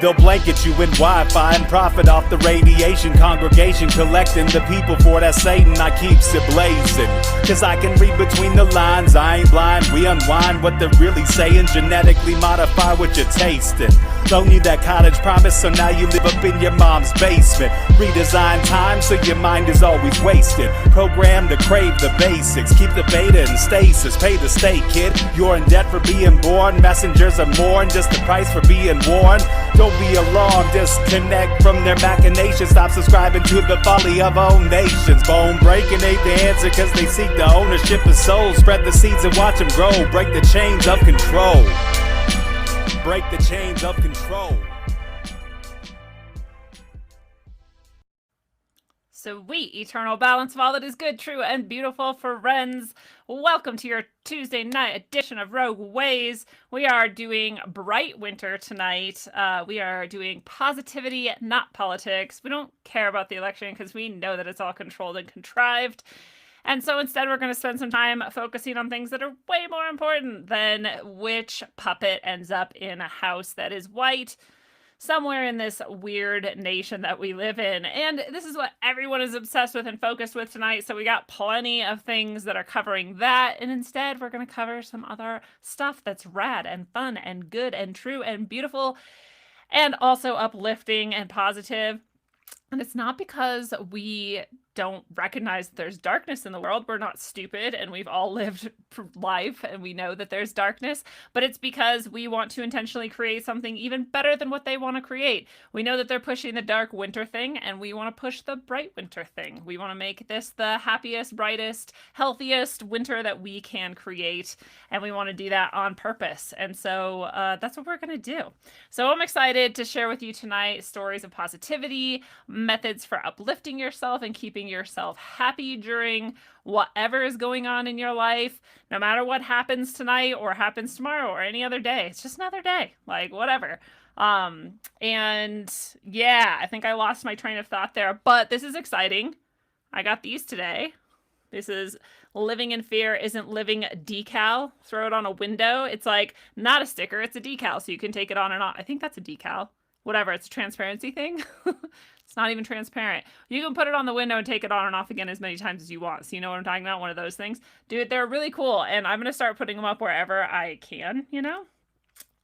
They'll blanket you in Wi-Fi and profit off the radiation. Congregation collecting the people for that Satan. I keeps it blazing, cause I can read between the lines. I ain't blind, we unwind what they're really saying. Genetically modify what you're tasting. Don't need that college promise, so now you live up in your mom's basement. Redesign time so your mind is always wasted. Programmed to crave the basics. Keep the beta in stasis. Pay the state, kid. You're in debt for being born. Messengers are more than just the price for being warned. Don't be alarmed, disconnect from their machinations. Stop subscribing to the folly of all nations. Bone breaking ain't the answer, cause they seek the ownership of souls. Spread the seeds and watch them grow. Break the chains of control. Break the chains of control. Sweet eternal balance of all that is good, true, and beautiful, friends. Welcome to your Tuesday night edition of Rogue Ways. We are doing Bright Winter tonight. We are doing positivity, not politics. We don't care about the election because we know that it's all controlled and contrived. And so instead, we're going to spend some time focusing on things that are way more important than which puppet ends up in a house that is white somewhere in this weird nation that we live in. And this is what everyone is obsessed with and focused with tonight. So we got plenty of things that are covering that. And instead, we're going to cover some other stuff that's rad and fun and good and true and beautiful and also uplifting and positive. And it's not because we don't recognize that there's darkness in the world. We're not stupid, and we've all lived life, and we know that there's darkness. But it's because we want to intentionally create something even better than what they want to create. We know that they're pushing the dark winter thing, and we want to push the bright winter thing. We want to make this the happiest, brightest, healthiest winter that we can create, and we want to do that on purpose. And so that's what we're going to do. So I'm excited to share with you tonight stories of positivity, methods for uplifting yourself and keeping yourself happy during whatever is going on in your life, no matter what happens tonight or happens tomorrow or any other day. It's just another day, like whatever. And yeah, I think I lost my train of thought there, but this is exciting. I got these today. This is Living in Fear Isn't Living decal. Throw it on a window. It's like not a sticker, it's a decal, so you can take it on and off. I think that's a decal. Whatever, it's a transparency thing. It's not even transparent. You can put it on the window and take it on and off again as many times as you want. So you know what I'm talking about? One of those things. Dude, they're really cool. And I'm going to start putting them up wherever I can, you know?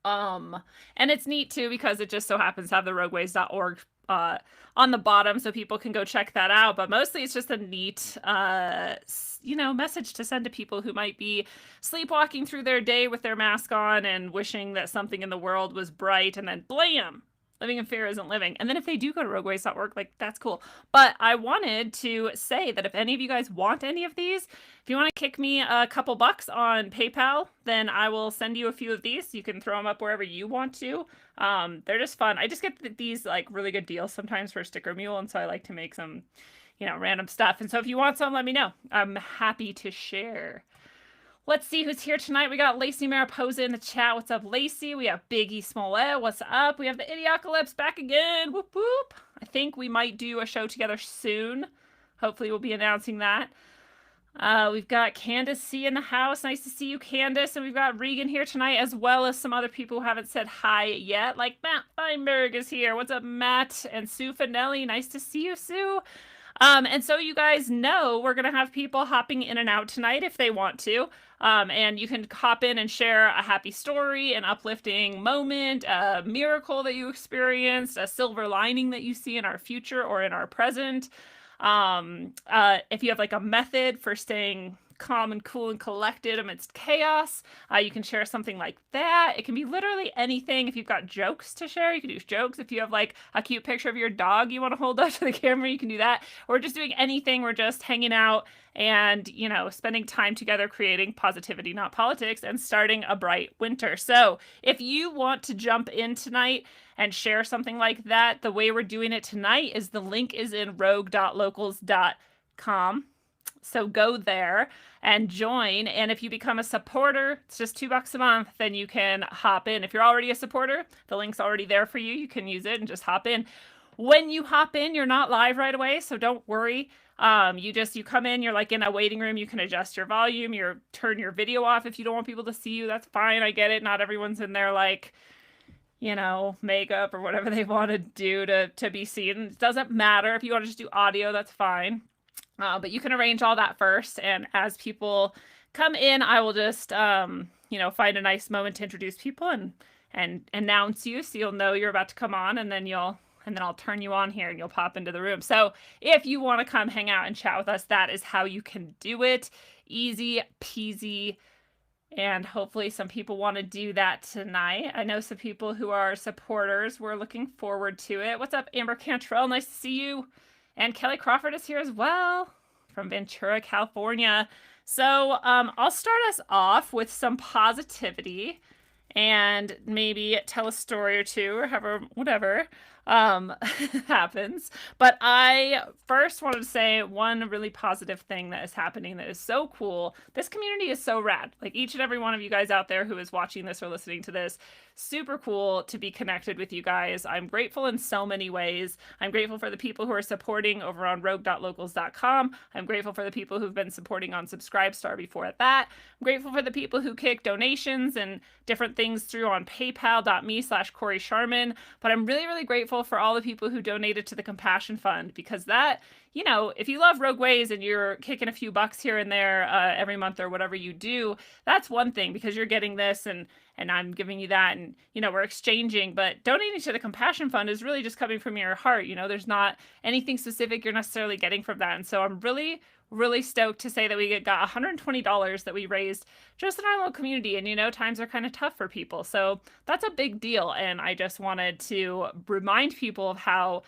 And it's neat too, because it just so happens to have the rogueways.org on the bottom, so people can go check that out. But mostly it's just a neat, message to send to people who might be sleepwalking through their day with their mask on and wishing that something in the world was bright, and then blam! Living in Fear Isn't Living. And then if they do go to rogueways.org, like, that's cool. But I wanted to say that if any of you guys want any of these, if you want to kick me a couple bucks on PayPal, then I will send you a few of these. You can throw them up wherever you want to. They're just fun. I just get these like really good deals sometimes for Sticker Mule, and so I like to make some, random stuff. And so if you want some, let me know. I'm happy to share. Let's see who's here tonight. We got Lacey Mariposa in the chat. What's up, Lacey? We have Biggie Smollett. What's up? We have the Idiocalypse back again. Whoop, whoop. I think we might do a show together soon. Hopefully we'll be announcing that. We've got Candace C in the house. Nice to see you, Candace. And we've got Regan here tonight, as well as some other people who haven't said hi yet. Like Matt Feinberg is here. What's up, Matt? And Sue Finelli. Nice to see you, Sue. And so you guys know we're going to have people hopping in and out tonight if they want to. And you can hop in and share a happy story, an uplifting moment, a miracle that you experienced, a silver lining that you see in our future or in our present. If you have like a method for staying calm and cool and collected amidst chaos, you can share something like that. It can be literally anything. If you've got jokes to share, you can do jokes. If you have like a cute picture of your dog you want to hold up to the camera, you can do that. Or just doing anything. We're just hanging out and, spending time together creating positivity, not politics, and starting a bright winter. So if you want to jump in tonight and share something like that, the way we're doing it tonight is the link is in rogue.locals.com. So go there and join. And if you become a supporter, it's just $2 a month, then you can hop in. If you're already a supporter, the link's already there for you. You can use it and just hop in. When you hop in, you're not live right away, so don't worry. You come in, you're like in a waiting room, you can adjust your volume, turn your video off if you don't want people to see you. That's fine. I get it. Not everyone's in there like makeup or whatever they want to do to be seen. It doesn't matter. If you want to just do audio, that's fine. But you can arrange all that first. And as people come in, I will just, find a nice moment to introduce people and announce you so you'll know you're about to come on, and then I'll turn you on here and you'll pop into the room. So if you want to come hang out and chat with us, that is how you can do it. Easy peasy. And hopefully some people want to do that tonight. I know some people who are supporters. We're looking forward to it. What's up, Amber Cantrell? Nice to see you. And Kelly Crawford is here as well from Ventura, California. So I'll start us off with some positivity and maybe tell a story or two or whatever happens. But I first wanted to say one really positive thing that is happening that is so cool. This community is so rad. Like each and every one of you guys out there who is watching this or listening to this, super cool to be connected with you guys. I'm grateful in so many ways. I'm grateful for the people who are supporting over on rogue.locals.com. I'm grateful for the people who've been supporting on Subscribestar before that. I'm grateful for the people who kick donations and different things through on paypal.me/Corey Sharman. But I'm really, really grateful for all the people who donated to the Compassion Fund, because that, if you love Rogue Ways and you're kicking a few bucks here and there every month or whatever you do, that's one thing, because you're getting this and I'm giving you that, and we're exchanging. But donating to the Compassion Fund is really just coming from your heart. There's not anything specific you're necessarily getting from that. And so I'm really, really stoked to say that we got $120 that we raised just in our little community. And times are kind of tough for people, so that's a big deal. And I just wanted to remind people of how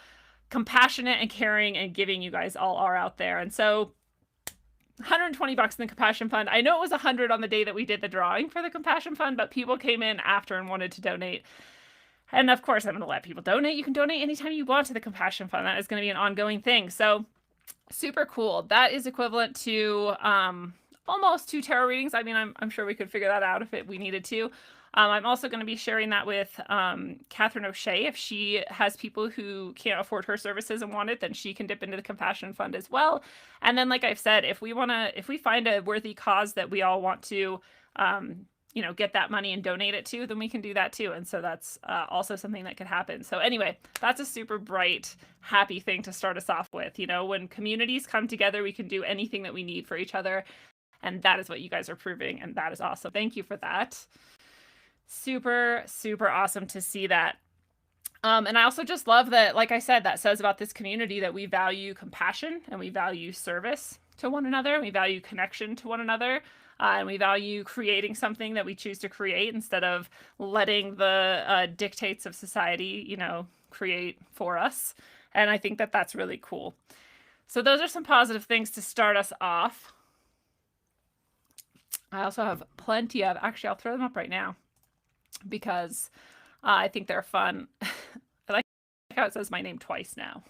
compassionate and caring and giving you guys all are out there. And so $120 in the Compassion Fund. I know it was $100 on the day that we did the drawing for the Compassion Fund, but people came in after and wanted to donate. And of course, I'm going to let people donate. You can donate anytime you want to the Compassion Fund. That is going to be an ongoing thing. So super cool. That is equivalent to almost 2 tarot readings. I mean, I'm sure we could figure that out if we needed to. I'm also going to be sharing that with Catherine O'Shea. If she has people who can't afford her services and want it, then she can dip into the Compassion Fund as well. And then, like I've said, if we find a worthy cause that we all want to, get that money and donate it to, then we can do that too. And so that's also something that could happen. So anyway, that's a super bright, happy thing to start us off with. When communities come together, we can do anything that we need for each other. And that is what you guys are proving. And that is awesome. Thank you for that. Super, super awesome to see that. And I also just love that, like I said, that says about this community that we value compassion and we value service to one another. And we value connection to one another. And we value creating something that we choose to create instead of letting the dictates of society, create for us. And I think that that's really cool. So those are some positive things to start us off. I also have plenty of, actually, I'll throw them up right now, because I think they're fun. I like how it says my name twice now.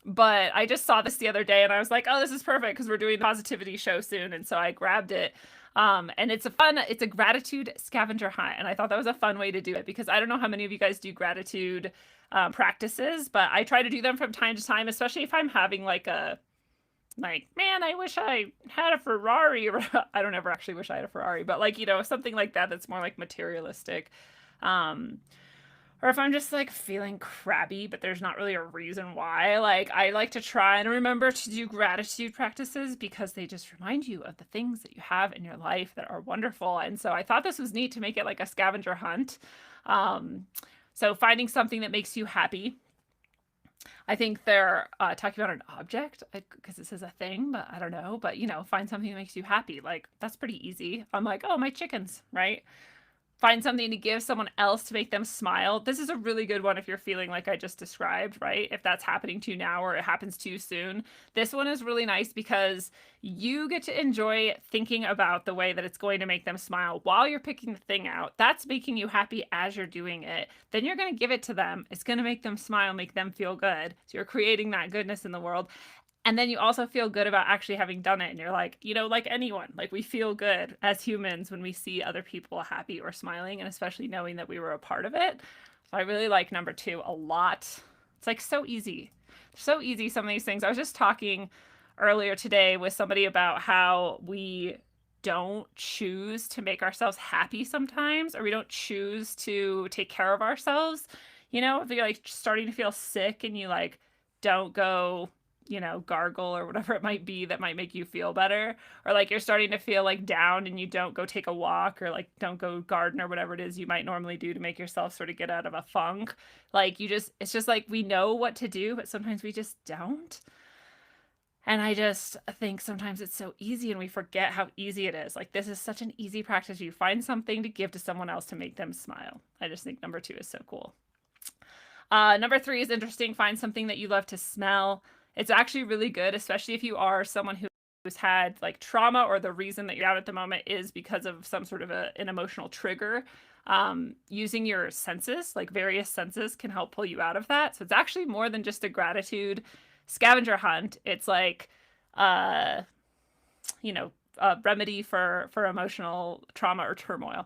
But I just saw this the other day and I was like, oh, this is perfect because we're doing the positivity show soon. And so I grabbed it. And it's a gratitude scavenger hunt. And I thought that was a fun way to do it, because I don't know how many of you guys do gratitude practices, but I try to do them from time to time, especially if I'm having man, I wish I had a Ferrari. Or I don't ever actually wish I had a Ferrari, but something like that that's more like materialistic. Or if I'm just feeling crabby, but there's not really a reason why. I like to try and remember to do gratitude practices, because they just remind you of the things that you have in your life that are wonderful. And so I thought this was neat to make it like a scavenger hunt. So finding something that makes you happy. I think they're talking about an object, because it says a thing, but I don't know. But, find something that makes you happy. That's pretty easy. I'm like, oh, my chickens, right? Find something to give someone else to make them smile. This is a really good one if you're feeling like I just described, right? If that's happening to you now or it happens to you soon. This one is really nice because you get to enjoy thinking about the way that it's going to make them smile while you're picking the thing out. That's making you happy as you're doing it. Then you're going to give it to them. It's going to make them smile, make them feel good. So you're creating that goodness in the world. And then you also feel good about actually having done it. And you're like, like anyone, we feel good as humans when we see other people happy or smiling, and especially knowing that we were a part of it. So I really like number 2 a lot. It's so easy. So easy, some of these things. I was just talking earlier today with somebody about how we don't choose to make ourselves happy sometimes, or we don't choose to take care of ourselves. You know, if you're like starting to feel sick and you like don't go, you know, gargle or whatever it might be that might make you feel better, or like you're starting to feel like down and you don't go take a walk or like don't go garden or whatever it is you might normally do to make yourself sort of get out of a funk. Like it's just like we know what to do, but sometimes we just don't. And I just think sometimes it's so easy and we forget how easy it is. Like, this is such an easy practice. You find something to give to someone else to make them smile. I just think number 2 is so cool. Number 3 is interesting. Find something that you love to smell. It's actually really good, especially if you are someone who's had like trauma, or the reason that you're out at the moment is because of some sort of an emotional trigger. Using your senses, like various senses, can help pull you out of that. So it's actually more than just a gratitude scavenger hunt. It's like, you know, a remedy for emotional trauma or turmoil,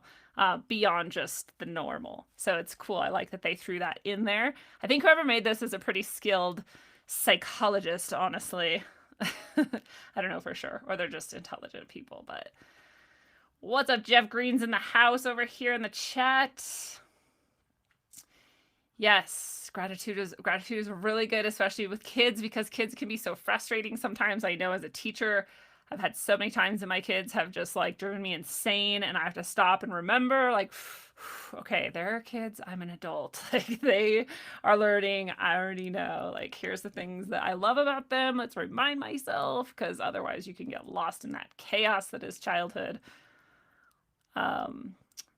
beyond just the normal. So it's cool. I like that they threw that in there. I think whoever made this is a pretty skilled psychologist, honestly. I don't know for sure, or they're just intelligent people. But what's up? Jeff Green's in the house over here in the chat. Yes, gratitude is really good, especially with kids, because kids can be so frustrating sometimes. I know as a teacher, I've had so many times that my kids have just like driven me insane, and I have to stop and remember, like, okay, they're kids, I'm an adult. Like, they are learning. I already know, like, here's the things that I love about them. Let's remind myself, because otherwise you can get lost in that chaos that is childhood.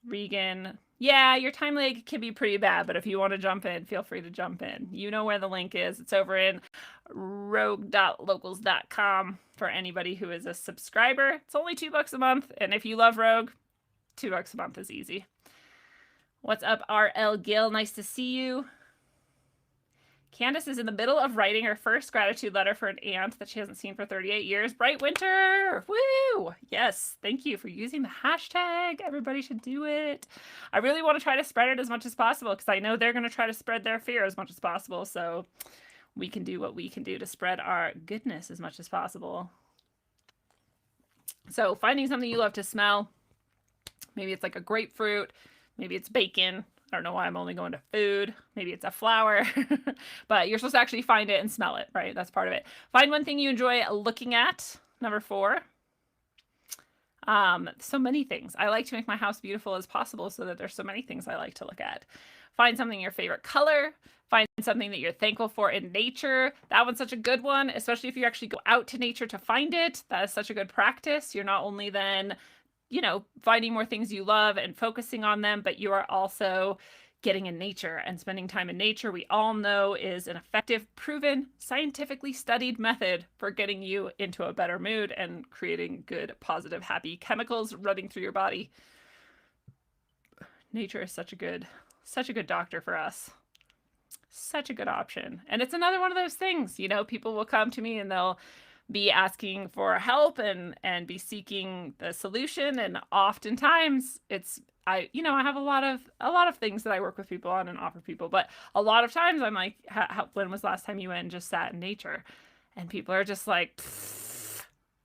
Regan, yeah, your time lag can be pretty bad, but if you want to jump in, feel free to jump in. You know where the link is. It's over in rogue.locals.com for anybody who is a subscriber. It's only $2 a month, and if you love Rogue, $2 a month is easy. What's up, RL Gill? Nice to see you. Candace is in the middle of writing her first gratitude letter for an aunt that she hasn't seen for 38 years. Bright winter! Woo! Yes, thank you for using the hashtag. Everybody should do it. I really want to try to spread it as much as possible, because I know they're going to try to spread their fear as much as possible. So we can do what we can do to spread our goodness as much as possible. So finding something you love to smell. Maybe it's like a grapefruit. Maybe it's bacon. I don't know why I'm only going to food. Maybe it's a flower, but you're supposed to actually find it and smell it, right? That's part of it. Find one thing you enjoy looking at. Number 4. So many things. I like to make my house beautiful as possible, so that there's so many things I like to look at. Find something your favorite color. Find something that you're thankful for in nature. That one's such a good one, especially if you actually go out to nature to find it. That is such a good practice. You're not only then, you know, finding more things you love and focusing on them, but you are also getting in nature, and spending time in nature, we all know, is an effective, proven, scientifically studied method for getting you into a better mood and creating good, positive, happy chemicals running through your body. Nature is such a good doctor for us. Such a good option. And it's another one of those things, you know, people will come to me and they'll be asking for help and be seeking the solution, and oftentimes I have a lot of things that I work with people on and offer people, but a lot of times I'm like, when was the last time you went and just sat in nature? And people are just like,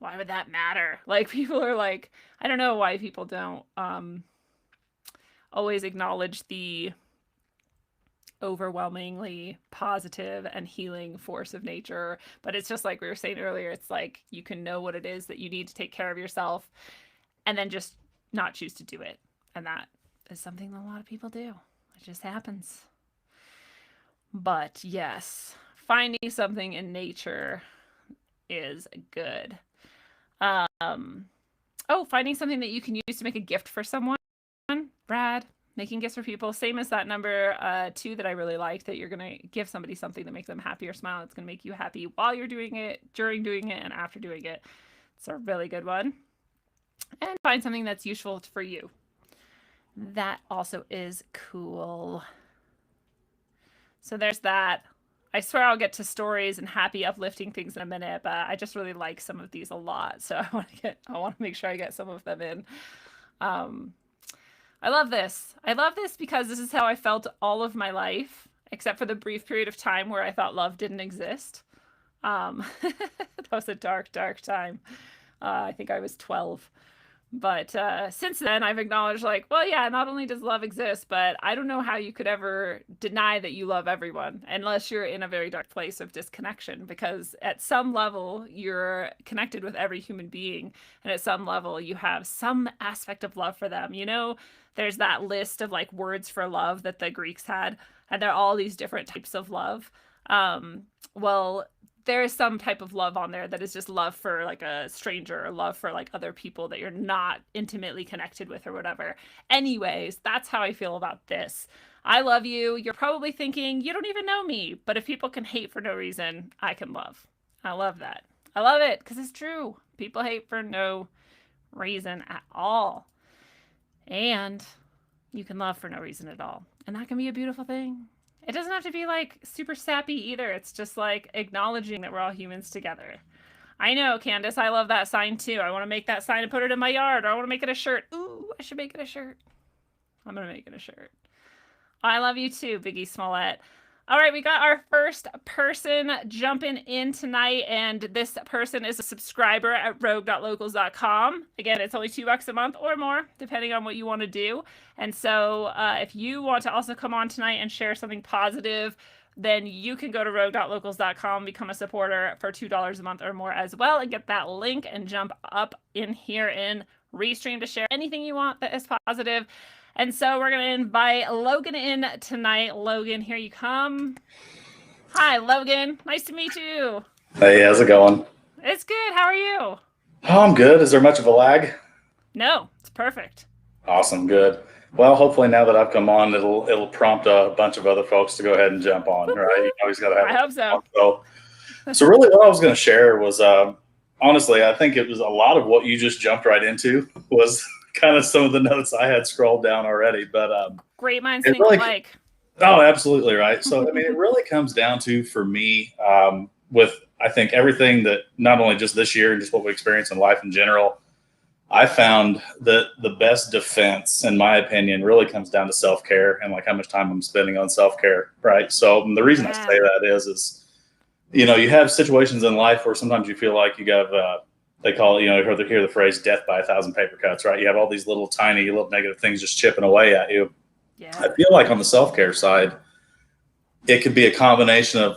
why would that matter? Like, people are like, I don't know why people don't always acknowledge the overwhelmingly positive and healing force of nature. But it's just like we were saying earlier, it's like you can know what it is that you need to take care of yourself and then just not choose to do it. And that is something that a lot of people do. It just happens. But yes, finding something in nature is good. Finding something that you can use to make a gift for someone. Brad, making gifts for people, same as that number 2 that I really like, that you're going to give somebody something to make them happy or smile. It's going to make you happy while you're doing it, during doing it, and after doing it. It's a really good one. And find something that's useful for you. That also is cool. So there's that. I swear I'll get to stories and happy, uplifting things in a minute, but I just really like some of these a lot. So I want to make sure I get some of them in. I love this. I love this because this is how I felt all of my life, except for the brief period of time where I thought love didn't exist. That was a dark, dark time. I think I was 12. But since then, I've acknowledged, like, well, yeah, not only does love exist, but I don't know how you could ever deny that you love everyone unless you're in a very dark place of disconnection, because at some level, you're connected with every human being. And at some level, you have some aspect of love for them. You know, there's that list of like words for love that the Greeks had, and there are all these different types of love. Well, there is some type of love on there that is just love for like a stranger or love for like other people that you're not intimately connected with or whatever. Anyways, that's how I feel about this. I love you. You're probably thinking, you don't even know me. But if people can hate for no reason, I can love. I love that. I love it because it's true. People hate for no reason at all. And you can love for no reason at all. And that can be a beautiful thing. It doesn't have to be like super sappy either. It's just like acknowledging that we're all humans together. I know, Candace, I love that sign too. I want to make that sign and put it in my yard, or I want to make it a shirt. Ooh, I should make it a shirt. I'm going to make it a shirt. I love you too, Biggie Smollett. All right, we got our first person jumping in tonight, and this person is a subscriber at rogue.locals.com. Again, it's only $2 a month or more, depending on what you want to do. And so if you want to also come on tonight and share something positive, then you can go to rogue.locals.com, become a supporter for $2 a month or more as well, and get that link and jump up in here in Restream to share anything you want that is positive. And so we're going to invite Logan in tonight. Logan, here you come. Hi, Logan. Nice to meet you. Hey, how's it going? It's good. How are you? Oh, I'm good. Is there much of a lag? No, it's perfect. Awesome, good. Well, hopefully now that I've come on, it'll prompt a bunch of other folks to go ahead and jump on, right? You always got to have. I hope so. So really what I was going to share was, honestly, I think it was a lot of what you just jumped right into was kind of some of the notes I had scrolled down already, but great minds think alike. Oh, absolutely right. So I mean, it really comes down to, for me, with I think everything that not only just this year and just what we experience in life in general, I found that the best defense, in my opinion, really comes down to self-care and like how much time I'm spending on self-care, right? So the reason I say that is you know, you have situations in life where sometimes you feel like you have they call it, you know, you hear the phrase death by 1,000 paper cuts, right? You have all these little tiny little negative things just chipping away at you. Yeah. I feel like on the self-care side, it could be a combination of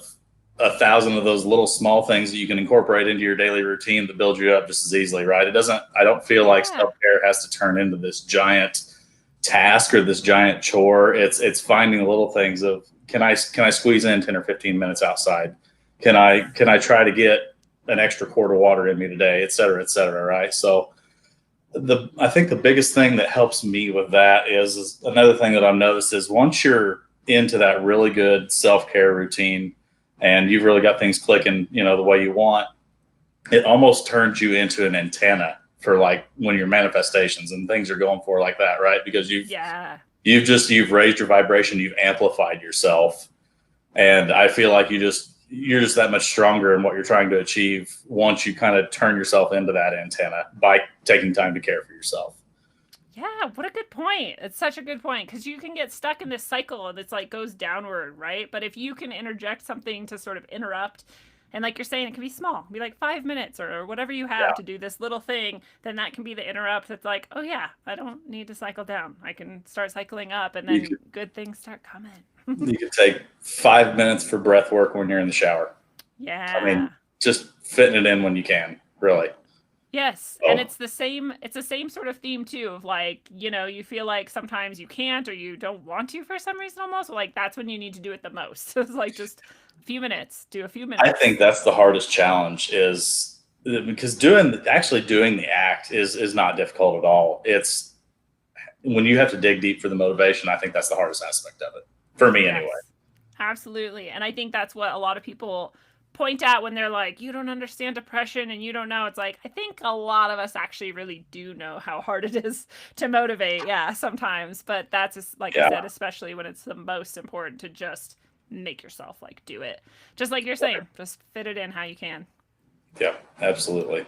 1,000 of those little small things that you can incorporate into your daily routine that build you up just as easily, right? I don't feel like self-care has to turn into this giant task or this giant chore. It's finding the little things of, can I squeeze in 10 or 15 minutes outside? Can I try to get an extra quart of water in me today, et cetera, right? So I think the biggest thing that helps me with that is another thing that I've noticed is once you're into that really good self-care routine and you've really got things clicking, you know, the way you want, it almost turns you into an antenna for like when your manifestations and things are going for like that, right? Because you've raised your vibration, you've amplified yourself. And I feel like you're just that much stronger in what you're trying to achieve once you kind of turn yourself into that antenna by taking time to care for yourself. Yeah, what a good point. It's such a good point, because you can get stuck in this cycle that's like goes downward, right? But if you can interject something to sort of interrupt, and like you're saying, it can be small, it can be like 5 minutes or whatever you have to do this little thing, then that can be the interrupt that's like, oh yeah, I don't need to cycle down. I can start cycling up, and then good things start coming. You could take 5 minutes for breath work when you're in the shower. Yeah. I mean, just fitting it in when you can, really. Yes. And it's the same sort of theme too, of like, you know, you feel like sometimes you can't or you don't want to for some reason almost. Like that's when you need to do it the most. It's like just a few minutes, do a few minutes. I think that's the hardest challenge, is because doing the act is not difficult at all. It's when you have to dig deep for the motivation, I think that's the hardest aspect of it. For me, anyway. Absolutely. And I think that's what a lot of people point out when they're like, you don't understand depression and you don't know. It's like, I think a lot of us actually really do know how hard it is to motivate. Yeah, sometimes. But that's like I said, especially when it's the most important to just make yourself like do it. Just like you're saying, just fit it in how you can. Yeah, absolutely.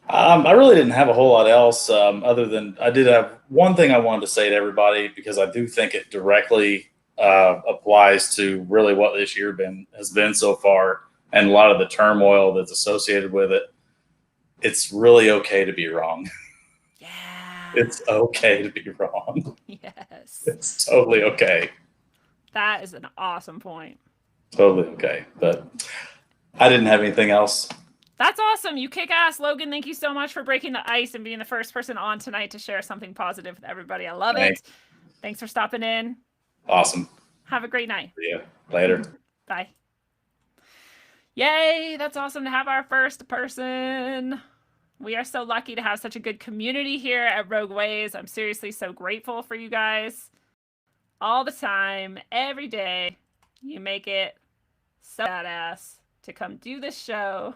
I really didn't have a whole lot else other than I did have one thing I wanted to say to everybody, because I do think it directly applies to really what this year has been so far, and a lot of the turmoil that's associated with it. It's really okay to be wrong. Yeah. It's okay to be wrong. Yes. It's totally okay. That is an awesome point. Totally okay. But I didn't have anything else. That's awesome. You kick ass, Logan. Thank you so much for breaking the ice and being the first person on tonight to share something positive with everybody. I love it. Thanks for stopping in. Awesome. Have a great night. See ya. Later. Bye. Yay, that's awesome to have our first person. We are so lucky to have such a good community here at Rogue Ways. I'm seriously so grateful for you guys. All the time, every day, you make it so badass to come do this show.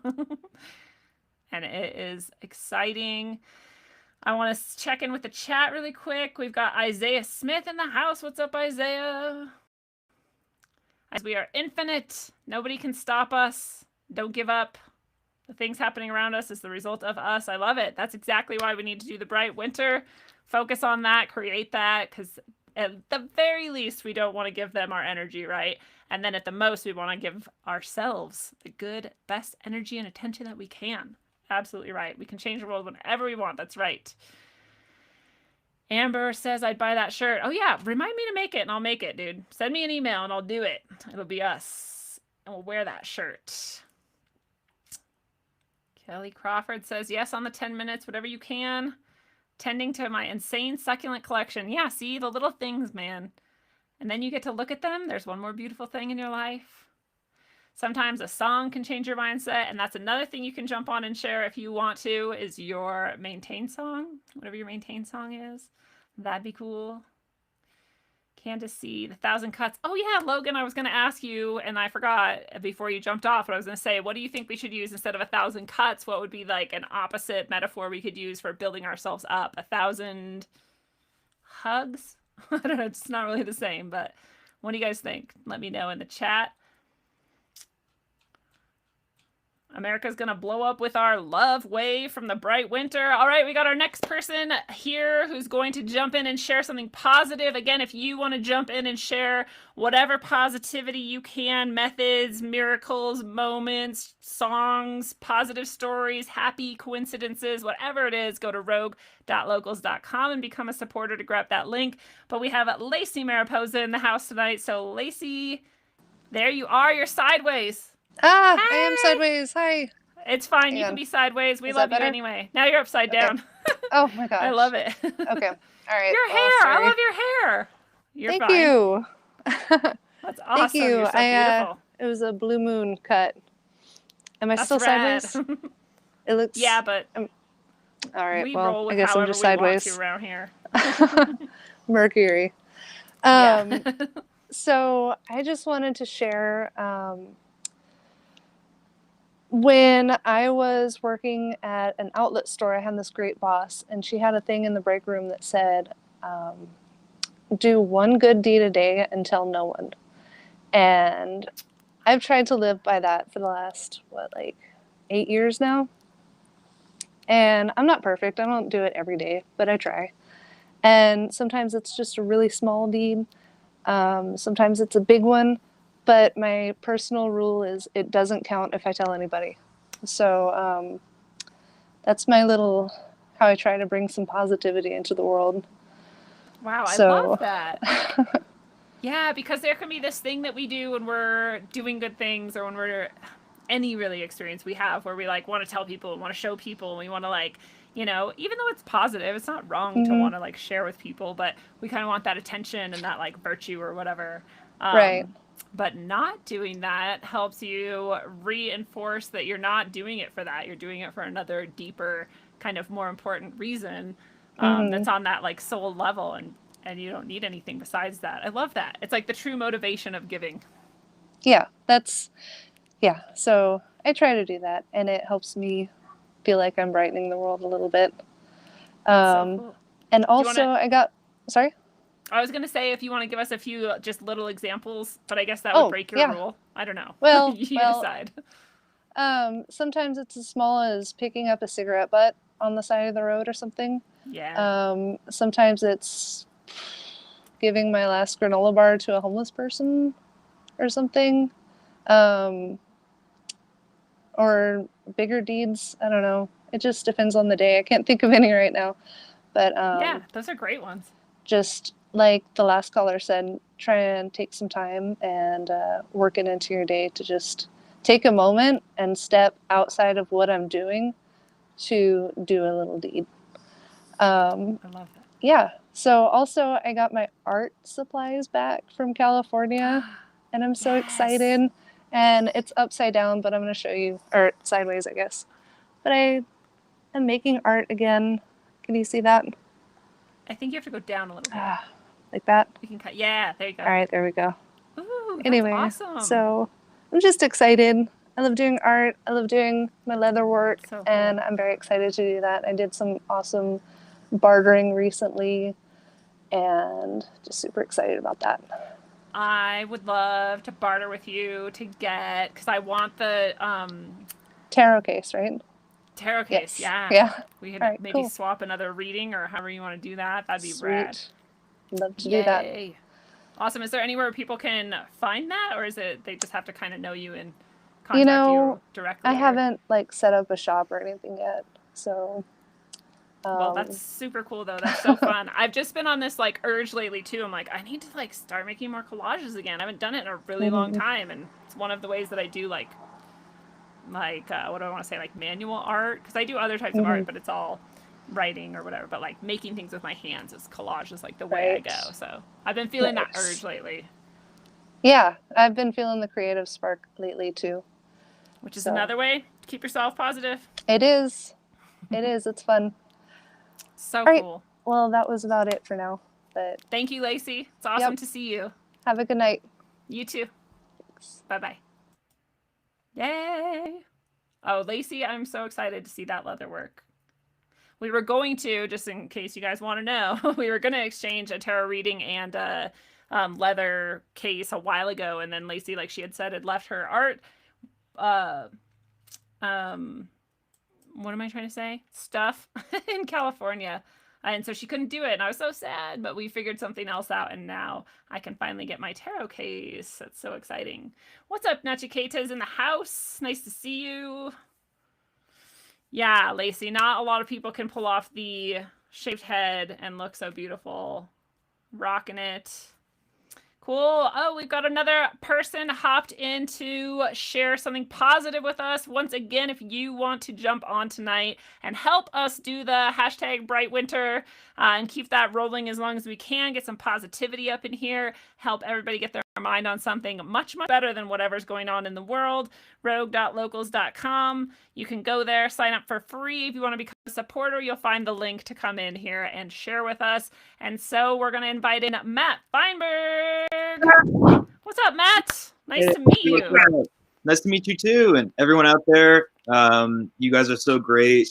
And it is exciting. I want to check in with the chat really quick. We've got Isaiah Smith in the house. What's up, Isaiah? As we are infinite, nobody can stop us. Don't give up. The things happening around us is the result of us. I love it. That's exactly why we need to do the Bright Winter. Focus on that, create that, because at the very least, we don't want to give them our energy, right? And then at the most, we want to give ourselves the good, best energy and attention that we can. Absolutely right. We can change the world whenever we want. That's right. Amber says I'd buy that shirt. Oh yeah, remind me to make it and I'll make it, dude. Send me an email and I'll do it. It'll be us. And we'll wear that shirt. Kelly Crawford says yes on the 10 minutes, whatever you can. Tending to my insane succulent collection. Yeah, see, the little things, man. And then you get to look at them. There's one more beautiful thing in your life. Sometimes a song can change your mindset, and that's another thing you can jump on and share if you want to, is your maintain song, whatever your maintain song is. That'd be cool. Candace C, the 1,000 cuts. Oh yeah, Logan, I was going to ask you, and I forgot before you jumped off, but I was going to say, what do you think we should use instead of 1,000 cuts? What would be like an opposite metaphor we could use for building ourselves up? 1,000 hugs? I don't know, it's not really the same, but what do you guys think? Let me know in the chat. America's gonna blow up with our love wave from the Bright Winter. All right, we got our next person here who's going to jump in and share something positive. Again, if you want to jump in and share whatever positivity you can, methods, miracles, moments, songs, positive stories, happy coincidences, whatever it is, go to rogue.locals.com and become a supporter to grab that link. But we have Lacey Mariposa in the house tonight. So Lacey, there you are. You're sideways. Ah, Hi. I am sideways. Hi. It's fine. You can be sideways. We love you anyway. Now you're upside down. Oh my gosh. I love it. Okay. All right. Your hair. I love your hair. You're Thank fine. you. That's awesome. Thank you. You're so beautiful. It was a blue moon cut. Am I still rad. sideways? It looks. Yeah, but all right. we Well, roll with I guess I'm just sideways. We want to around here. Mercury. Yeah. So I just wanted to share. When I was working at an outlet store, I had this great boss, and she had a thing in the break room that said, do one good deed a day and tell no one. And I've tried to live by that for the last, 8 years now. And I'm not perfect. I don't do it every day, but I try. And sometimes it's just a really small deed. Sometimes it's a big one. But my personal rule is it doesn't count if I tell anybody. So that's my little, how I try to bring some positivity into the world. Wow, I love that. Yeah, because there can be this thing that we do when we're doing good things, or when we're any really experience we have where we want to tell people and want to show people, and we want to even though it's positive, it's not wrong to want to share with people, but we kind of want that attention and that virtue or whatever. Right. But not doing that helps you reinforce that you're not doing it for that. You're doing it for another deeper, kind of more important reason that's on that soul level, and you don't need anything besides that. I love that. It's the true motivation of giving. Yeah, so I try to do that, and it helps me feel like I'm brightening the world a little bit. So cool. And also sorry? I was going to say, if you want to give us a few just little examples, but I guess that would break your rule. I don't know. Well, you decide. Sometimes it's as small as picking up a cigarette butt on the side of the road or something. Yeah. Sometimes it's giving my last granola bar to a homeless person or something. Or bigger deeds. I don't know. It just depends on the day. I can't think of any right now. But yeah, those are great ones. just like the last caller said, try and take some time and work it into your day to just take a moment and step outside of what I'm doing to do a little deed. I love that. Yeah. So also I got my art supplies back from California and I'm so excited. And it's upside down, but I'm going to show you, or sideways, I guess. But I am making art again. Can you see that? I think you have to go down a little bit. Like that? We can cut. Yeah, there you go. All right, there we go. Ooh, Anyway, that's awesome. so I'm just excited. I love doing art. I love doing my leather work, So cool. and I'm very excited to do that. I did some awesome bartering recently, and just super excited about that. I would love to barter with you to get, because I want the Tarot case, right? tarot case. Yes. Yeah. Yeah. We could All right, maybe cool. swap another reading or however you want to do that. That'd be rad. Sweet. Love to do that. Yay. Awesome. Is there anywhere people can find that, or is it they just have to kind of know you and contact you directly? I haven't like set up a shop or anything yet, so. Well, that's super cool though. That's so fun. I've just been on this like urge lately too. I'm like, I need to like start making more collages again. I haven't done it in a really long time, and it's one of the ways that I do like what do I want to say, like manual art, because I do other types of art, but it's all writing or whatever. But like making things with my hands is collage is like the way I go. So I've been feeling that urge lately. Yeah, I've been feeling the creative spark lately too. Which is another way to keep yourself positive. It is. It is. It's fun. So right. Cool. Well, that was about it for now. But thank you, Lacey. It's awesome to see you. Have a good night. You too. Bye-bye. Yay. Oh, Lacey, I'm so excited to see that leather work. We were going to, just in case you guys want to know, we were going to exchange a tarot reading and a leather case a while ago. And then Lacey, like she had said, had left her art. What am I trying to say? Stuff in California. And so she couldn't do it. And I was so sad, but we figured something else out. And now I can finally get my tarot case. That's so exciting. What's up, Nachiketa's in the house? Nice to see you. Yeah, Lacey, not a lot of people can pull off the shaved head and look so beautiful. Rocking it. Cool. Oh, we've got another person hopped in to share something positive with us. Once again, if you want to jump on tonight and help us do the hashtag Bright Winter and keep that rolling as long as we can, get some positivity up in here, help everybody get their mind on something much, much better than whatever's going on in the world, rogue.locals.com. You can go there, sign up for free. If you want to become a supporter, you'll find the link to come in here and share with us. And so we're going to invite in Matt Feinberg. What's up, Matt? Nice to meet you. Nice to meet you too, and everyone out there. You guys are so great.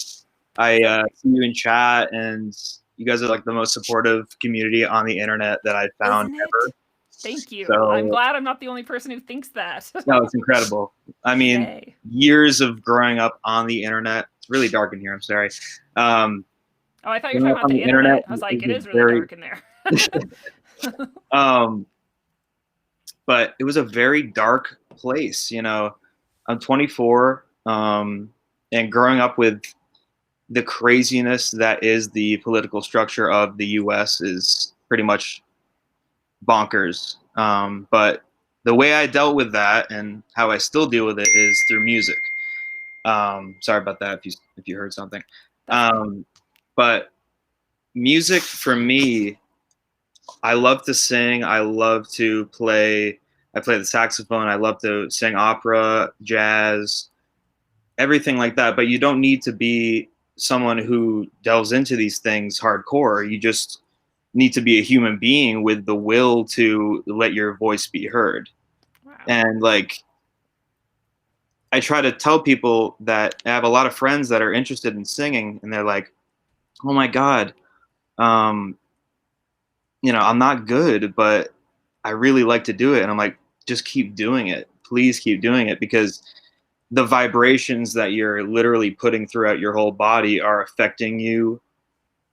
I see you in chat, and you guys are like the most supportive community on the internet that I've found ever. Thank you. So, I'm glad I'm not the only person who thinks that. No, it's incredible. I mean, Yay. Years of growing up on the internet. It's really dark in here. I'm sorry. Oh, I thought you were talking about the internet. I was like, it is really dark in there. But it was a very dark place. You know, I'm 24, and growing up with the craziness that is the political structure of the U.S. is pretty much bonkers. But the way I dealt with that and how I still deal with it is through music. Sorry about that if you heard something. But music for me, I love to sing. I love to play. I play the saxophone. I love to sing opera, jazz, everything like that. But you don't need to be someone who delves into these things hardcore. You just need to be a human being with the will to let your voice be heard. Wow. And like, I try to tell people that I have a lot of friends that are interested in singing, and they're like, oh my God, you know, I'm not good, but I really like to do it. And I'm like, just keep doing it. Please keep doing it, because the vibrations that you're literally putting throughout your whole body are affecting you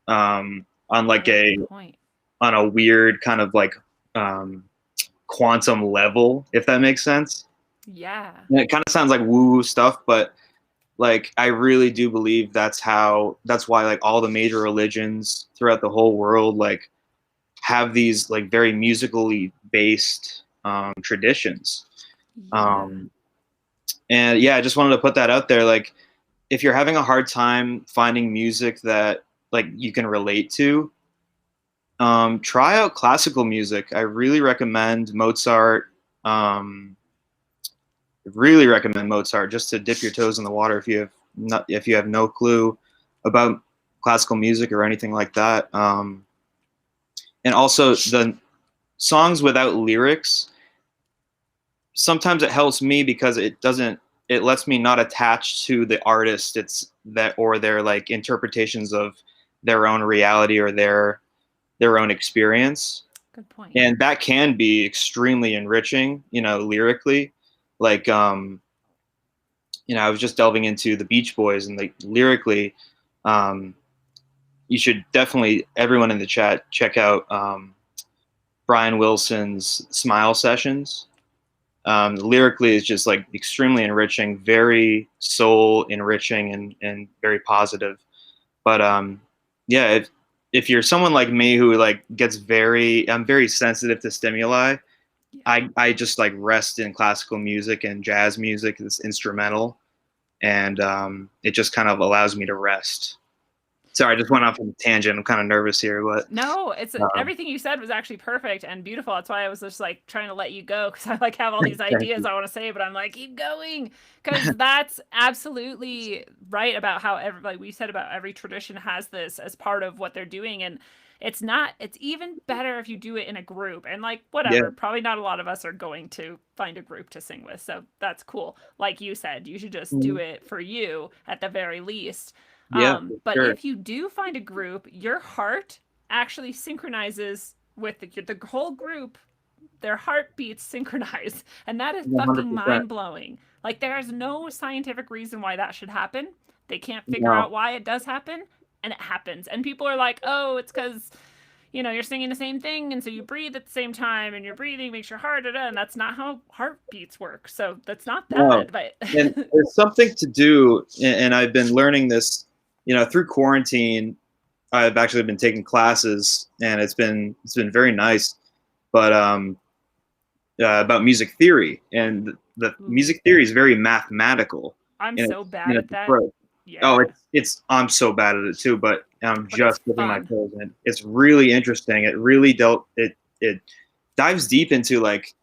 on like on a weird kind of like quantum level, if that makes sense. Yeah. And it kind of sounds like woo-woo stuff, but Like, I really do believe that's why like all the major religions throughout the whole world like have these like very musically based traditions. Yeah. And yeah, I just wanted to put that out there. Like, if you're having a hard time finding music that like you can relate to, try out classical music. I really recommend Mozart. Really recommend Mozart just to dip your toes in the water if you have no clue about classical music or anything like that. And also the songs without lyrics, sometimes it helps me because it lets me not attach to the artist or their like interpretations of their own reality or their own experience. Good point. And that can be extremely enriching, lyrically. Like, I was just delving into the Beach Boys, and like lyrically, you should definitely, everyone in the chat, check out Brian Wilson's Smile Sessions. Lyrically is just like extremely enriching, very soul enriching and very positive. But yeah, if you're someone like me who like I'm very sensitive to stimuli. I just like rest in classical music and jazz music. It's instrumental, and it just kind of allows me to rest. Sorry, I just went off on a tangent. I'm kind of nervous here, but no, it's everything you said was actually perfect and beautiful. That's why I was just like trying to let you go, because I like have all these ideas I want to say, but I'm like, keep going, because that's absolutely right about how like we said about every tradition has this as part of what they're doing, and it's even better if you do it in a group. And like, whatever, probably not a lot of us are going to find a group to sing with, so that's cool. Like you said, you should just do it for you at the very least. But sure. if you do find a group, your heart actually synchronizes with the whole group. Their heartbeats synchronize, and that is 100%. fucking mind-blowing. Like, there's no scientific reason why that should happen. They can't figure out why it does happen, and it happens. And people are like, oh, it's because you're singing the same thing, and so you breathe at the same time, and your breathing makes your heart, and that's not how heartbeats work. So that's not that. But and there's something to do, and I've been learning this, through quarantine. I've actually been taking classes, and it's been very nice. But about music theory, and the music theory is very mathematical. I'm so bad at that. Yeah. Oh, I'm so bad at it too, but I'm just dipping my toes in. It's really interesting. It really it dives deep into like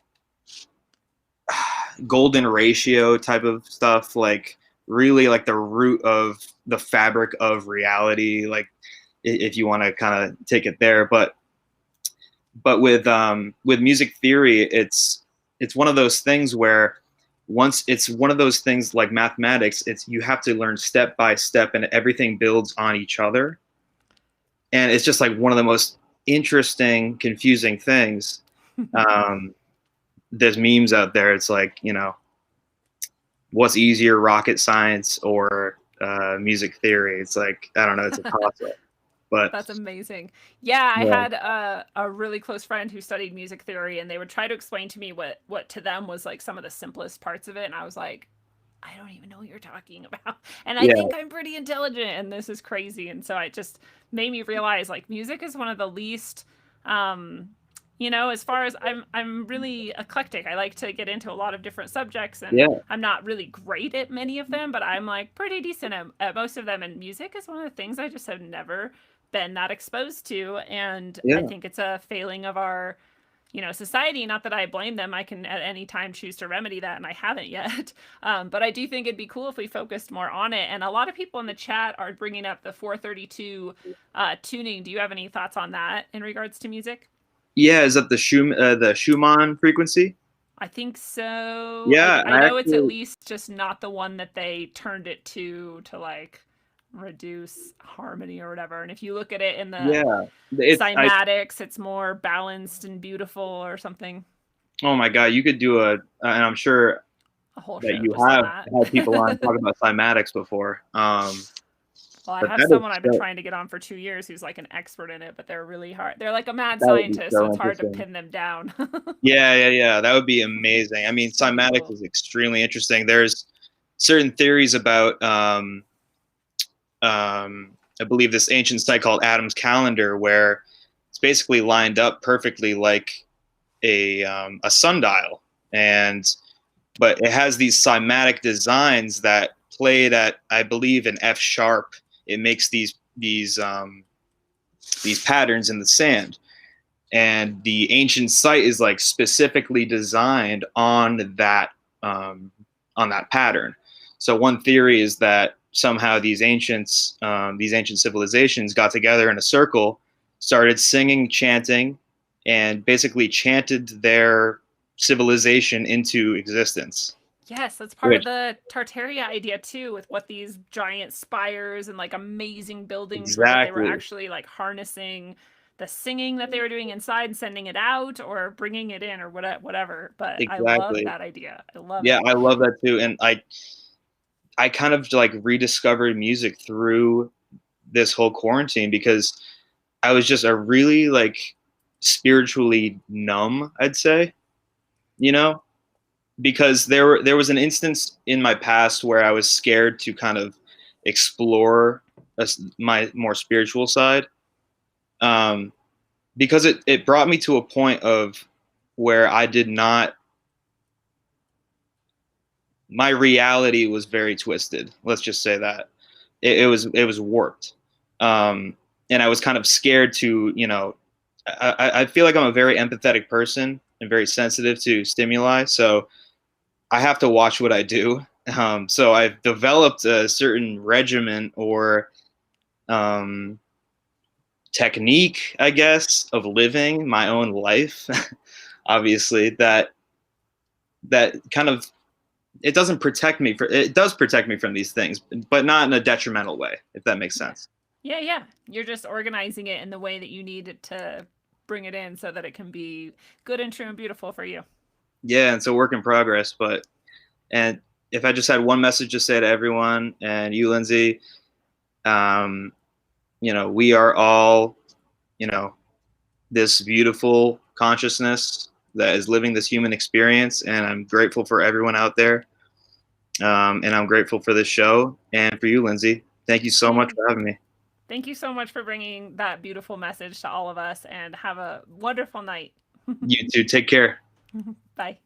golden ratio type of stuff, like really like the root of the fabric of reality, like if you want to kind of take it there. But with music theory, it's one of those things where it's one of those things like mathematics, you have to learn step by step, and everything builds on each other. And it's just like one of the most interesting, confusing things. There's memes out there. It's like, what's easier, rocket science or music theory? It's like, I don't know. It's a toss-up. But that's amazing. Yeah, I had a really close friend who studied music theory, and they would try to explain to me what to them was like some of the simplest parts of it, and I was like, I don't even know what you're talking about. And I think I'm pretty intelligent, and this is crazy. And so it just made me realize like music is one of the least as far as I'm really eclectic. I like to get into a lot of different subjects, and I'm not really great at many of them, but I'm like pretty decent at most of them. And music is one of the things I just have never been that exposed to, and I think it's a failing of our society. Not that I blame them. I can at any time choose to remedy that, and I haven't yet. But I do think it'd be cool if we focused more on it. And a lot of people in the chat are bringing up the 432 tuning. Do you have any thoughts on that in regards to music? Yeah, is that the Schumann frequency? I think so. Yeah, I know it's at least just not the one that they turned it to like reduce harmony or whatever. And if you look at it in the cymatics, it's more balanced and beautiful or something. Oh my god, you could do and I'm sure a whole that you have had people on talk about cymatics before. Well, I have someone I've been trying to get on for 2 years who's like an expert in it, but they're really hard. They're like a mad scientist, so it's hard to pin them down. Yeah. That would be amazing. I mean, cymatics is extremely interesting. There's certain theories about I believe this ancient site called Adam's Calendar, where it's basically lined up perfectly like a sundial, but it has these cymatic designs that played at, I believe, an F sharp. It makes these patterns in the sand, and the ancient site is like specifically designed on that pattern. So one theory is that somehow these ancient civilizations got together in a circle, started singing, chanting, and basically chanted their civilization into existence. Yes, that's part of the Tartaria idea too, with what these giant spires and like amazing buildings were, that they were actually like harnessing the singing that they were doing inside and sending it out or bringing it in or whatever. But I love that idea. I love it. Yeah, I love that too. And I kind of like rediscovered music through this whole quarantine, because I was just a really like spiritually numb, I'd say, you know, because there was an instance in my past where I was scared to kind of explore my more spiritual side, because it brought me to a point of where my reality was very twisted. Let's just say that it was warped. And I was kind of scared to, you know, I feel like I'm a very empathetic person and very sensitive to stimuli. So I have to watch what I do. So I've developed a certain regimen or technique, I guess, of living my own life. Obviously, that kind of, it does protect me from these things, but not in a detrimental way, if that makes sense. Yeah. You're just organizing it in the way that you need it to bring it in so that it can be good and true and beautiful for you. Yeah, it's a work in progress, and if I just had one message to say to everyone, and you, Lindsay, you know, we are all, you know, this beautiful consciousness that is living this human experience, and I'm grateful for everyone out there. And I'm grateful for this show and for you, Lindsay. Thank you so much for having me. Thank you so much for bringing that beautiful message to all of us, and have a wonderful night. You too. Take care. Bye.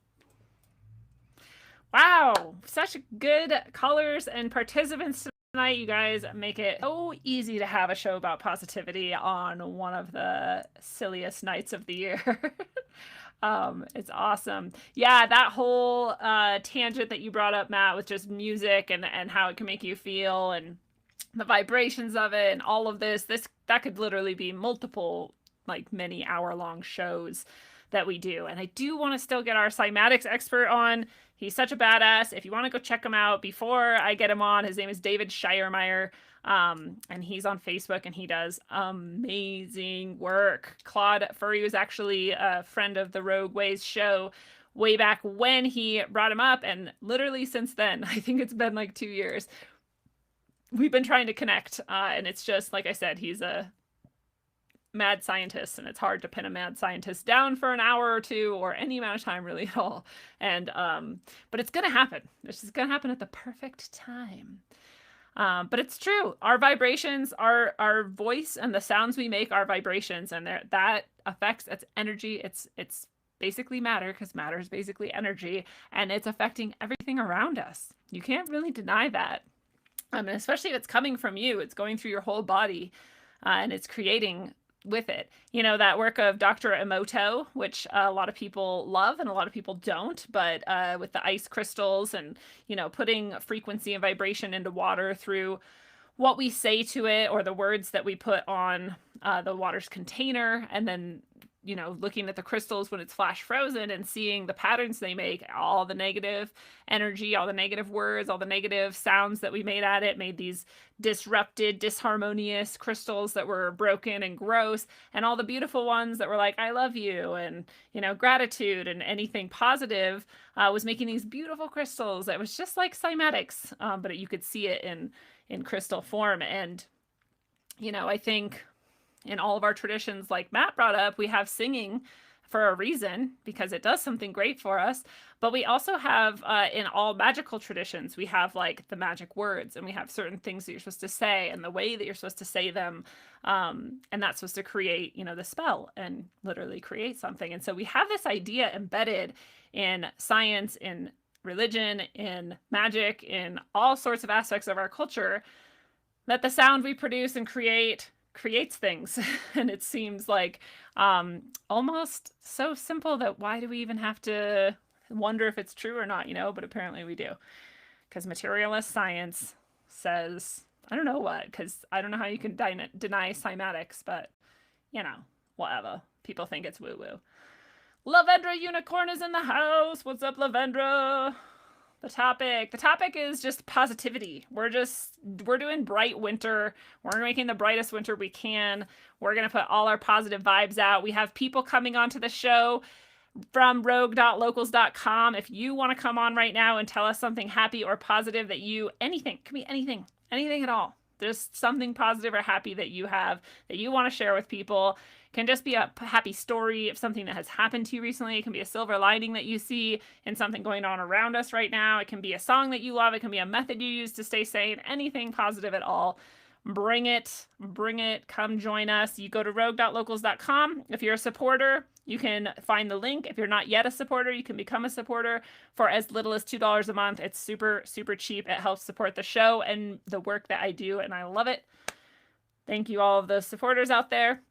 Wow, such good colors and participants tonight. You guys make it so easy to have a show about positivity on one of the silliest nights of the year. It's awesome. Yeah, that whole tangent that you brought up, Matt, with just music and how it can make you feel and the vibrations of it and all of this that could literally be multiple, like, many hour-long shows that we do. And I do want to still get our cymatics expert on. He's such a badass. If you want to go check him out before I get him on, his name is David Schiermeyer. And he's on Facebook, and he does amazing work. Claude Furry was actually a friend of the Rogue Ways show way back when he brought him up, and literally since then, I think it's been like 2 years, we've been trying to connect. And it's just, like I said, he's a mad scientist, and it's hard to pin a mad scientist down for an hour or two or any amount of time really at all. And but it's gonna happen. This is gonna happen at the perfect time. But it's true. Our vibrations, our voice and the sounds we make are vibrations, and that affects, its energy. It's basically matter, because matter is basically energy, and it's affecting everything around us. You can't really deny that. And especially if it's coming from you, it's going through your whole body, and it's creating with it. You know, that work of Dr. Emoto, which a lot of people love and a lot of people don't, but with the ice crystals and, you know, putting frequency and vibration into water through what we say to it or the words that we put on the water's container, and then, you know, looking at the crystals when it's flash frozen and seeing the patterns they make, all the negative energy, all the negative words, all the negative sounds that we made at it, made these disrupted, disharmonious crystals that were broken and gross, and all the beautiful ones that were like, I love you, and, you know, gratitude and anything positive was making these beautiful crystals. It was just like cymatics, but you could see it in crystal form. And, you know, I think in all of our traditions, like Matt brought up, we have singing for a reason, because it does something great for us. But we also have, in all magical traditions, we have like the magic words, and we have certain things that you're supposed to say and the way that you're supposed to say them. And that's supposed to create, the spell and literally create something. And so we have this idea embedded in science, in religion, in magic, in all sorts of aspects of our culture, that the sound we produce and creates things. And it seems like almost so simple that why do we even have to wonder if it's true or not, but apparently we do, because materialist science says, I don't know what, because I don't know how you can deny cymatics, but whatever. People think it's woo-woo. Lavendra Unicorn is in the house. What's up, Lavendra? The topic is just positivity. We're doing bright winter. We're making the brightest winter we can. We're going to put all our positive vibes out. We have people coming onto the show from rogue.locals.com. If you want to come on right now and tell us something happy or positive anything, could be anything at all. There's something positive or happy that you have that you want to share with people. It can just be a happy story of something that has happened to you recently. It can be a silver lining that you see in something going on around us right now. It can be a song that you love. It can be a method you use to stay sane. Anything positive at all. Bring it. Come join us. You go to rogue.locals.com. If you're a supporter, you can find the link. If you're not yet a supporter, you can become a supporter for as little as $2 a month. It's super, super cheap. It helps support the show and the work that I do, and I love it. Thank you, all of the supporters out there.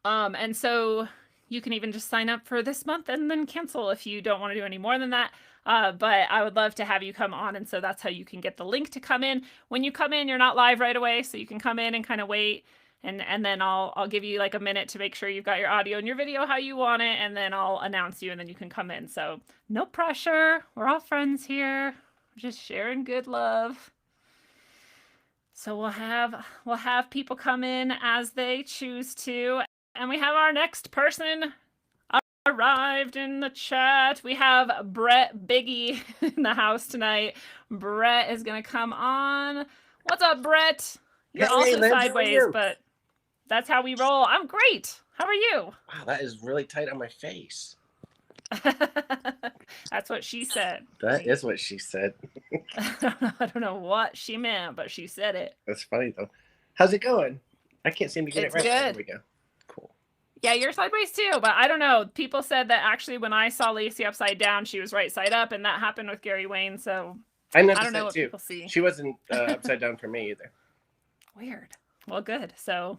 And so you can even just sign up for this month and then cancel if you don't want to do any more than that. But I would love to have you come on. And so that's how you can get the link to come in. When you come in, you're not live right away. So you can come in and kind of wait. And then I'll give you like a minute to make sure you've got your audio and your video how you want it. And then I'll announce you and then you can come in. So no pressure. We're all friends here. We're just sharing good love. So we'll have people come in as they choose to. And we have our next person arrived in the chat. We have Brett Biggie in the house tonight. Brett is going to come on. What's up, Brett? You're Hey, also Liz, how are sideways, you? but that's how we roll. I'm great. How are you? Wow, that is really tight on my face. That's what she said. That is what she said. I don't know what she meant, but she said it. That's funny, though. How's it going? I can't seem to get It's it right. good. There we go. Cool. Yeah, you're sideways too, but I don't know. People said that actually when I saw Lacey upside down, she was right side up, and that happened with Gary Wayne, so I I noticed don't know that what too. people see. She wasn't upside down for me either. Weird. Well, good. So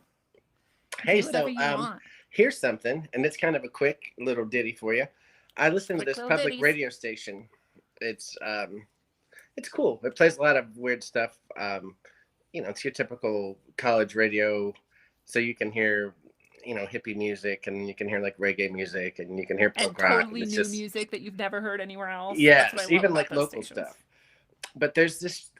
Hey, do whatever so you want. here's something, and it's kind of a quick little ditty for you. I listen to Quick this little public ditties. radio station. It's cool. It plays a lot of weird stuff. It's your typical college radio, so you can hear, hippie music, and you can hear like reggae music, and you can hear And punk rock. totally and it's new just, music that you've never heard anywhere else. yes, That's what I love even about like those local stations. stuff. But there's this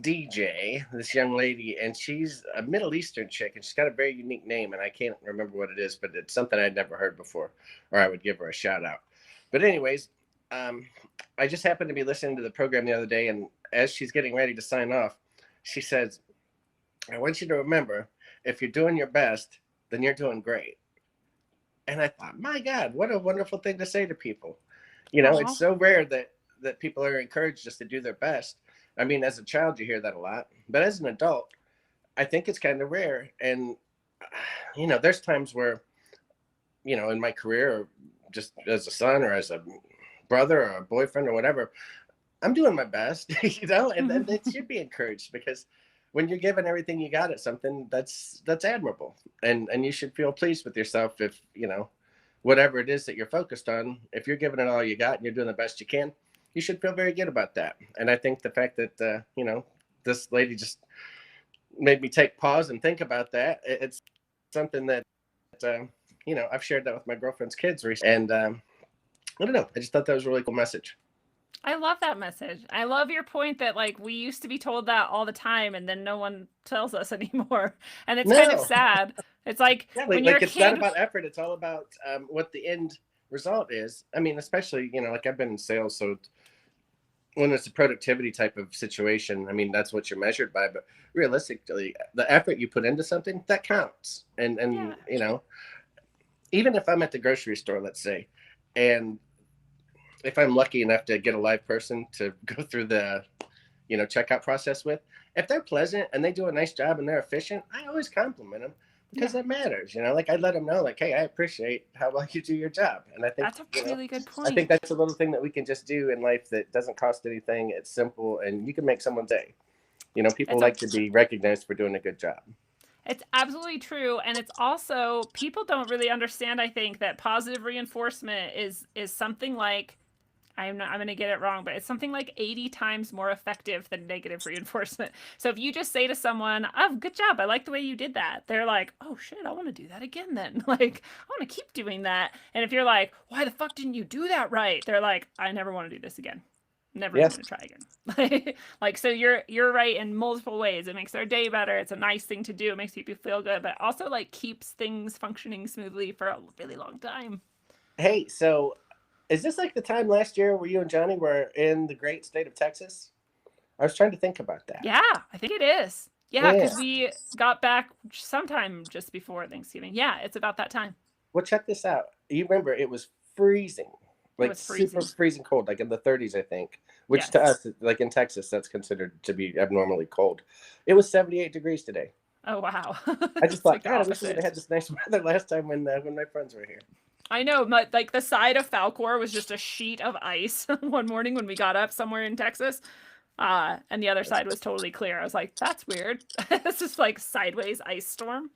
DJ, this young lady, and she's a Middle Eastern chick, and she's got a very unique name, and I can't remember what it is, but it's something I'd never heard before, or I would give her a shout out. But anyways, I just happened to be listening to the program the other day, and as she's getting ready to sign off, she says, I want you to remember, if you're doing your best, then you're doing great. And I thought, my God, what a wonderful thing to say to people. Aw. It's so rare that people are encouraged just to do their best. I mean, as a child, you hear that a lot, but as an adult, I think it's kind of rare. And, there's times where, in my career, or just as a son or as a brother or a boyfriend or whatever, I'm doing my best, and then it should be encouraged, because when you're giving everything you got at something, that's admirable. And you should feel pleased with yourself if, whatever it is that you're focused on, if you're giving it all you got and you're doing the best you can, you should feel very good about that. And I think the fact that, this lady just made me take pause and think about that. It's something that, I've shared that with my girlfriend's kids recently. And I don't know. I just thought that was a really cool message. I love that message. I love your point that like we used to be told that all the time and then no one tells us anymore. And it's kind of No. sad. It's like when you're a it's kid. not about effort. It's all about what the end result is. I mean, especially, like I've been in sales, so when it's a productivity type of situation, I mean, that's what you're measured by. But realistically, the effort you put into something, that counts. And Yeah. even if I'm at the grocery store, let's say, and if I'm lucky enough to get a live person to go through the, checkout process with, if they're pleasant and they do a nice job and they're efficient, I always compliment them because that matters. Like I let them know, like, hey, I appreciate how well you do your job. And I think That's a really good point. I think that's a little thing that we can just do in life that doesn't cost anything. It's simple and you can make someone's day. People like to be recognized for doing a good job. It's absolutely true. And it's also, people don't really understand, I think, that positive reinforcement is something like, I'm going to get it wrong, but it's something like 80 times more effective than negative reinforcement. So if you just say to someone, oh, good job, I like the way you did that, they're like, oh shit, I want to do that again then. Like, I want to keep doing that. And if you're like, why the fuck didn't you do that right? They're like, I never want to do this again. Never even going to try again. Like, so you're right in multiple ways. It makes their day better. It's a nice thing to do. It makes people feel good, but also like keeps things functioning smoothly for a really long time. Hey, so is this like the time last year where you and Johnny were in the great state of Texas? I was trying to think about that. Yeah, I think it is. Yeah, because we got back sometime just before Thanksgiving. Yeah, it's about that time. Well, check this out. You remember it was freezing. Like super freezing cold, like in the 30s, I think, which to us, like in Texas, that's considered to be abnormally cold. It was 78 degrees today. Oh, wow. I just thought, God, I wish we had this nice weather last time when my friends were here. I know, but like the side of Falcor was just a sheet of ice one morning when we got up somewhere in Texas. And the other side was totally clear. I was like, that's weird. It's just like sideways ice storm.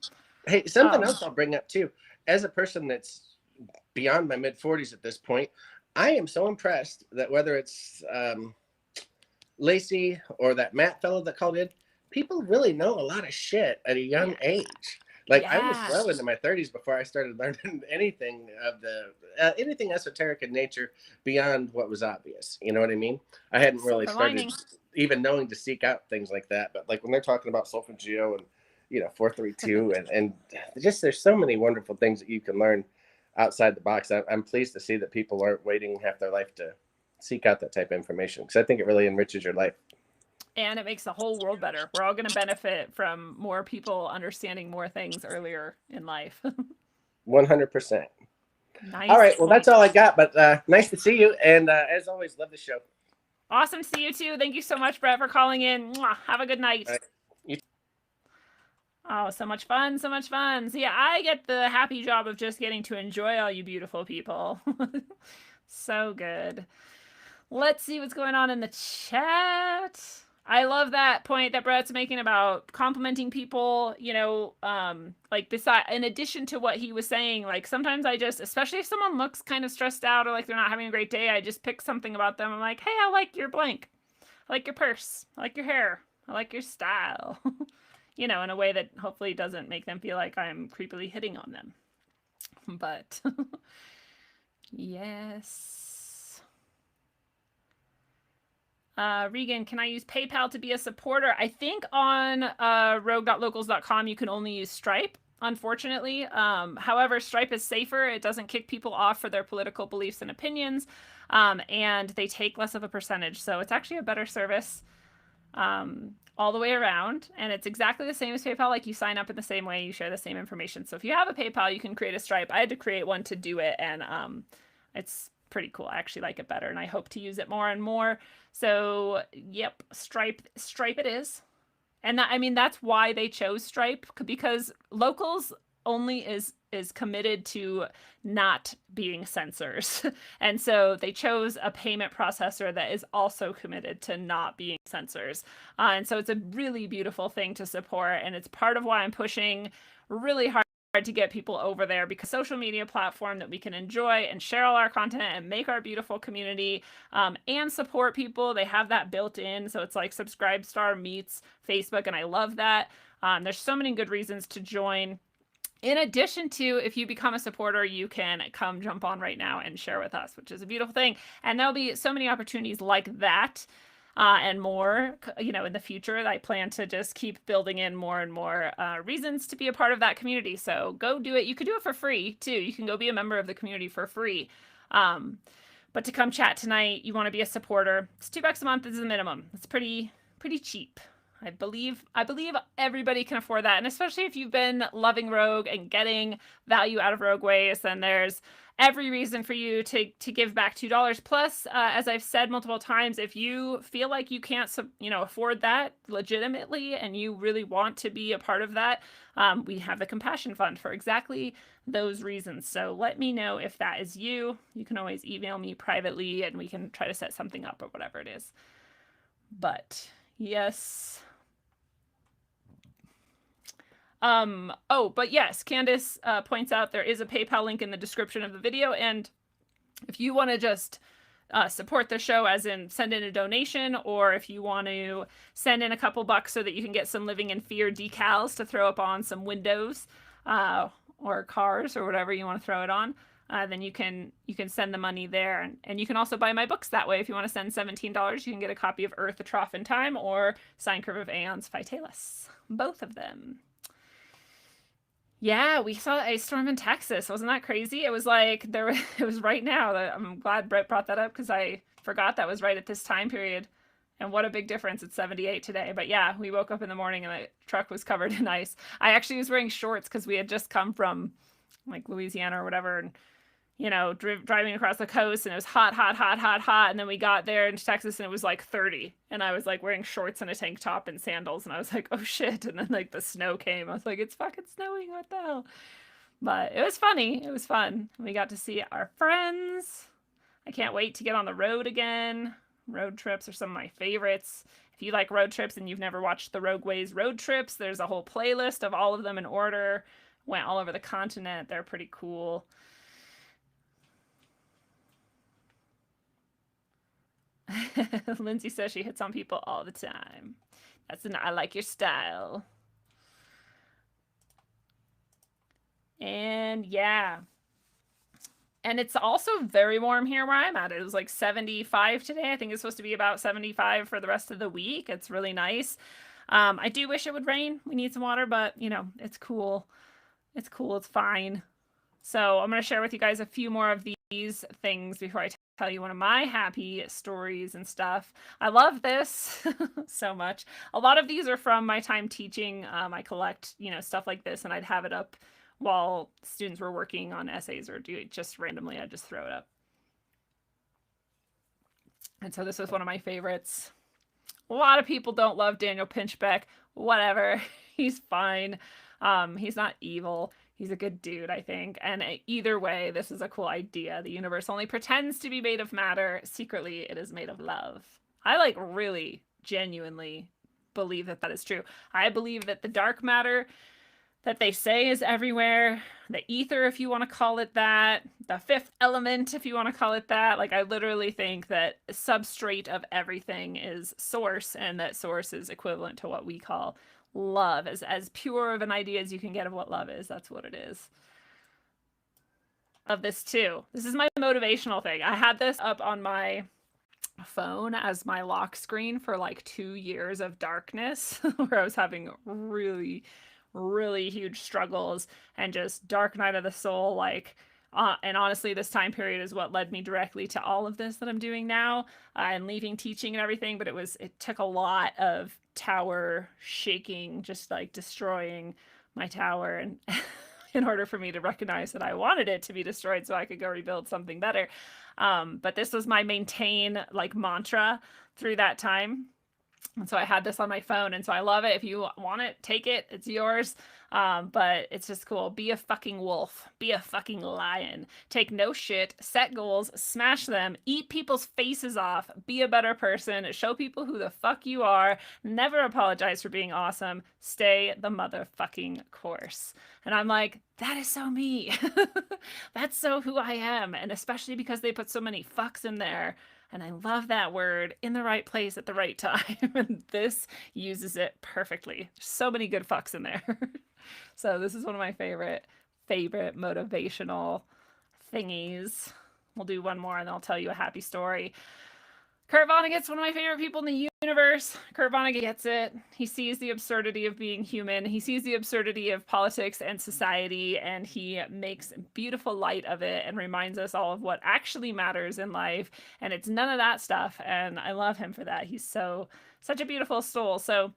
Hey, something else I'll bring up too. As a person that's beyond my mid-40s at this point, I am so impressed that whether it's Lacey or that Matt fellow that called in, people really know a lot of shit at a young age. Like I was well into my 30s before I started learning anything of anything esoteric in nature beyond what was obvious. You know what I mean? I hadn't really started even knowing to seek out things like that. But like when they're talking about solfeggio and 432 and just there's so many wonderful things that you can learn outside the box. I'm pleased to see that people aren't waiting half their life to seek out that type of information because I think it really enriches your life. And it makes the whole world better. We're all going to benefit from more people understanding more things earlier in life. 100%. Nice. All right. Well, that's all I got. But nice to see you. And as always, love the show. Awesome to see you too. Thank you so much, Brett, for calling in. Mwah. Have a good night. Oh, so much fun. So much fun. See, I get the happy job of just getting to enjoy all you beautiful people. So good. Let's see what's going on in the chat. I love that point that Brett's making about complimenting people, like in addition to what he was saying, like sometimes I just, especially if someone looks kind of stressed out or like they're not having a great day, I just pick something about them. I'm like, hey, I like your blank. I like your purse. I like your hair. I like your style. In a way that hopefully doesn't make them feel like I'm creepily hitting on them. But yes. Regan, can I use PayPal to be a supporter? I think on rogue.locals.com you can only use Stripe, unfortunately. However, Stripe is safer. It doesn't kick people off for their political beliefs and opinions, and they take less of a percentage. So it's actually a better service all the way around. And it's exactly the same as PayPal. Like you sign up in the same way, you share the same information. So if you have a PayPal, you can create a Stripe. I had to create one to do it, and it's pretty cool. I actually like it better, and I hope to use it more and more. So yep, Stripe it is. And that's why they chose Stripe, because Locals only is committed to not being censors. And so they chose a payment processor that is also committed to not being censors. And so it's a really beautiful thing to support, and it's part of why I'm pushing really hard to get people over there, because social media platform that we can enjoy and share all our content and make our beautiful community and support people. They have that built in, so it's like Subscribestar meets Facebook, and I love that. There's so many good reasons to join. In addition to, if you become a supporter, you can come jump on right now and share with us, which is a beautiful thing. And there'll be so many opportunities like that and more, in the future. I plan to just keep building in more and more reasons to be a part of that community. So go do it. You could do it for free too. You can go be a member of the community for free. But to come chat tonight, you want to be a supporter. It's $2 a month is the minimum. It's pretty cheap. I believe everybody can afford that. And especially if you've been loving Rogue and getting value out of Rogue Ways, then there's every reason for you to give back $2. Plus, as I've said multiple times, if you feel like you can't afford that legitimately and you really want to be a part of that, we have the Compassion Fund for exactly those reasons. So let me know if that is you. You can always email me privately and we can try to set something up or whatever it is. But yes. But yes, Candace points out there is a PayPal link in the description of the video, and if you want to just support the show, as in send in a donation, or if you want to send in a couple bucks so that you can get some Living in Fear decals to throw up on some windows or cars or whatever you want to throw it on, then you can send the money there, and you can also buy my books that way. If you want to send $17, you can get a copy of Earth, A Trough in Time, or Sine Curve of Aeons, Vitalis. Both of them. Yeah, we saw a storm in Texas. Wasn't that crazy? It was like it was right now. I'm glad Brett brought that up because I forgot that was right at this time period. And what a big difference. It's 78 today. But yeah, we woke up in the morning and the truck was covered in ice. I actually was wearing shorts because we had just come from like Louisiana or whatever, and driving across the coast, and it was hot. And then we got there into Texas and it was like 30. And I was like wearing shorts and a tank top and sandals. And I was like, oh shit. And then like the snow came. I was like, it's fucking snowing. What the hell? But it was funny. It was fun. We got to see our friends. I can't wait to get on the road again. Road trips are some of my favorites. If you like road trips and you've never watched the Rogue Ways road trips, there's a whole playlist of all of them in order. Went all over the continent. They're pretty cool. Lindsay says she hits on people all the time. I like your style. And yeah. And it's also very warm here where I'm at. It was like 75 today. I think it's supposed to be about 75 for the rest of the week. It's really nice. I do wish it would rain. We need some water, but it's cool. It's cool. It's fine. So I'm going to share with you guys a few more of these things before I tell you one of my happy stories and stuff. I love this so much. A lot of these are from my time teaching. I collect, stuff like this, and I'd have it up while students were working on essays, or do it just randomly. I'd just throw it up. And so this was one of my favorites. A lot of people don't love Daniel Pinchbeck. Whatever. He's fine. He's not evil. He's a good dude, I think. And either way, this is a cool idea. The universe only pretends to be made of matter. Secretly, it is made of love. I really genuinely believe that that is true. I believe that the dark matter that they say is everywhere, the ether, if you want to call it that, the fifth element, if you want to call it that. I literally think that substrate of everything is source, and that source is equivalent to what we call love, as pure of an idea as you can get of what love is. That's what it is. Of this too. This is my motivational thing. I had this up on my phone as my lock screen for like 2 years of darkness, where I was having really, really huge struggles and just dark night of the soul. And honestly, this time period is what led me directly to all of this that I'm doing now, and leaving teaching and everything. But it took a lot of tower shaking, just destroying my tower, and in order for me to recognize that I wanted it to be destroyed so I could go rebuild something better. But this was my maintain mantra through that time. And so I had this on my phone, and so I love it. If you want it, take it. It's yours. But it's just cool. Be a fucking wolf. Be a fucking lion. Take no shit. Set goals. Smash them. Eat people's faces off. Be a better person. Show people who the fuck you are. Never apologize for being awesome. Stay the motherfucking course. And I'm like, that is so me. That's so who I am. And especially because they put so many fucks in there. And I love that word, in the right place at the right time. And this uses it perfectly. There's so many good fucks in there. So this is one of my favorite motivational thingies. We'll do one more and then I'll tell you a happy story. Kurt Vonnegut's one of my favorite people in the universe. Kurt Vonnegut gets it. He sees the absurdity of being human. He sees the absurdity of politics and society, and he makes beautiful light of it and reminds us all of what actually matters in life. And it's none of that stuff. And I love him for that. He's such a beautiful soul. So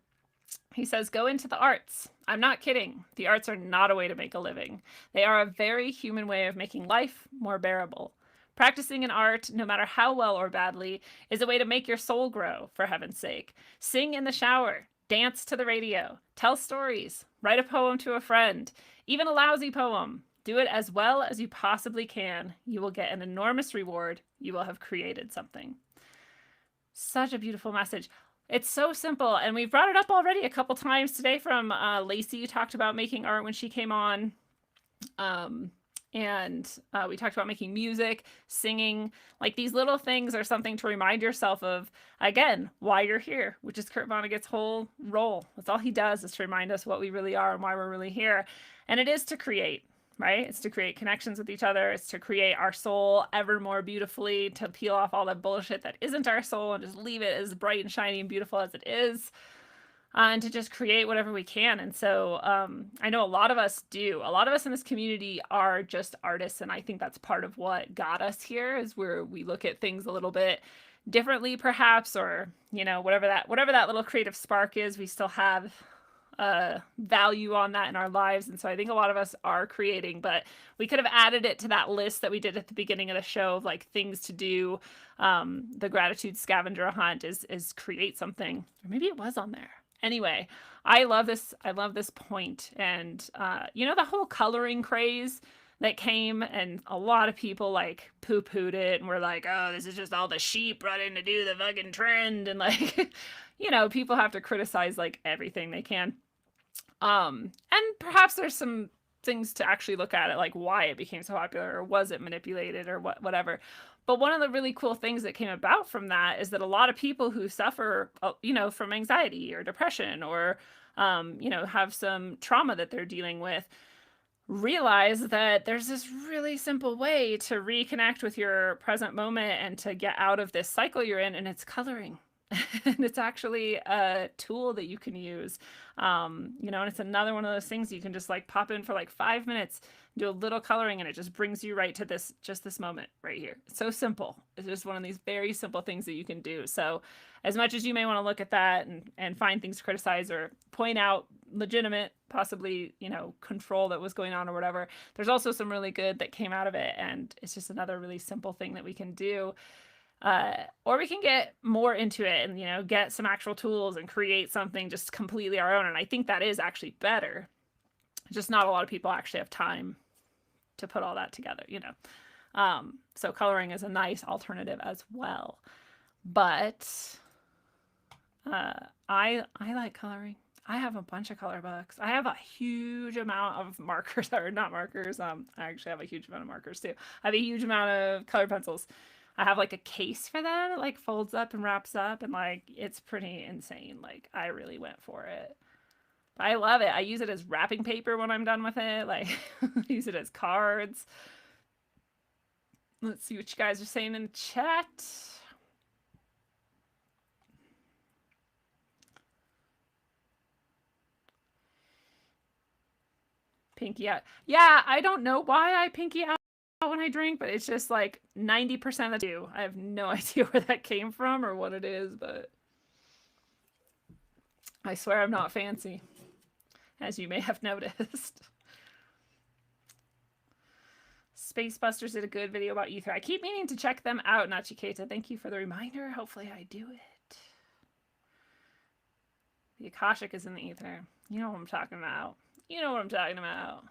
He says, go into the arts. I'm not kidding. The arts are not a way to make a living. They are a very human way of making life more bearable. Practicing an art, no matter how well or badly, is a way to make your soul grow, for heaven's sake. Sing in the shower, dance to the radio, tell stories, write a poem to a friend, even a lousy poem. Do it as well as you possibly can. You will get an enormous reward. You will have created something. Such a beautiful message. It's so simple, and we've brought it up already a couple times today from Lacey, who talked about making art when she came on. And we talked about making music, singing. Like, these little things are something to remind yourself of, again, why you're here, which is Kurt Vonnegut's whole role. That's all he does, is to remind us what we really are and why we're really here. And it is to create, right? It's to create connections with each other. It's to create our soul ever more beautifully, to peel off all the bullshit that isn't our soul and just leave it as bright and shiny and beautiful as it is. And to just create whatever we can. And so I know a lot of us do. A lot of us in this community are just artists, and I think that's part of what got us here, is where we look at things a little bit differently, perhaps, or, you know, whatever that little creative spark is, we still have value on that in our lives. And so I think a lot of us are creating, but we could have added it to that list that we did at the beginning of the show of like things to do. The gratitude scavenger hunt is create something, or maybe it was on there. Anyway, I love this point. And you know, the whole coloring craze that came, and a lot of people like poo-pooed it and were like, oh, this is just all the sheep running to do the fucking trend, and like you know, people have to criticize like everything they can. And perhaps there's some things to actually look at it, like why it became so popular, or was it manipulated, or whatever. But one of the really cool things that came about from that is that a lot of people who suffer, you know, from anxiety or depression, or, you know, have some trauma that they're dealing with, realize that there's this really simple way to reconnect with your present moment and to get out of this cycle you're in, and it's coloring. And it's actually a tool that you can use, you know, and it's another one of those things you can just like pop in for like 5 minutes, do a little coloring, and it just brings you right to this moment right here. It's so simple. It's just one of these very simple things that you can do. So as much as you may want to look at that and find things to criticize or point out legitimate, possibly, you know, control that was going on or whatever, there's also some really good that came out of it. And it's just another really simple thing that we can do. Or we can get more into it and, you know, get some actual tools and create something just completely our own. And I think that is actually better. Just not a lot of people actually have time to put all that together, you know. So coloring is a nice alternative as well. But I like coloring. I have a bunch of color books. I have a huge amount of markers, or not markers. I actually have a huge amount of markers too. I have a huge amount of colored pencils. I have like a case for that. It like folds up and wraps up, and like it's pretty insane. Like I really went for it. But I love it. I use it as wrapping paper when I'm done with it. Like I use it as cards. Let's see what you guys are saying in the chat. Pinky out. Yeah, I don't know why I pinky out when I drink, but it's just like 90% of the do. I have no idea where that came from or what it is, but I swear I'm not fancy, as you may have noticed. Space Busters did a good video about ether. I keep meaning to check them out, Nachiketa. Thank you for the reminder. Hopefully I do it. The Akashic is in the ether. You know what I'm talking about. You know what I'm talking about.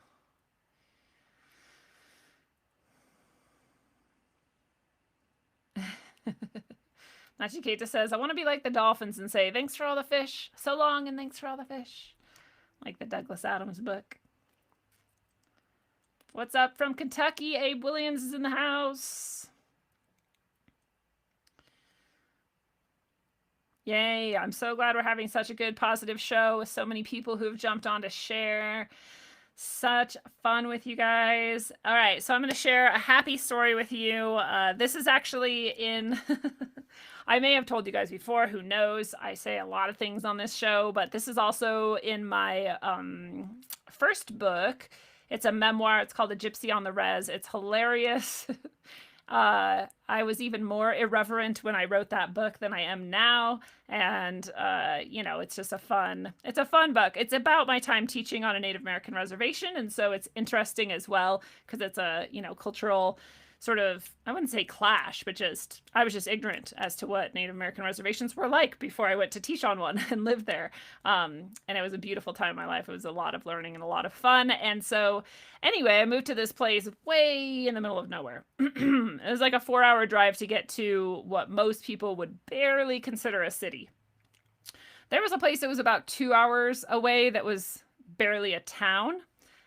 Nachiketa says, I want to be like the dolphins and say, thanks for all the fish. So long, and thanks for all the fish. Like the Douglas Adams book. What's up from Kentucky? Abe Williams is in the house. Yay, I'm so glad we're having such a good positive show with so many people who have jumped on to share. Such fun with you guys. All right, so I'm going to share a happy story with you. This is actually in... I may have told you guys before, who knows? I say a lot of things on this show, but this is also in my first book. It's a memoir. It's called A Gypsy on the Res. It's hilarious. I was even more irreverent when I wrote that book than I am now. And, it's just a fun book. It's about my time teaching on a Native American reservation. And so it's interesting as well because it's a, cultural sort of, I wouldn't say clash, but I was just ignorant as to what Native American reservations were like before I went to teach on one and live there. And it was a beautiful time in my life. It was a lot of learning and a lot of fun. And so anyway, I moved to this place way in the middle of nowhere. It was like a 4-hour drive to get to what most people would barely consider a city. There was a place that was about 2 hours away that was barely a town.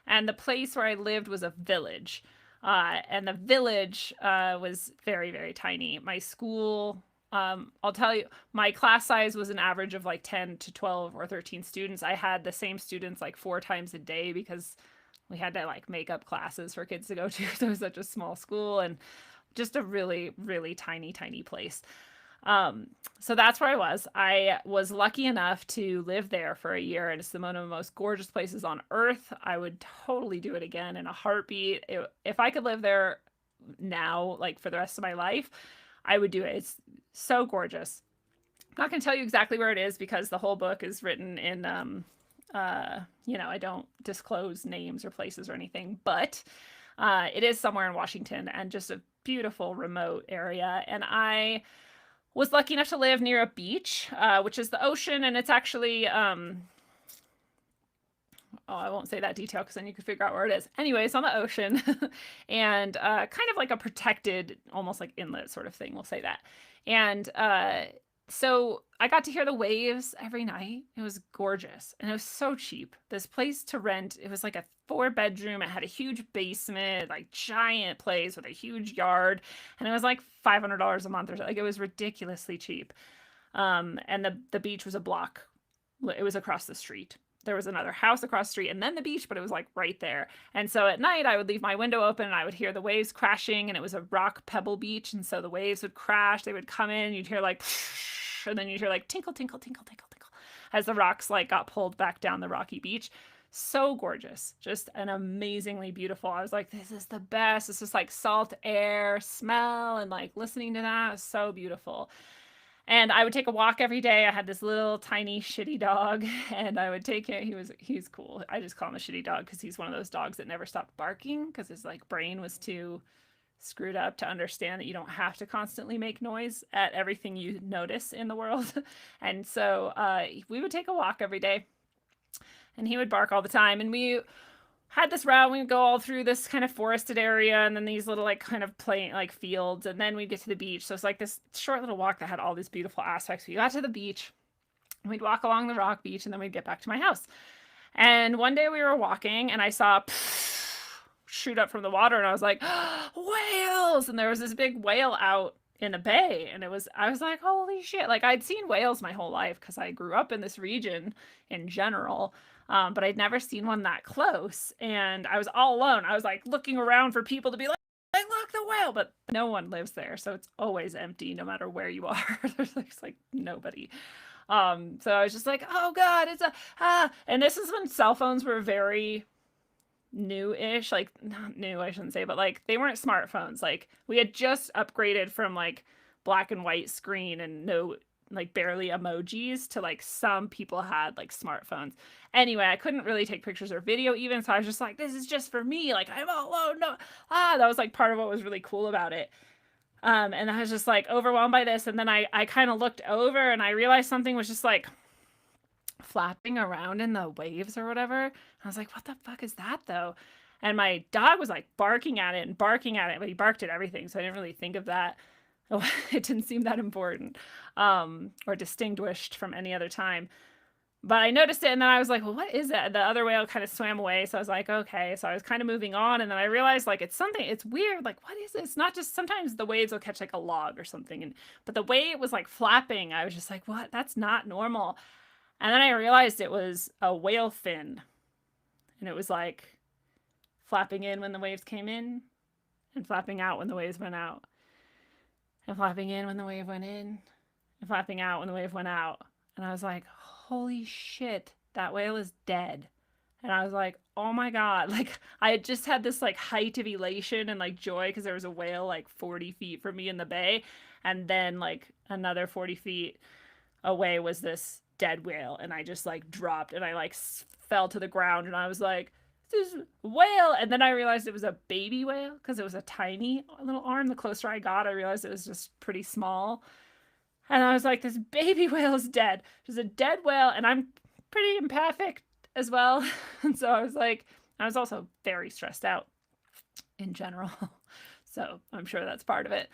And the place where I lived was a village. And the village was very, very tiny. My school, I'll tell you, my class size was an average of like 10 to 12 or 13 students. I had the same students like 4 times a day because we had to like make up classes for kids to go to. So it was such a small school and just a really, really tiny, tiny place. So that's where I was. I was lucky enough to live there for a year, and it's one of the most gorgeous places on earth. I would totally do it again in a heartbeat. If I could live there now, like for the rest of my life, I would do it. It's so gorgeous. I'm not going to tell you exactly where it is because the whole book is written in, I don't disclose names or places or anything, but it is somewhere in Washington and just a beautiful remote area. And I was lucky enough to live near a beach, which is the ocean, and it's actually, I won't say that detail because then you can figure out where it is. Anyway, it's on the ocean and kind of like a protected, almost like inlet sort of thing, we'll say that. And so I got to hear the waves every night. It was gorgeous, and it was so cheap. This place to rent, it was like a 4-bedroom. It had a huge basement, like giant place with a huge yard, and it was like $500 a month or so. Like it was ridiculously cheap. And the beach was a block. It was across the street. There was another house across the street and then the beach, but it was like right there. And so at night I would leave my window open and I would hear the waves crashing, and it was a rock pebble beach. And so the waves would crash, they would come in, you'd hear like, and then you'd hear like tinkle, tinkle, tinkle, tinkle, tinkle, as the rocks like got pulled back down the rocky beach. So gorgeous, just an amazingly beautiful. I was like, this is the best. It's just like salt air smell, and like listening to that was so beautiful. And I would take a walk every day. I had this little tiny shitty dog, and I would take him. He's cool. I just call him a shitty dog because he's one of those dogs that never stopped barking because his like brain was too screwed up to understand that you don't have to constantly make noise at everything you notice in the world. And so we would take a walk every day, and he would bark all the time. And we had this route. We would go all through this kind of forested area, and then these little like kind of plain like fields, and then we'd get to the beach. So it's like this short little walk that had all these beautiful aspects. We got to the beach, we'd walk along the rock beach, and then we'd get back to my house. And one day we were walking, and I saw shoot up from the water, and I was like, whales! And there was this big whale out in a bay, and I was like, holy shit. Like I'd seen whales my whole life because I grew up in this region in general. But I'd never seen one that close, and I was all alone. I was like looking around for people to be like, look, the whale, but no one lives there, so it's always empty no matter where you are. There's like nobody. So I was just like, oh god, it's and this is when cell phones were very new-ish, like not new, I shouldn't say, but like they weren't smartphones. Like we had just upgraded from like black and white screen and no like barely emojis to like some people had like smartphones. Anyway, I couldn't really take pictures or video even, so I was just like, this is just for me, like I'm all alone. No, that was like part of what was really cool about it. And I was just like overwhelmed by this, and then I kind of looked over and I realized something was just like flapping around in the waves or whatever. I was like, what the fuck is that though? And my dog was like barking at it, but he barked at everything, so I didn't really think of that. It didn't seem that important or distinguished from any other time. But I noticed it, and then I was like, well, what is that? The other whale kind of swam away, so I was like, okay. So I was kind of moving on, and then I realized like it's weird. Like, what is it? It's not just, sometimes the waves will catch like a log or something, but the way it was like flapping, I was just like, what? That's not normal. And then I realized it was a whale fin, and it was like flapping in when the waves came in and flapping out when the waves went out. And flapping in when the wave went in, and flapping out when the wave went out. And I was like, holy shit, that whale is dead. And I was like, oh my God. Like, I had just had this like height of elation and like joy because there was a whale like 40 feet from me in the bay. And then like another 40 feet away was this dead whale. And I just like dropped and I like fell to the ground. And I was like, this whale. And then I realized it was a baby whale because it was a tiny little arm. The closer I got, I realized it was just pretty small. And I was like, this baby whale is dead. There's a dead whale. And I'm pretty empathic as well. And so I was like, I was also very stressed out in general. So I'm sure that's part of it.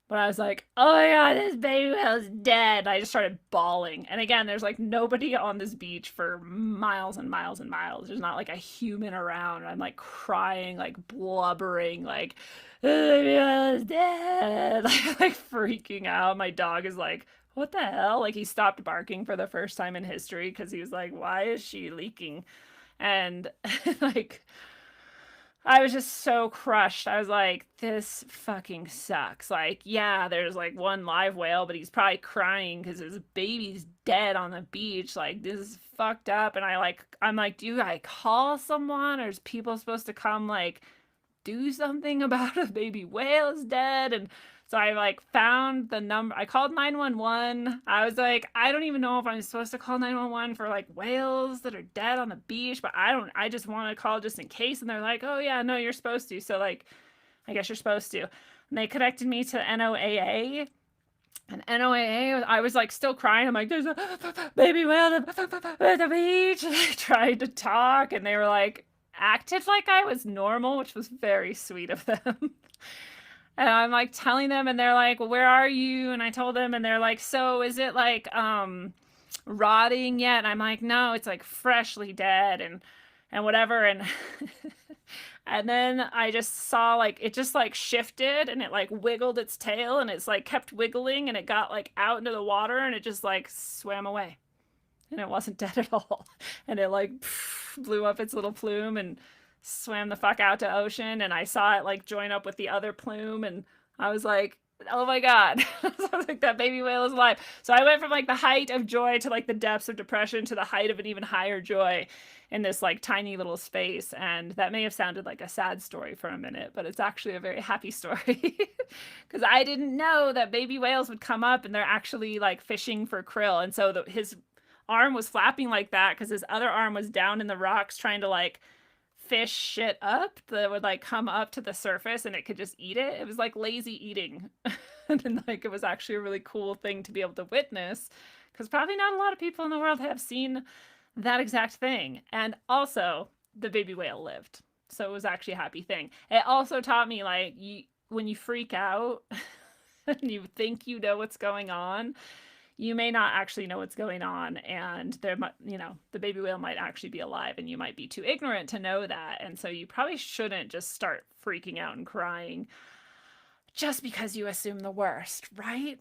But I was like, oh my God, this baby whale is dead. I just started bawling. And again, there's like nobody on this beach for miles and miles and miles. There's not like a human around. I'm like crying, like blubbering, like, the baby whale is dead. Like freaking out. My dog is like, what the hell? Like he stopped barking for the first time in history because he was like, why is she leaking? And like, I was just so crushed. I was like, this fucking sucks. Like, yeah, there's like one live whale, but he's probably crying because his baby's dead on the beach. Like, this is fucked up. And I'm like, do I call someone or is people supposed to come like do something about a baby whale is dead? And so I like found the number. I called 911. I was like, I don't even know if I'm supposed to call 911 for like whales that are dead on the beach, but I just want to call just in case. And they're like, oh yeah, no, you're supposed to. So like, I guess you're supposed to. And they connected me to NOAA. And NOAA, I was like still crying. I'm like, there's a baby whale at the beach. And I tried to talk and they were like, acted like I was normal, which was very sweet of them. And I'm like telling them and they're like, well, where are you? And I told them and they're like, so is it like rotting yet? And I'm like, no, it's like freshly dead and whatever. And and then I just saw like it just like shifted and it like wiggled its tail and it's like kept wiggling and it got like out into the water and it just like swam away. And it wasn't dead at all. And it like blew up its little plume and swam the fuck out to ocean. And I saw it like join up with the other plume. And I was like, oh my God. I was like, that baby whale is alive. So I went from like the height of joy to like the depths of depression to the height of an even higher joy in this like tiny little space. And that may have sounded like a sad story for a minute, but it's actually a very happy story because I didn't know that baby whales would come up and they're actually like fishing for krill. And so his arm was flapping like that because his other arm was down in the rocks trying to like fish shit up that would like come up to the surface and it could just eat it. It was like lazy eating. And like it was actually a really cool thing to be able to witness because probably not a lot of people in the world have seen that exact thing. And also the baby whale lived. So it was actually a happy thing. It also taught me like when you freak out and you think you know what's going on, you may not actually know what's going on, and there might, the baby whale might actually be alive and you might be too ignorant to know that. And so you probably shouldn't just start freaking out and crying just because you assume the worst, right?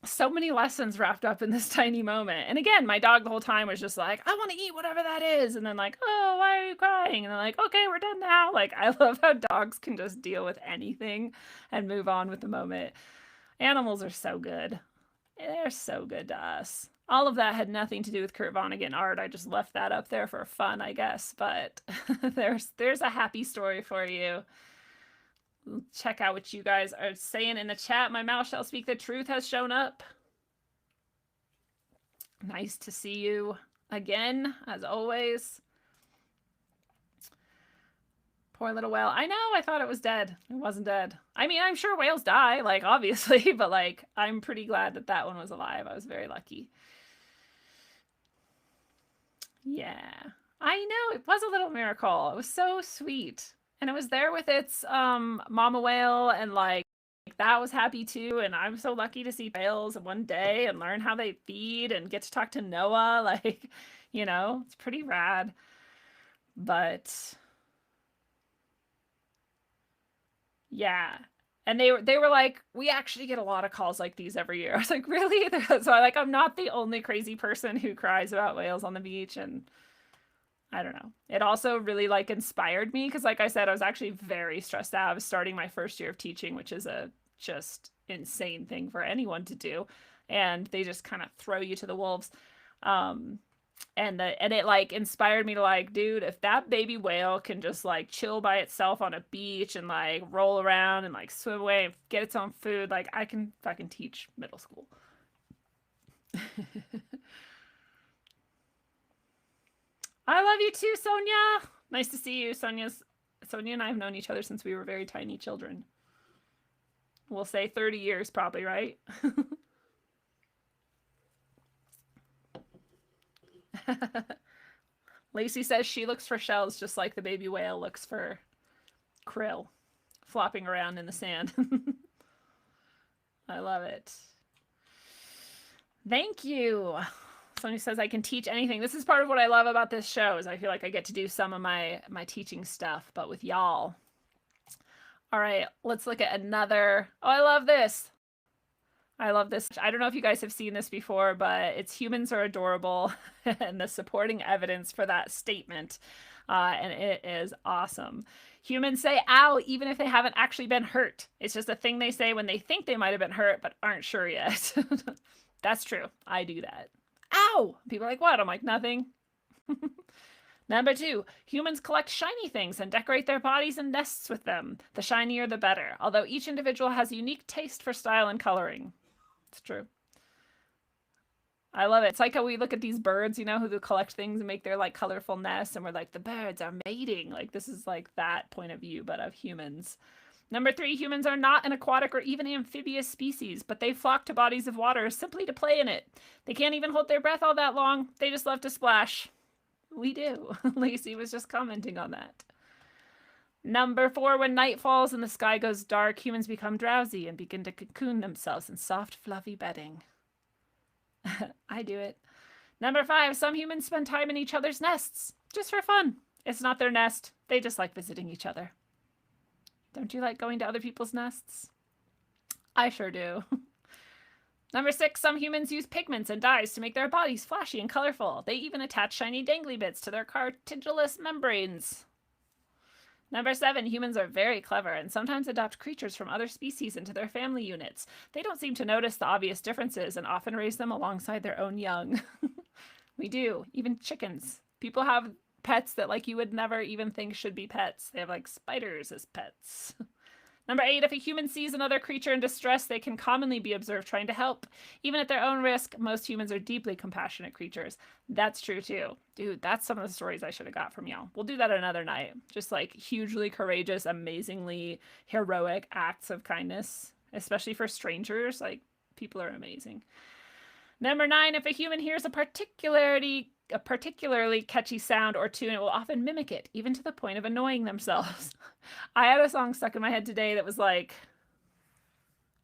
So many lessons wrapped up in this tiny moment. And again, my dog the whole time was just like, I want to eat whatever that is. And then like, oh, why are you crying? And they're like, okay, we're done now. Like, I love how dogs can just deal with anything and move on with the moment. Animals are so good. They're so good to us. All of that had nothing to do with Kurt Vonnegut art. I just left that up there for fun, I guess. But there's a happy story for you. Check out what you guys are saying in the chat. My mouth shall speak the truth has shown up. Nice to see you again, as always. Poor little whale. I know, I thought it was dead. It wasn't dead. I mean, I'm sure whales die, like, obviously, but, like, I'm pretty glad that that one was alive. I was very lucky. Yeah. I know, it was a little miracle. It was so sweet. And it was there with its mama whale, and, like, that was happy, too. And I'm so lucky to see whales one day and learn how they feed and get to talk to Noah. Like, it's pretty rad. But... yeah. And they were like, we actually get a lot of calls like these every year. I was like, really? So I'm not the only crazy person who cries about whales on the beach. And I don't know. It also really like inspired me because like I said, I was actually very stressed out. I was starting my first year of teaching, which is a just insane thing for anyone to do. And they just kind of throw you to the wolves. And it like inspired me to like, dude, if that baby whale can just like chill by itself on a beach and like roll around and like swim away and get its own food, like I can fucking teach middle school. I love you too, Sonia. Nice to see you. Sonia and I have known each other since we were very tiny children. We'll say 30 years probably, right? Lacey says she looks for shells just like the baby whale looks for krill flopping around in the sand. I love it. Thank you. Sonia says I can teach anything. This is part of what I love about this show is I feel like I get to do some of my teaching stuff, but with y'all. All right, let's look at another. Oh, I love this. I love this. I don't know if you guys have seen this before, but it's humans are adorable and the supporting evidence for that statement. And it is awesome. Humans say ow even if they haven't actually been hurt. It's just a thing they say when they think they might have been hurt but aren't sure yet. That's true. I do that. Ow! People are like, what? I'm like, nothing. Number 2, humans collect shiny things and decorate their bodies and nests with them. The shinier the better, although each individual has a unique taste for style and coloring. It's true. I love it. It's like how we look at these birds, you know, who collect things and make their like colorful nests, and we're like, the birds are mating. Like this is like that point of view, but of humans. Number 3, humans are not an aquatic or even amphibious species, but they flock to bodies of water simply to play in it. They can't even hold their breath all that long. They just love to splash. We do. Lacey was just commenting on that. Number 4, when night falls and the sky goes dark, humans become drowsy and begin to cocoon themselves in soft, fluffy bedding. I do it. Number 5, some humans spend time in each other's nests, just for fun. It's not their nest. They just like visiting each other. Don't you like going to other people's nests? I sure do. Number 6, some humans use pigments and dyes to make their bodies flashy and colorful. They even attach shiny dangly bits to their cartilaginous membranes. Number 7, humans are very clever and sometimes adopt creatures from other species into their family units. They don't seem to notice the obvious differences and often raise them alongside their own young. We do. Even chickens. People have pets that like you would never even think should be pets. They have like spiders as pets. Number 8, if a human sees another creature in distress, they can commonly be observed trying to help. Even at their own risk, most humans are deeply compassionate creatures. That's true too. Dude, that's some of the stories I should have got from y'all. We'll do that another night. Just like hugely courageous, amazingly heroic acts of kindness, especially for strangers. Like, people are amazing. Number 9, if a human hears a particularly catchy sound or tune, it will often mimic it, even to the point of annoying themselves. I had a song stuck in my head today that was like,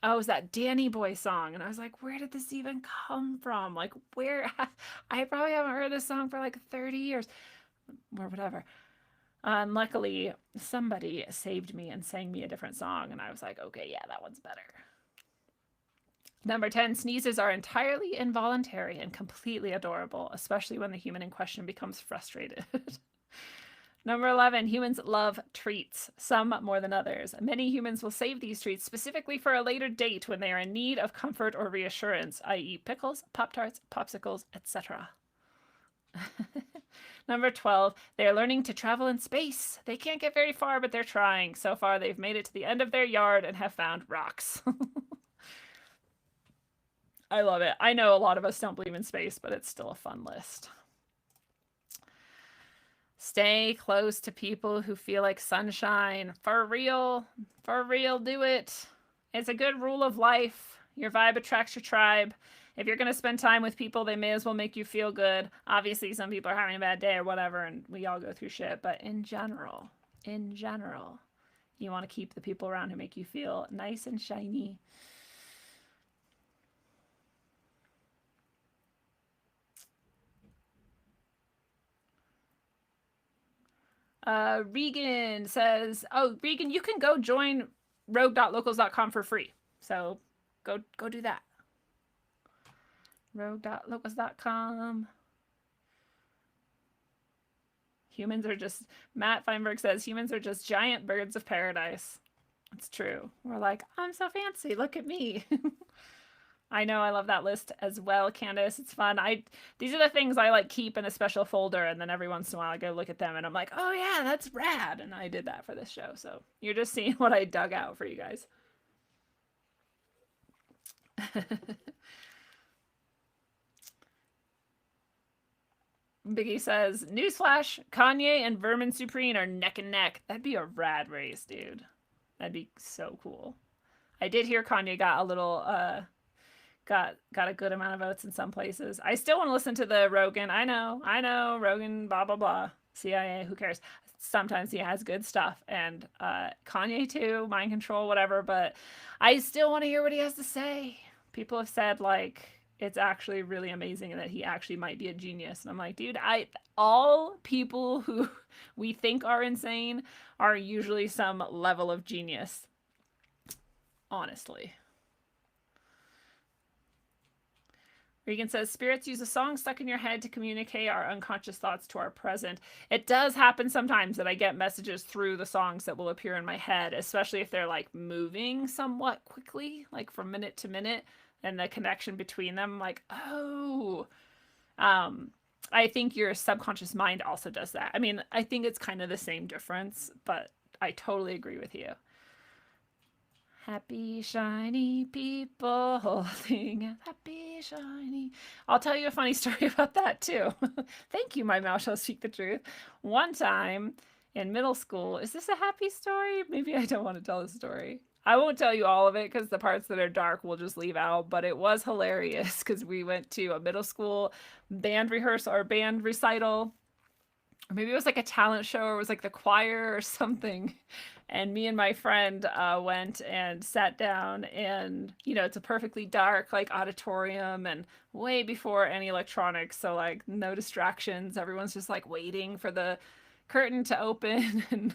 oh, it was that Danny Boy song. And I was like, where did this even come from? Like, where? I probably haven't heard this song for like 30 years or whatever. And luckily, somebody saved me and sang me a different song. And I was like, okay, yeah, that one's better. Number 10, sneezes are entirely involuntary and completely adorable, especially when the human in question becomes frustrated. Number 11, humans love treats, some more than others. Many humans will save these treats specifically for a later date when they are in need of comfort or reassurance, i.e. pickles, Pop-Tarts, popsicles, etc. Number 12, they are learning to travel in space. They can't get very far, but they're trying. So far, they've made it to the end of their yard and have found rocks. I love it. I know a lot of us don't believe in space, but it's still a fun list. Stay close to people who feel like sunshine. For real, do it. It's a good rule of life. Your vibe attracts your tribe. If you're going to spend time with people, they may as well make you feel good. Obviously, some people are having a bad day or whatever, and we all go through shit. But in general, you want to keep the people around who make you feel nice and shiny. Regan says, oh, Regan, you can go join rogue.locals.com for free. So go do that. Rogue.locals.com. Humans are just, Matt Feinberg says, humans are just giant birds of paradise. It's true. We're like, I'm so fancy. Look at me. I know, I love that list as well, Candace. It's fun. These are the things I like keep in a special folder, and then every once in a while I go look at them and I'm like, oh yeah, that's rad. And I did that for this show. So you're just seeing what I dug out for you guys. Biggie says, newsflash, Kanye and Vermin Supreme are neck and neck. That'd be a rad race, dude. That'd be so cool. I did hear Kanye got a little got a good amount of votes in some places. I still want to listen to the Rogan. I know, Rogan, blah blah blah. CIA, who cares? Sometimes he has good stuff, and Kanye too, Mind Control, whatever. But I still want to hear what he has to say. People have said like it's actually really amazing and that he actually might be a genius. And I'm like, dude, all people who we think are insane are usually some level of genius. Honestly. Regan says, spirits use a song stuck in your head to communicate our unconscious thoughts to our present. It does happen sometimes that I get messages through the songs that will appear in my head, especially if they're like moving somewhat quickly, like from minute to minute, and the connection between them, like, oh. I think your subconscious mind also does that. I mean, I think it's kind of the same difference, but I totally agree with you. Happy, shiny people holding happy, shiny. I'll tell you a funny story about that, too. Thank you, my mouth shall speak the truth. One time in middle school, is this a happy story? Maybe I don't want to tell the story. I won't tell you all of it because the parts that are dark we'll just leave out, but it was hilarious because we went to a middle school band rehearsal or band recital. Or maybe it was like a talent show or it was like the choir or something. And me and my friend went and sat down and, you know, it's a perfectly dark like auditorium and way before any electronics. So like no distractions. Everyone's just like waiting for the curtain to open and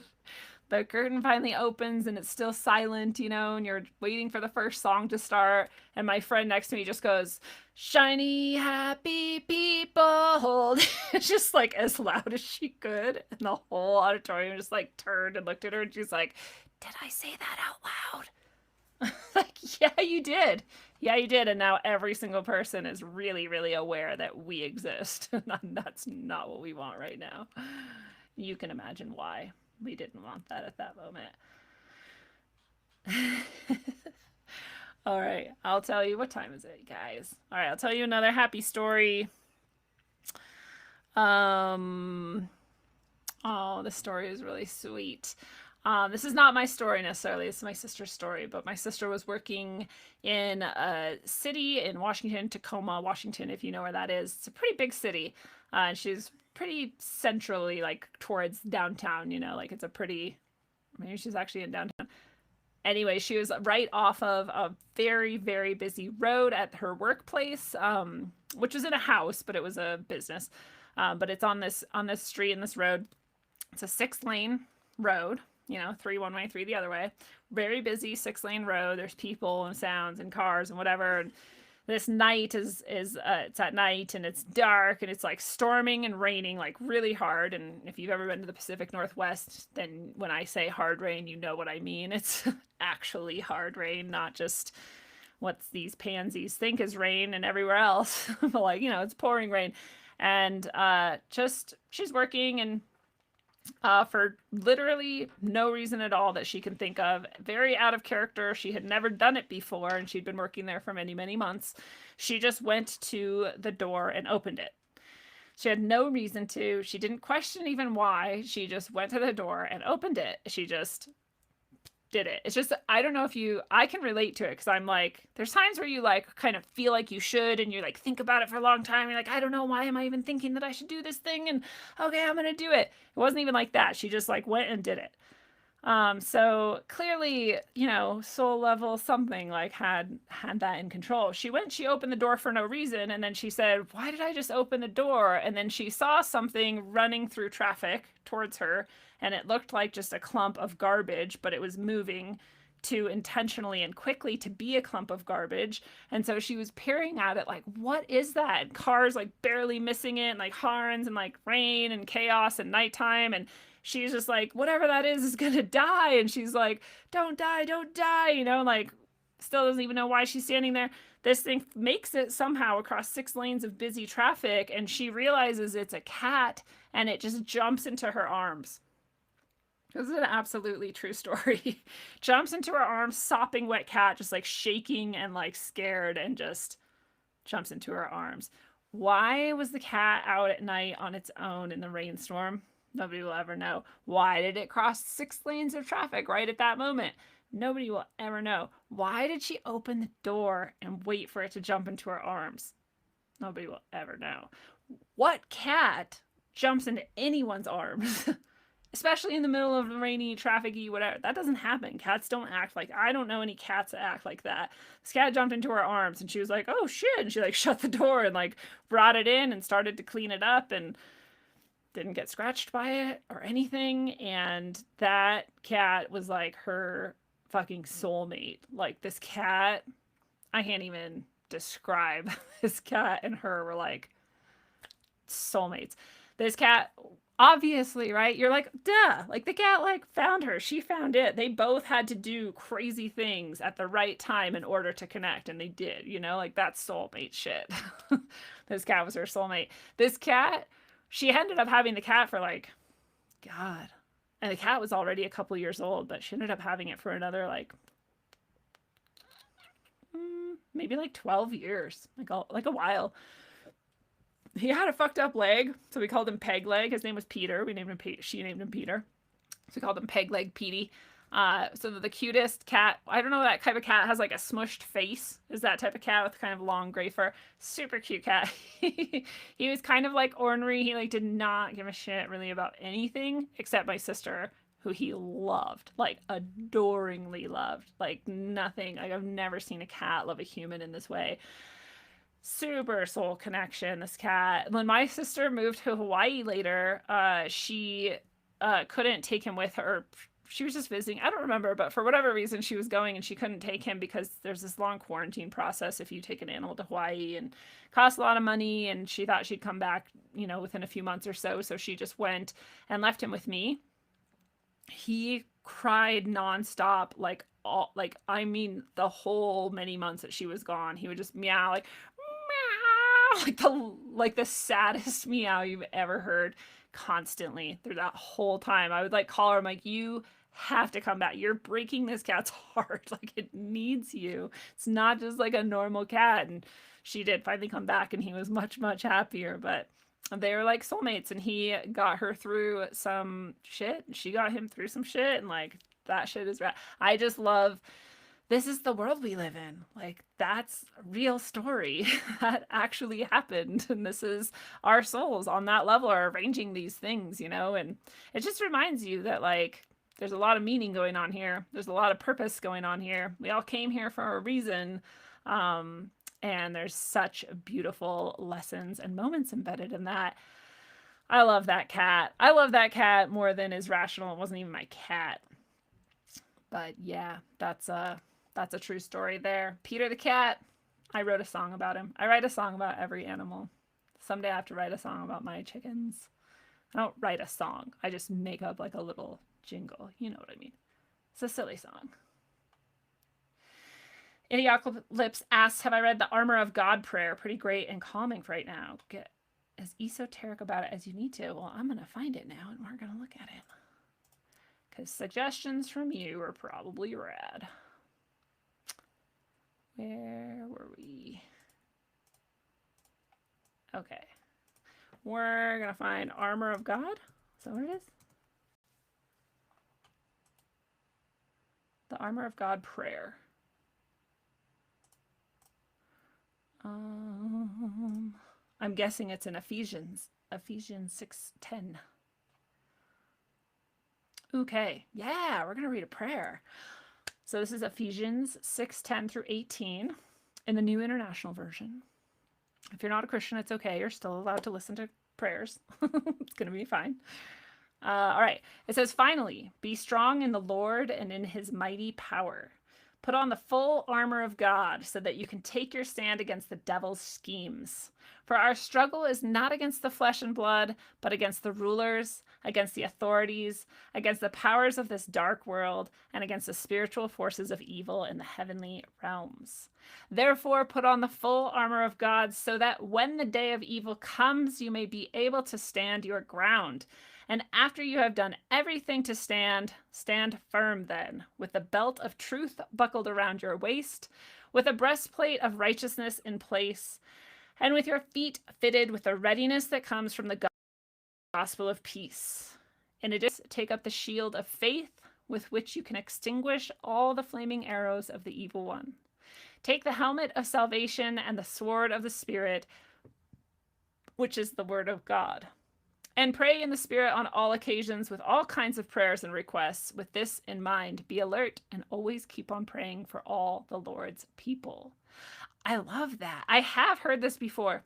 the curtain finally opens and it's still silent, you know, and you're waiting for the first song to start. And my friend next to me just goes, shiny, happy people. It's just like as loud as she could. And the whole auditorium just like turned and looked at her and she's like, did I say that out loud? Like, yeah, you did. Yeah, you did. And now every single person is really, really aware that we exist. And that's not what we want right now. You can imagine why. We didn't want that at that moment. All right, I'll tell you. What time is it, guys? All right, I'll tell you another happy story. Oh, this story is really sweet. This is not my story necessarily. It's my sister's story, but my sister was working in a city in Washington, Tacoma, Washington, if you know where that is. It's a pretty big city. And she's pretty centrally, like, towards downtown, you know, like it's a pretty, maybe she's actually in downtown. Anyway, she was right off of a very, very busy road at her workplace, which was in a house, but it was a business. But it's on this street and this road. It's a 6-lane road, you know, 3 one way, 3 the other way. Very busy 6-lane road. There's people and sounds and cars and whatever. And this night is it's at night and it's dark and it's like storming and raining like really hard. And if you've ever been to the Pacific Northwest, then when I say hard rain, you know what I mean. It's actually hard rain, not just what these pansies think is rain and everywhere else. But like, you know, it's pouring rain. And just she's working and for literally no reason at all that she can think of. Very out of character. She had never done it before, and she'd been working there for many, many months. She just went to the door and opened it. She had no reason to. She didn't question even why. She just went to the door and opened it. She just did it. It's just, I don't know if I can relate to it because I'm like, there's times where you like kind of feel like you should and you like think about it for a long time. You're like, I don't know, why am I even thinking that I should do this thing? And okay, I'm going to do it. It wasn't even like that. She just like went and did it. So clearly, you know, soul level something like had that in control. She opened the door for no reason. And then she said, why did I just open the door? And then she saw something running through traffic towards her. And it looked like just a clump of garbage, but it was moving too intentionally and quickly to be a clump of garbage. And so she was peering at it like, what is that? And cars like barely missing it and like horns and like rain and chaos and nighttime. And she's just like, whatever that is going to die. And she's like, don't die, you know, like still doesn't even know why she's standing there. This thing makes it somehow across 6 lanes of busy traffic, and she realizes it's a cat, and it just jumps into her arms. This is an absolutely true story. Jumps into her arms, sopping wet cat, just like shaking and like scared, and just jumps into her arms. Why was the cat out at night on its own in the rainstorm? Nobody will ever know. Why did it cross 6 lanes of traffic right at that moment? Nobody will ever know. Why did she open the door and wait for it to jump into her arms? Nobody will ever know. What cat jumps into anyone's arms? Especially in the middle of the rainy, trafficy, whatever. That doesn't happen. Cats don't act like, I don't know any cats that act like that. This cat jumped into her arms and she was like, oh shit. And she like shut the door and like brought it in and started to clean it up and didn't get scratched by it or anything. And that cat was like her fucking soulmate. Like this cat, I can't even describe. This cat and her were like soulmates. This cat, obviously, right? You're like, duh. Like the cat like found her. She found it. They both had to do crazy things at the right time in order to connect, and they did, you know? Like that's soulmate shit. This cat was her soulmate. This cat, she ended up having the cat for like, God. And the cat was already a couple years old, but she ended up having it for another like maybe like 12 years, like a while. He had a fucked up leg, so we called him Peg Leg. His name was Peter. We named him she named him Peter. So we called him Peg Leg Petey. So the cutest cat, I don't know, that type of cat has like a smushed face. Is that type of cat with kind of long gray fur. Super cute cat. He was kind of like ornery. He like did not give a shit really about anything except my sister, who he loved, like adoringly loved. Like nothing. Like I've never seen a cat love a human in this way. Super soul connection, this cat. When my sister moved to Hawaii later, she couldn't take him with her. She was just visiting. I don't remember, but for whatever reason, she was going and she couldn't take him because there's this long quarantine process if you take an animal to Hawaii, and it costs a lot of money. And she thought she'd come back, you know, within a few months or so. So she just went and left him with me. He cried nonstop, like I mean, the whole many months that she was gone. He would just meow like the saddest meow you've ever heard, constantly through that whole time. I would like call her, I'm like, you have to come back. You're breaking this cat's heart. Like it needs you. It's not just like a normal cat. And she did finally come back and he was much, much happier. But they were like soulmates, and he got her through some shit. She got him through some shit, and like that shit is rad. I just love, this is the world we live in. Like that's a real story that actually happened. And this is our souls on that level are arranging these things, you know? And it just reminds you that like, there's a lot of meaning going on here. There's a lot of purpose going on here. We all came here for a reason. And there's such beautiful lessons and moments embedded in that. I love that cat. I love that cat more than is rational. It wasn't even my cat. But yeah, that's a true story there. Peter the cat, I wrote a song about him. I write a song about every animal. Someday I have to write a song about my chickens. I don't write a song. I just make up like a little jingle. You know what I mean? It's a silly song. Idiocalypse asks, have I read the Armor of God prayer? Pretty great and calming for right now. Get as esoteric about it as you need to. Well, I'm going to find it now and we're going to look at it. Because suggestions from you are probably rad. Where were we? Okay. We're going to find Armor of God. Is that what it is? The Armor of God prayer. I'm guessing it's in Ephesians 6:10. Okay, yeah, we're going to read a prayer. So this is Ephesians 6:10 through 18 in the New International Version. If you're not a Christian, it's okay. You're still allowed to listen to prayers. It's going to be fine. All right. It says, finally, be strong in the Lord and in his mighty power. Put on the full armor of God so that you can take your stand against the devil's schemes. For our struggle is not against the flesh and blood, but against the rulers, against the authorities, against the powers of this dark world, and against the spiritual forces of evil in the heavenly realms. Therefore, put on the full armor of God, so that when the day of evil comes, you may be able to stand your ground. And after you have done everything to stand, stand firm then, with the belt of truth buckled around your waist, with a breastplate of righteousness in place, and with your feet fitted with the readiness that comes from the gospel of peace. In addition, take up the shield of faith, with which you can extinguish all the flaming arrows of the evil one. Take the helmet of salvation and the sword of the Spirit, which is the word of God. And pray in the Spirit on all occasions with all kinds of prayers and requests. With this in mind, be alert and always keep on praying for all the Lord's people. I love that. I have heard this before,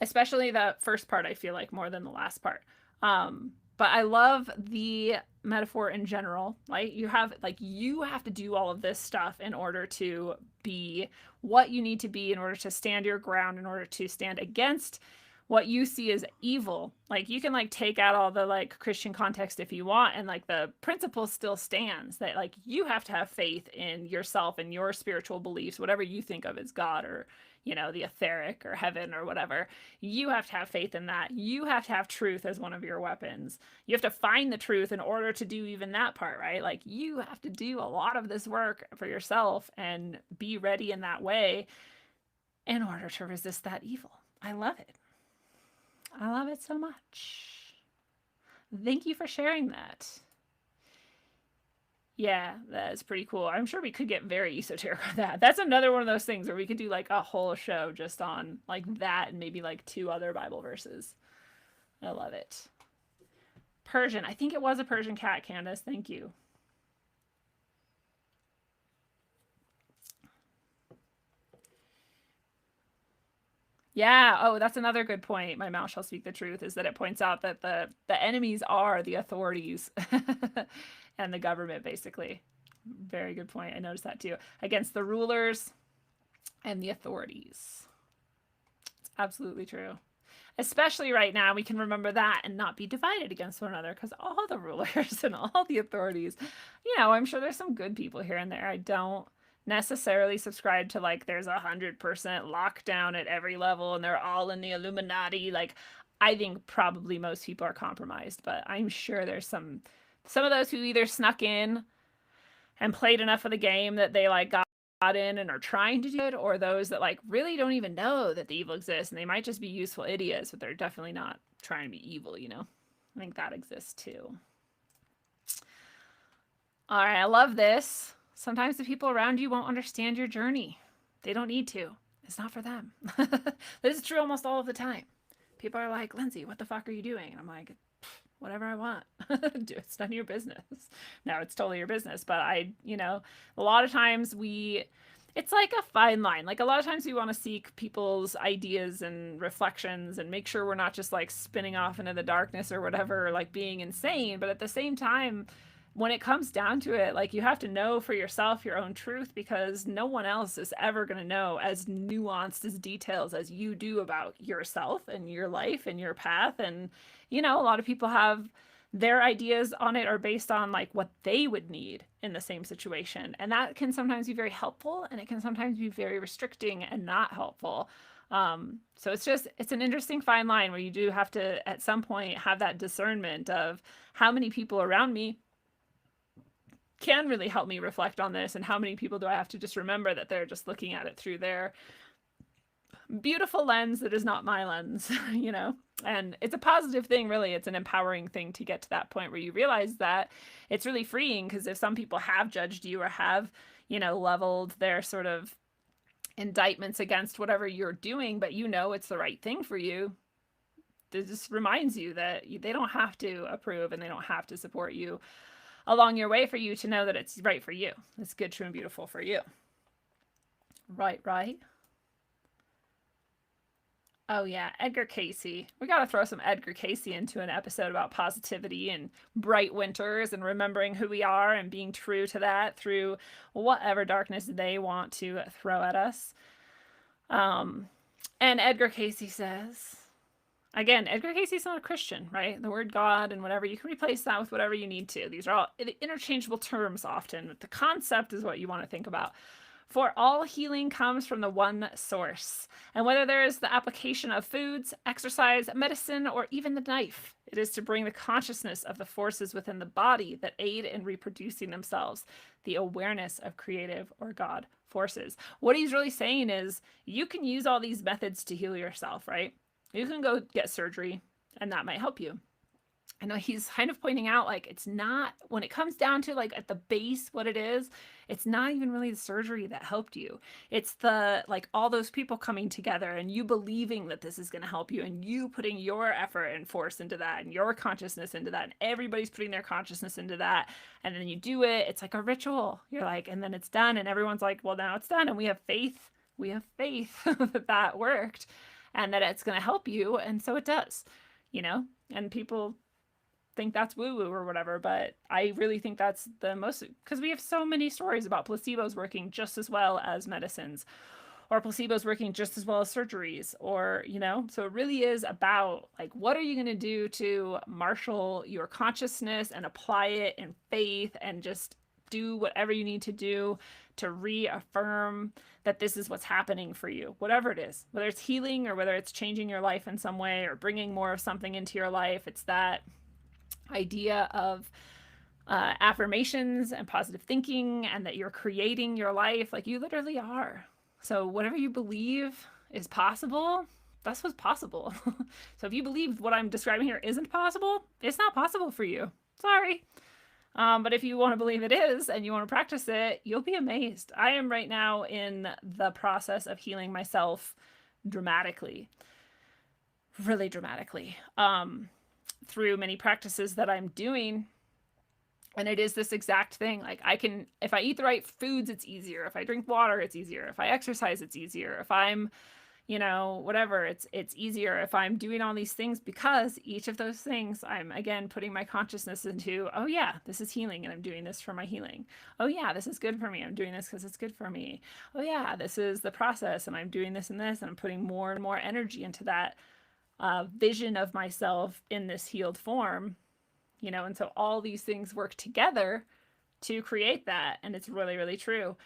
especially the first part, I feel like, more than the last part. But I love the metaphor in general. Like you have to do all of this stuff in order to be what you need to be, in order to stand your ground, in order to stand against what you see as evil. Like you can like take out all the like Christian context if you want, and like the principle still stands that like you have to have faith in yourself and your spiritual beliefs, whatever you think of as God or, you know, the etheric or heaven or whatever. You have to have faith in that. You have to have truth as one of your weapons. You have to find the truth in order to do even that part, right? Like you have to do a lot of this work for yourself and be ready in that way in order to resist that evil. I love it. I love it so much. Thank you for sharing that. Yeah, that is pretty cool. I'm sure we could get very esoteric on that. That's another one of those things where we could do like a whole show just on like that and maybe like 2 other Bible verses. I love it. Persian. I think it was a Persian cat, Candace. Thank you. Yeah. Oh, that's another good point. My mouth shall speak the truth, is that it points out that the enemies are the authorities and the government, basically. Very good point. I noticed that too. Against the rulers and the authorities. It's absolutely true. Especially right now, we can remember that and not be divided against one another, because all the rulers and all the authorities, you know, I'm sure there's some good people here and there. I don't necessarily subscribe to like there's 100% lockdown at every level and they're all in the Illuminati. Like I think probably most people are compromised, but I'm sure there's some of those who either snuck in and played enough of the game that they like got in and are trying to do it, or those that like really don't even know that the evil exists and they might just be useful idiots, but they're definitely not trying to be evil, you know. I think that exists too. All right, I love this. Sometimes the people around you won't understand your journey. They don't need to. It's not for them. This is true almost all of the time. People are like, Lindsay, what the fuck are you doing? And I'm like, whatever I want. It's none of your business. No, it's totally your business. But you know, a lot of times it's like a fine line. Like a lot of times we want to seek people's ideas and reflections and make sure we're not just like spinning off into the darkness or whatever, or like being insane. But at the same time, when it comes down to it, like you have to know for yourself your own truth, because no one else is ever going to know as nuanced as details as you do about yourself and your life and your path. And, you know, a lot of people have their ideas on it are based on like what they would need in the same situation. And that can sometimes be very helpful, and it can sometimes be very restricting and not helpful. So it's an interesting fine line where you do have to, at some point, have that discernment of how many people around me can really help me reflect on this, and how many people do I have to just remember that they're just looking at it through their beautiful lens that is not my lens, you know. And it's a positive thing, really. It's an empowering thing to get to that point where you realize that it's really freeing, because if some people have judged you or have, you know, leveled their sort of indictments against whatever you're doing, but you know it's the right thing for you, this reminds you that they don't have to approve and they don't have to support you along your way for you to know that it's right for you. It's good, true, and beautiful for you. Right. Oh yeah, Edgar Casey. We got to throw some Edgar Casey into an episode about positivity and bright winters and remembering who we are and being true to that through whatever darkness they want to throw at us. And Edgar Casey says, Again, Edgar Casey's not a Christian, right? The word God and whatever, you can replace that with whatever you need to. These are all interchangeable terms often, but the concept is what you want to think about. For all healing comes from the one source. And whether there is the application of foods, exercise, medicine, or even the knife, it is to bring the consciousness of the forces within the body that aid in reproducing themselves, the awareness of creative or God forces. What he's really saying is you can use all these methods to heal yourself, right? You can go get surgery, and that might help you. I know he's kind of pointing out, like, it's not, when it comes down to, like, at the base, what it is, it's not even really the surgery that helped you. It's the, like, all those people coming together and you believing that this is going to help you and you putting your effort and force into that and your consciousness into that and everybody's putting their consciousness into that. And then you do it. It's like a ritual. You're like, and then it's done and everyone's like, well, now it's done. And we have faith. We have faith that that worked and that it's going to help you. And so it does, you know, and people think that's woo-woo or whatever, but I really think that's the most, because we have so many stories about placebos working just as well as medicines, or placebos working just as well as surgeries, or, you know, so it really is about, like, what are you going to do to marshal your consciousness and apply it in faith and just do whatever you need to do to reaffirm that this is what's happening for you, whatever it is, whether it's healing or whether it's changing your life in some way or bringing more of something into your life. It's that idea of affirmations and positive thinking and that you're creating your life, like you literally are. So whatever you believe is possible, that's what's possible. So if you believe what I'm describing here isn't possible, it's not possible for you. Sorry. But if you want to believe it is and you want to practice it, you'll be amazed. I am right now in the process of healing myself dramatically, really dramatically. Through many practices that I'm doing. And it is this exact thing. Like, I can, if I eat the right foods, it's easier. If I drink water, it's easier. If I exercise, it's easier. If I'm, you know, whatever, it's easier. If I'm doing all these things, because each of those things, I'm again putting my consciousness into, oh yeah, this is healing and I'm doing this for my healing. Oh yeah, this is good for me. I'm doing this because it's good for me. Oh yeah, this is the process and I'm doing this and this, and I'm putting more and more energy into that vision of myself in this healed form, you know, and so all these things work together to create that. And it's really, really true.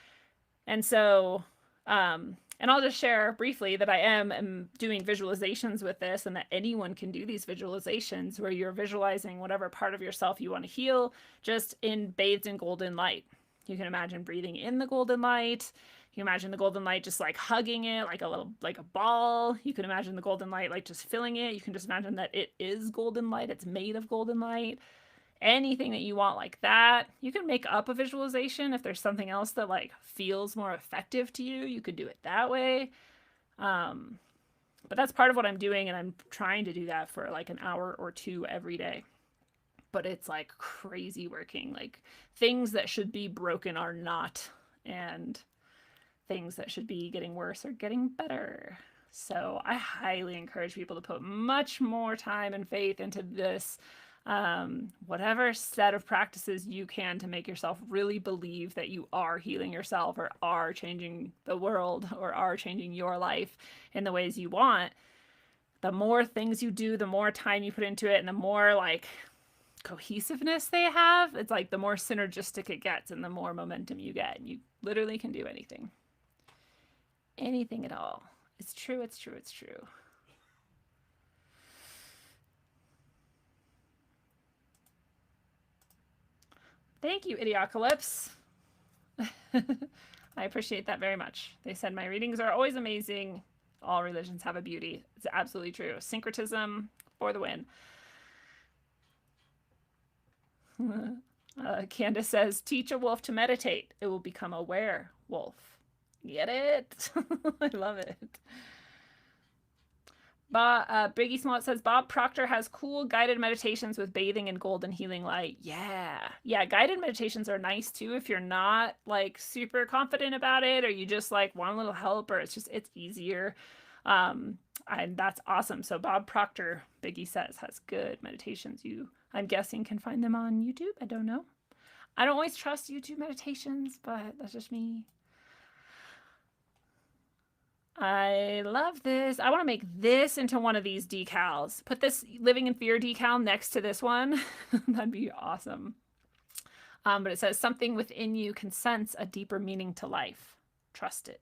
And so, and I'll just share briefly that I am doing visualizations with this, and that anyone can do these visualizations where you're visualizing whatever part of yourself you want to heal, just bathed in golden light. You can imagine breathing in the golden light. You can imagine the golden light just like hugging it like a ball. You can imagine the golden light like just filling it. You can just imagine that it is golden light. It's made of golden light. Anything that you want like that. You can make up a visualization if there's something else that like feels more effective to you. You could do it that way. But that's part of what I'm doing, and I'm trying to do that for like an hour or two every day. But it's like crazy working. Like, things that should be broken are not, and things that should be getting worse are getting better. So I highly encourage people to put much more time and faith into this, whatever set of practices you can to make yourself really believe that you are healing yourself or are changing the world or are changing your life in the ways you want. The more things you do, the more time you put into it, and the more like cohesiveness they have, it's like the more synergistic it gets and the more momentum you get. And you literally can do anything. Anything at all. It's true, it's true, it's true. Thank you, Idiocalypse. I appreciate that very much. They said my readings are always amazing. All religions have a beauty. It's absolutely true. Syncretism for the win. Candace says, teach a wolf to meditate. It will become a werewolf. Get it? I love it. Biggie Smollett says, Bob Proctor has cool guided meditations with bathing in golden healing light. Yeah, guided meditations are nice too if you're not like super confident about it, or you just like want a little help, or it's easier. And that's awesome. So Bob Proctor, Biggie says, has good meditations. You, I'm guessing, can find them on YouTube. I don't know. I don't always trust YouTube meditations, but that's just me. I love this. I want to make this into one of these decals. Put this Living in Fear decal next to this one. That'd be awesome. But it says, something within you can sense a deeper meaning to life. Trust it.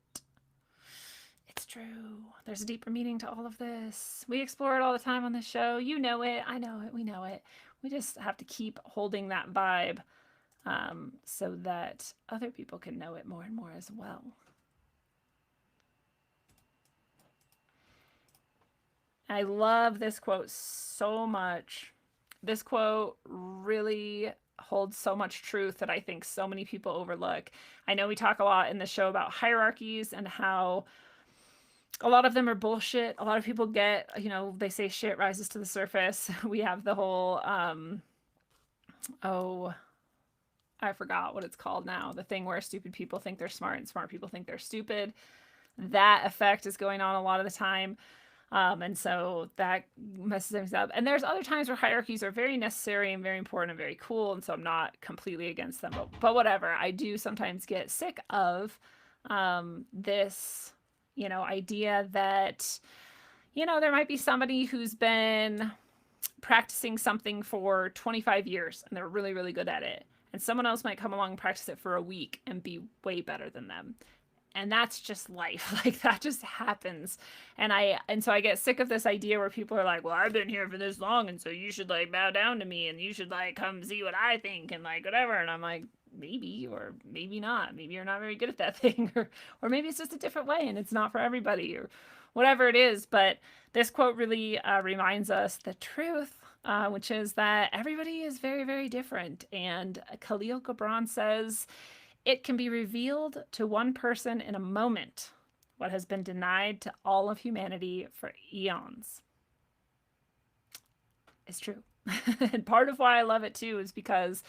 It's true. There's a deeper meaning to all of this. We explore it all the time on this show. You know it. I know it. We know it. We just have to keep holding that vibe so that other people can know it more and more as well. I love this quote so much. This quote really holds so much truth that I think so many people overlook. I know we talk a lot in the show about hierarchies and how a lot of them are bullshit. A lot of people get, you know, they say shit rises to the surface. We have the whole, oh, I forgot what it's called now. The thing where stupid people think they're smart and smart people think they're stupid. That effect is going on a lot of the time. And so that messes things up. And there's other times where hierarchies are very necessary and very important and very cool. And so I'm not completely against them, but whatever. I do sometimes get sick of this, you know, idea that, you know, there might be somebody who's been practicing something for 25 years and they're really, really good at it. And someone else might come along and practice it for a week and be way better than them. And that's just life. Like, that just happens. And so I get sick of this idea where people are like, well, I've been here for this long, and so you should like bow down to me and you should like come see what I think and like whatever. And I'm like, maybe, or maybe not. Maybe you're not very good at that thing, or maybe it's just a different way and it's not for everybody, or whatever it is. But this quote really reminds us the truth, which is that everybody is very, very different. And Khalil Gibran says, it can be revealed to one person in a moment what has been denied to all of humanity for eons. It's true. And part of why I love it too is because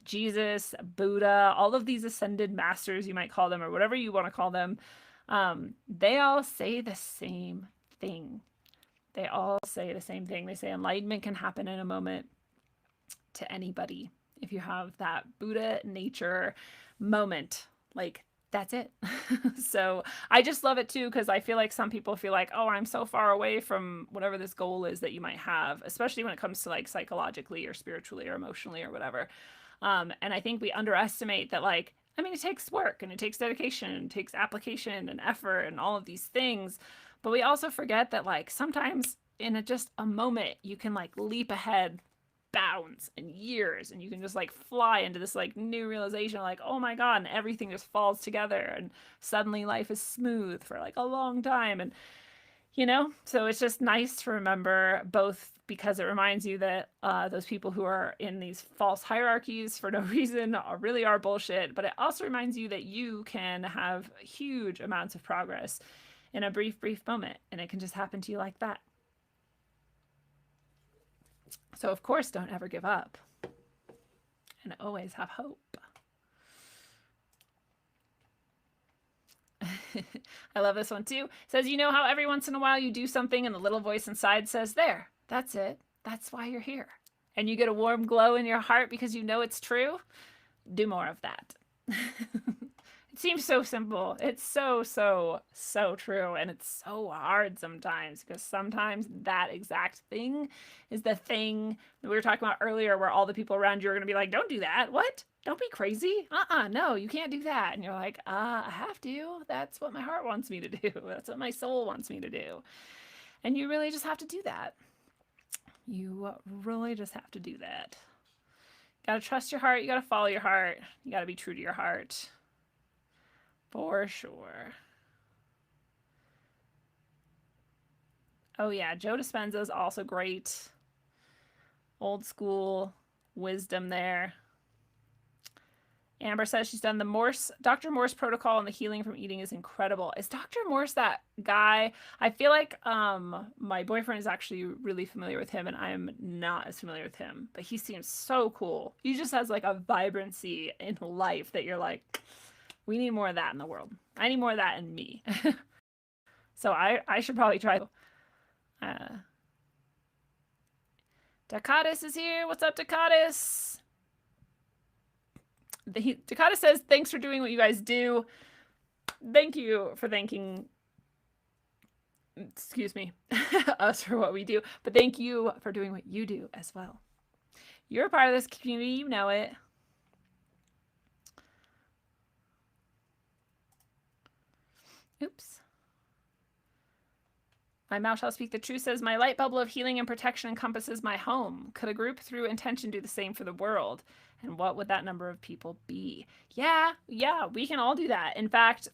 Jesus, Buddha, all of these ascended masters, you might call them, or whatever you want to call them, they all say the same thing. They all say the same thing. They say enlightenment can happen in a moment to anybody. If you have that Buddha nature moment, like, that's it. So I just love it too, because I feel like some people feel like, oh, I'm so far away from whatever this goal is that you might have, especially when it comes to like psychologically or spiritually or emotionally or whatever. And I think we underestimate that, like, I mean, it takes work and it takes dedication and it takes application and effort and all of these things. But we also forget that, like, sometimes in just a moment, you can like leap ahead bounds and years, and you can just like fly into this like new realization, like, oh my god, and everything just falls together and suddenly life is smooth for like a long time. And you know, so it's just nice to remember, both because it reminds you that those people who are in these false hierarchies for no reason really are bullshit, but it also reminds you that you can have huge amounts of progress in a brief moment, and it can just happen to you like that. So, of course, don't ever give up, and always have hope. I love this one too. It says, you know how every once in a while you do something and the little voice inside says, there, that's it. That's why you're here. And you get a warm glow in your heart because you know it's true? Do more of that. It seems so simple. It's so true. And it's so hard sometimes, because sometimes that exact thing is the thing that we were talking about earlier, where all the people around you are going to be like, don't do that. What? Don't be crazy. No, you can't do that. And you're like, I have to. That's what my heart wants me to do. That's what my soul wants me to do. And you really just have to do that. You really just have to do that. You got to trust your heart. You got to follow your heart. You got to be true to your heart. For sure. Oh yeah, Joe Dispenza is also great. Old school wisdom there. Amber says she's done the Dr. Morse protocol, and the healing from eating is incredible. Is Dr. Morse that guy? I feel like my boyfriend is actually really familiar with him, and I'm not as familiar with him, but he seems so cool. He just has like a vibrancy in life that you're like, we need more of that in the world. I need more of that in me. So I should probably try. Dakatis is here. What's up, Dakatis? Dakatis says, thanks for doing what you guys do. Thank you for thanking excuse me, us for what we do, but thank you for doing what you do as well. You're a part of this community, you know it. Oops. My mouth shall speak the truth says, my light bubble of healing and protection encompasses my home. Could a group through intention do the same for the world? And what would that number of people be? Yeah, we can all do that. In fact,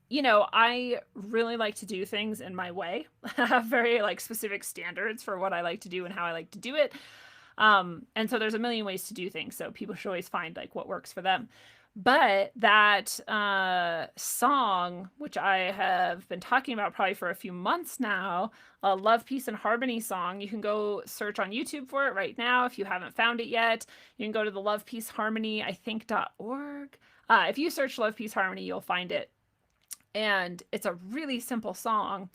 you know, I really like to do things in my way. I have very like specific standards for what I like to do and how I like to do it. And so there's a million ways to do things. So people should always find like what works for them. But that song, which I have been talking about probably for a few months now, a Love, Peace, and Harmony song, you can go search on YouTube for it right now if you haven't found it yet. You can go to the Love, Peace, Harmony, I think.org. If you search Love, Peace, Harmony, you'll find it. And it's a really simple song.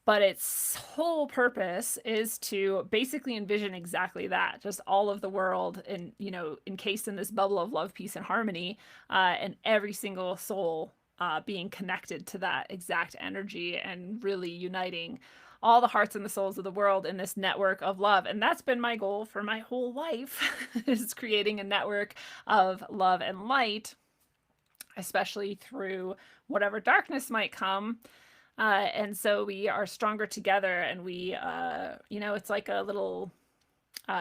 But its whole purpose is to basically envision exactly that, just all of the world and, you know, encased in this bubble of love, peace, and harmony, and every single soul being connected to that exact energy and really uniting all the hearts and the souls of the world in this network of love. And that's been my goal for my whole life, is creating a network of love and light, especially through whatever darkness might come. And so we are stronger together, and we, you know, it's like a little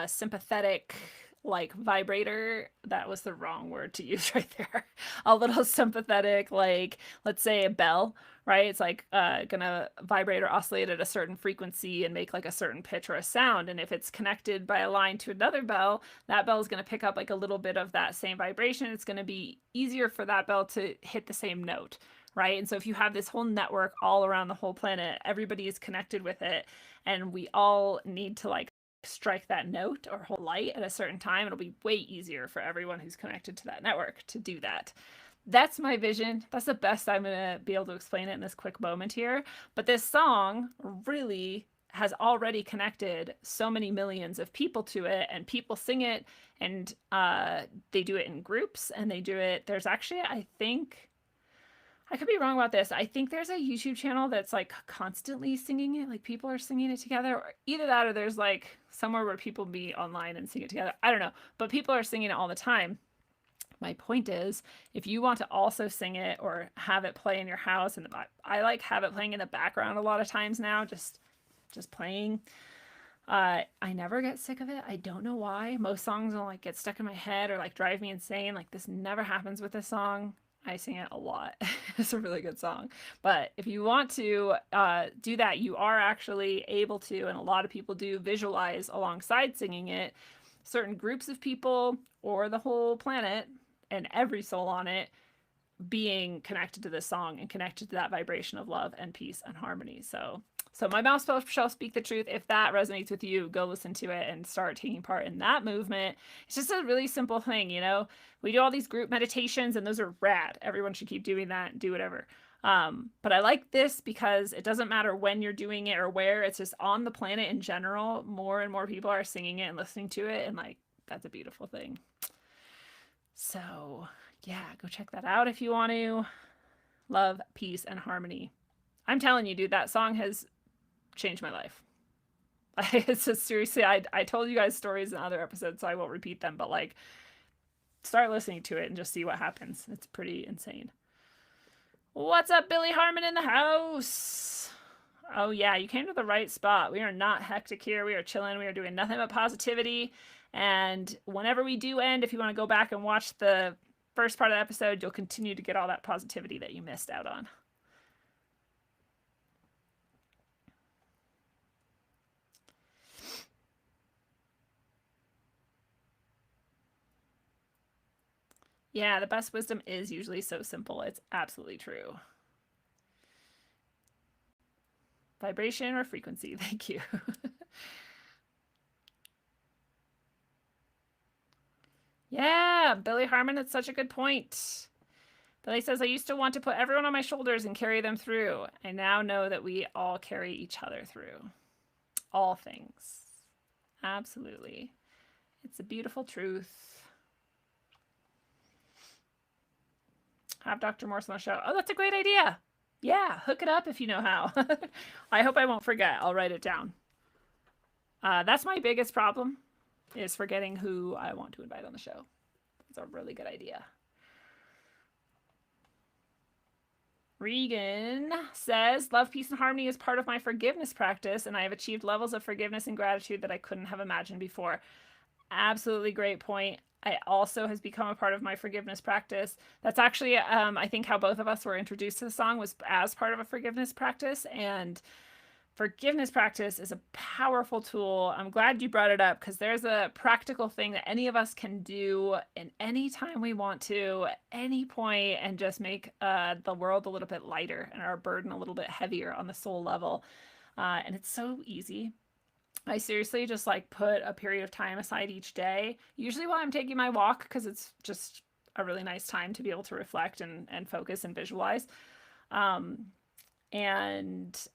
sympathetic, like vibrator. That was the wrong word to use right there. A little sympathetic, like, let's say a bell, right? It's like gonna vibrate or oscillate at a certain frequency and make like a certain pitch or a sound. And if it's connected by a line to another bell, that bell is gonna pick up like a little bit of that same vibration. It's gonna be easier for that bell to hit the same note. Right. And so if you have this whole network all around the whole planet, everybody is connected with it, and we all need to like strike that note or hold light at a certain time. It'll be way easier for everyone who's connected to that network to do that. That's my vision. That's the best I'm going to be able to explain it in this quick moment here. But this song really has already connected so many millions of people to it, and people sing it, and they do it in groups, and they do it. There's actually, I think, I could be wrong about this. I think there's a YouTube channel that's like constantly singing it. Like people are singing it together, or either that or there's like somewhere where people be online and sing it together. I don't know, but people are singing it all the time. My point is, if you want to also sing it or have it play in your house, and I like have it playing in the background a lot of times now, just playing. I never get sick of it. I don't know why. Most songs will like get stuck in my head or like drive me insane. Like this never happens with this song. I sing it a lot. It's a really good song. But if you want to do that, you are actually able to, and a lot of people do, visualize alongside singing it, certain groups of people or the whole planet and every soul on it being connected to this song and connected to that vibration of love and peace and harmony. So my mouth shall speak the truth. If that resonates with you, go listen to it and start taking part in that movement. It's just a really simple thing, you know? We do all these group meditations, and those are rad. Everyone should keep doing that and do whatever. But I like this because it doesn't matter when you're doing it or where. It's just on the planet in general. More and more people are singing it and listening to it, and like, that's a beautiful thing. So yeah, go check that out if you want to. Love, peace, and harmony. I'm telling you, dude, that song has changed my life. It's just seriously, I told you guys stories in other episodes, so I won't repeat them, but like, start listening to it and just see what happens. It's pretty insane. What's up, Billy Harmon in the house? Oh yeah, you came to the right spot. We are not hectic here. We are chilling. We are doing nothing but positivity. And whenever we do end, if you want to go back and watch the first part of the episode, you'll continue to get all that positivity that you missed out on. Yeah, the best wisdom is usually so simple. It's absolutely true. Vibration or frequency? Thank you. Yeah, Billy Harmon, that's such a good point. Billy says, I used to want to put everyone on my shoulders and carry them through. I now know that we all carry each other through. All things. Absolutely. It's a beautiful truth. Have Dr. Morse on the show. Oh, that's a great idea. Yeah, hook it up if you know how. I hope I won't forget. I'll write it down. That's my biggest problem, is forgetting who I want to invite on the show. It's a really good idea. Regan says, love, peace, and harmony is part of my forgiveness practice, and I have achieved levels of forgiveness and gratitude that I couldn't have imagined before. Absolutely great point. I also has become a part of my forgiveness practice. That's actually, I think, how both of us were introduced to the song, was as part of a forgiveness practice. And forgiveness practice is a powerful tool. I'm glad you brought it up, because there's a practical thing that any of us can do in any time we want to, at any point, and just make the world a little bit lighter and our burden a little bit heavier on the soul level. And it's so easy. I seriously just like put a period of time aside each day, usually while I'm taking my walk, because it's just a really nice time to be able to reflect and focus and visualize. And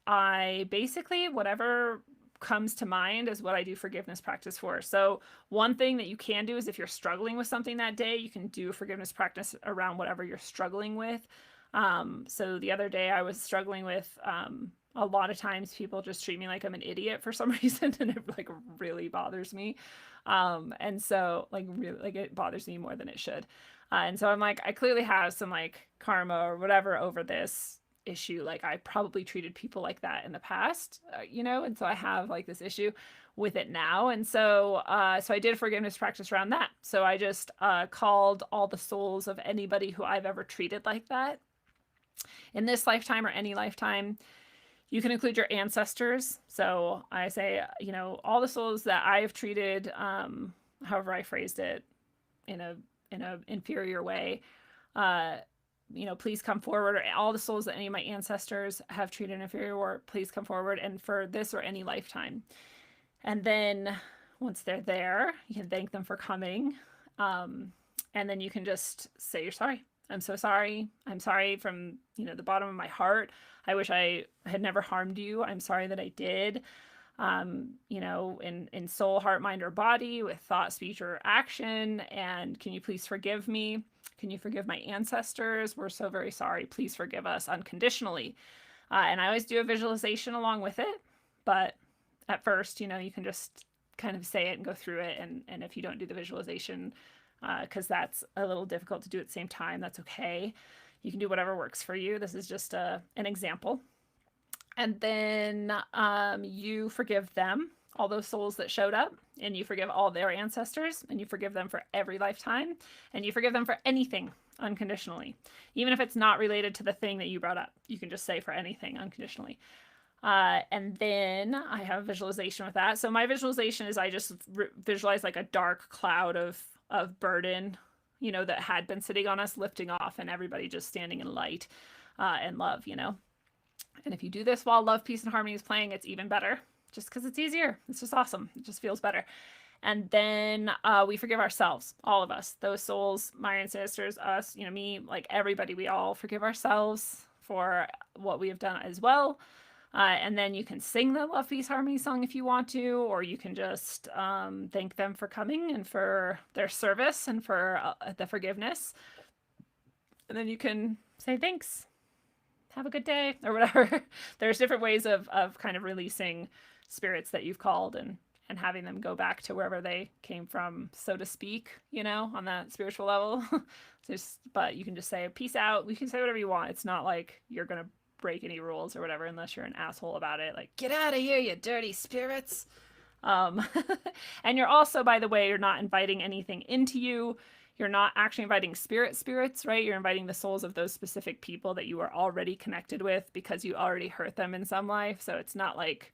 I basically, whatever comes to mind is what I do forgiveness practice for. So one thing that you can do is, if you're struggling with something that day, you can do forgiveness practice around whatever you're struggling with. So the other day I was struggling with, a lot of times people just treat me like I'm an idiot for some reason, and it like really bothers me. And so like really, like it bothers me more than it should. And so I'm like, I clearly have some like karma or whatever over this issue. Like I probably treated people like that in the past, you know, and so I have like this issue with it now. And so so I did a forgiveness practice around that. So I just called all the souls of anybody who I've ever treated like that in this lifetime or any lifetime. You can include your ancestors. So I say, you know, all the souls that I've treated, however I phrased it, in a inferior way, you know, please come forward. Or all the souls that any of my ancestors have treated in inferior, please come forward, and for this or any lifetime. And then once they're there, you can thank them for coming. And then you can just say you're sorry. I'm so sorry. I'm sorry from, you know, the bottom of my heart. I wish I had never harmed you. I'm sorry that I did. You know, in soul, heart, mind, or body, with thought, speech, or action. And can you please forgive me? Can you forgive my ancestors? We're so very sorry. Please forgive us unconditionally. And I always do a visualization along with it. But at first, you know, you can just kind of say it and go through it. And if you don't do the visualization, because that's a little difficult to do at the same time, that's okay. You can do whatever works for you. This is just an example. And then you forgive them, all those souls that showed up, and you forgive all their ancestors, and you forgive them for every lifetime, and you forgive them for anything unconditionally. Even if it's not related to the thing that you brought up, you can just say for anything unconditionally. And then I have a visualization with that. So my visualization is, I just visualize like a dark cloud of burden, you know, that had been sitting on us, lifting off, and everybody just standing in light and love, you know. And if you do this while Love, Peace, and Harmony is playing, it's even better, just because it's easier. It's just awesome. It just feels better. And then we forgive ourselves, all of us, those souls, my ancestors, us, you know, me, like everybody. We all forgive ourselves for what we have done as well. And then you can sing the Love, Peace, Harmony song if you want to, or you can just thank them for coming and for their service and for the forgiveness. And then you can say thanks, have a good day, or whatever. There's different ways of kind of releasing spirits that you've called and having them go back to wherever they came from, so to speak, you know, on that spiritual level. But you can just say peace out. You can say whatever you want. It's not like you're going to break any rules or whatever, unless you're an asshole about it, like, get out of here, you dirty spirits. And you're also, by the way, you're not inviting anything into you. You're not actually inviting spirits, right? You're inviting the souls of those specific people that you are already connected with, because you already hurt them in some life. So it's not like,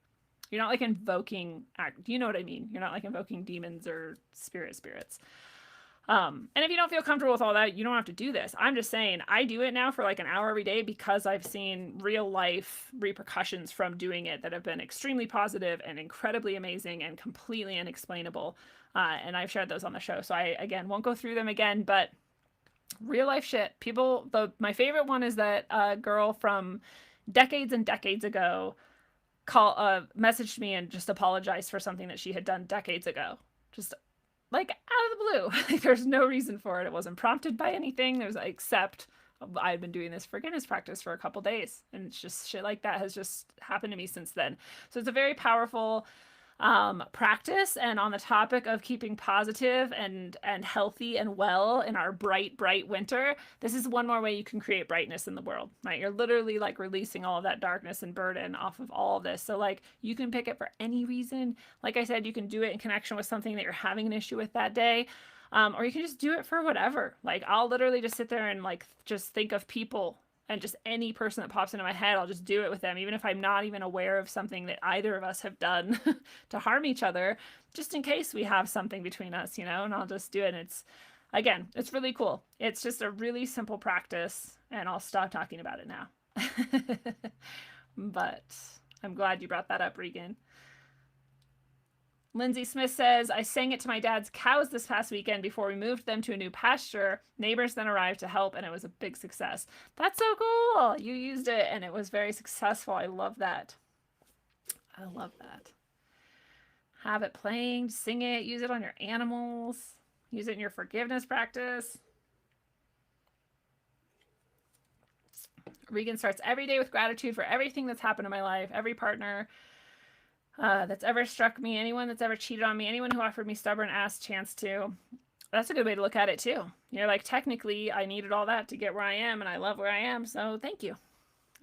you're not like invoking, you know what I mean? You're not like invoking demons or spirits. And if you don't feel comfortable with all that, you don't have to do this. I'm just saying, I do it now for like an hour every day, because I've seen real life repercussions from doing it that have been extremely positive and incredibly amazing and completely unexplainable. And I've shared those on the show. So I, again, won't go through them again, but real life shit. People, my favorite one is that a girl from decades and decades ago messaged me and just apologized for something that she had done decades ago. Just like out of the blue. Like, there's no reason for it. It wasn't prompted by anything. There's except I've been doing this forgiveness practice for a couple days, and it's just shit like that has just happened to me since then. So it's a very powerful practice. And on the topic of keeping positive and healthy and well in our bright winter, this is one more way you can create brightness in the world, right? You're literally like releasing all of that darkness and burden off of all of this. So like you can pick it for any reason. Like I said, you can do it in connection with something that you're having an issue with that day. Or you can just do it for whatever. Like I'll literally just sit there and like just think of people, and just any person that pops into my head, I'll just do it with them, even if I'm not even aware of something that either of us have done to harm each other, just in case we have something between us, you know, and I'll just do it. And it's, again, it's really cool. It's just a really simple practice, and I'll stop talking about it now. But I'm glad you brought that up, Regan. Lindsay Smith says, I sang it to my dad's cows this past weekend before we moved them to a new pasture. Neighbors then arrived to help, and it was a big success. That's so cool. You used it, and it was very successful. I love that. I love that. Have it playing, sing it, use it on your animals, use it in your forgiveness practice. Regan starts every day with gratitude for everything that's happened in my life, every partner that's ever struck me, anyone that's ever cheated on me, anyone who offered me stubborn ass chance to. That's a good way to look at it too. You're like, technically I needed all that to get where I am, and I love where I am, so thank you.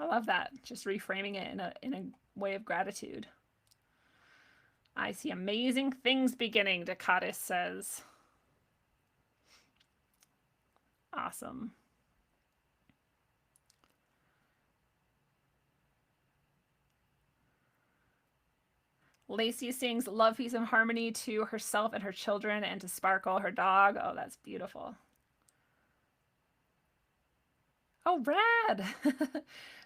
I love that. Just reframing it in a way of gratitude. I see amazing things beginning, Dakatis says. Awesome. Lacey sings Love, Peace, and Harmony to herself and her children, and to Sparkle, her dog. Oh, that's beautiful. Oh, rad.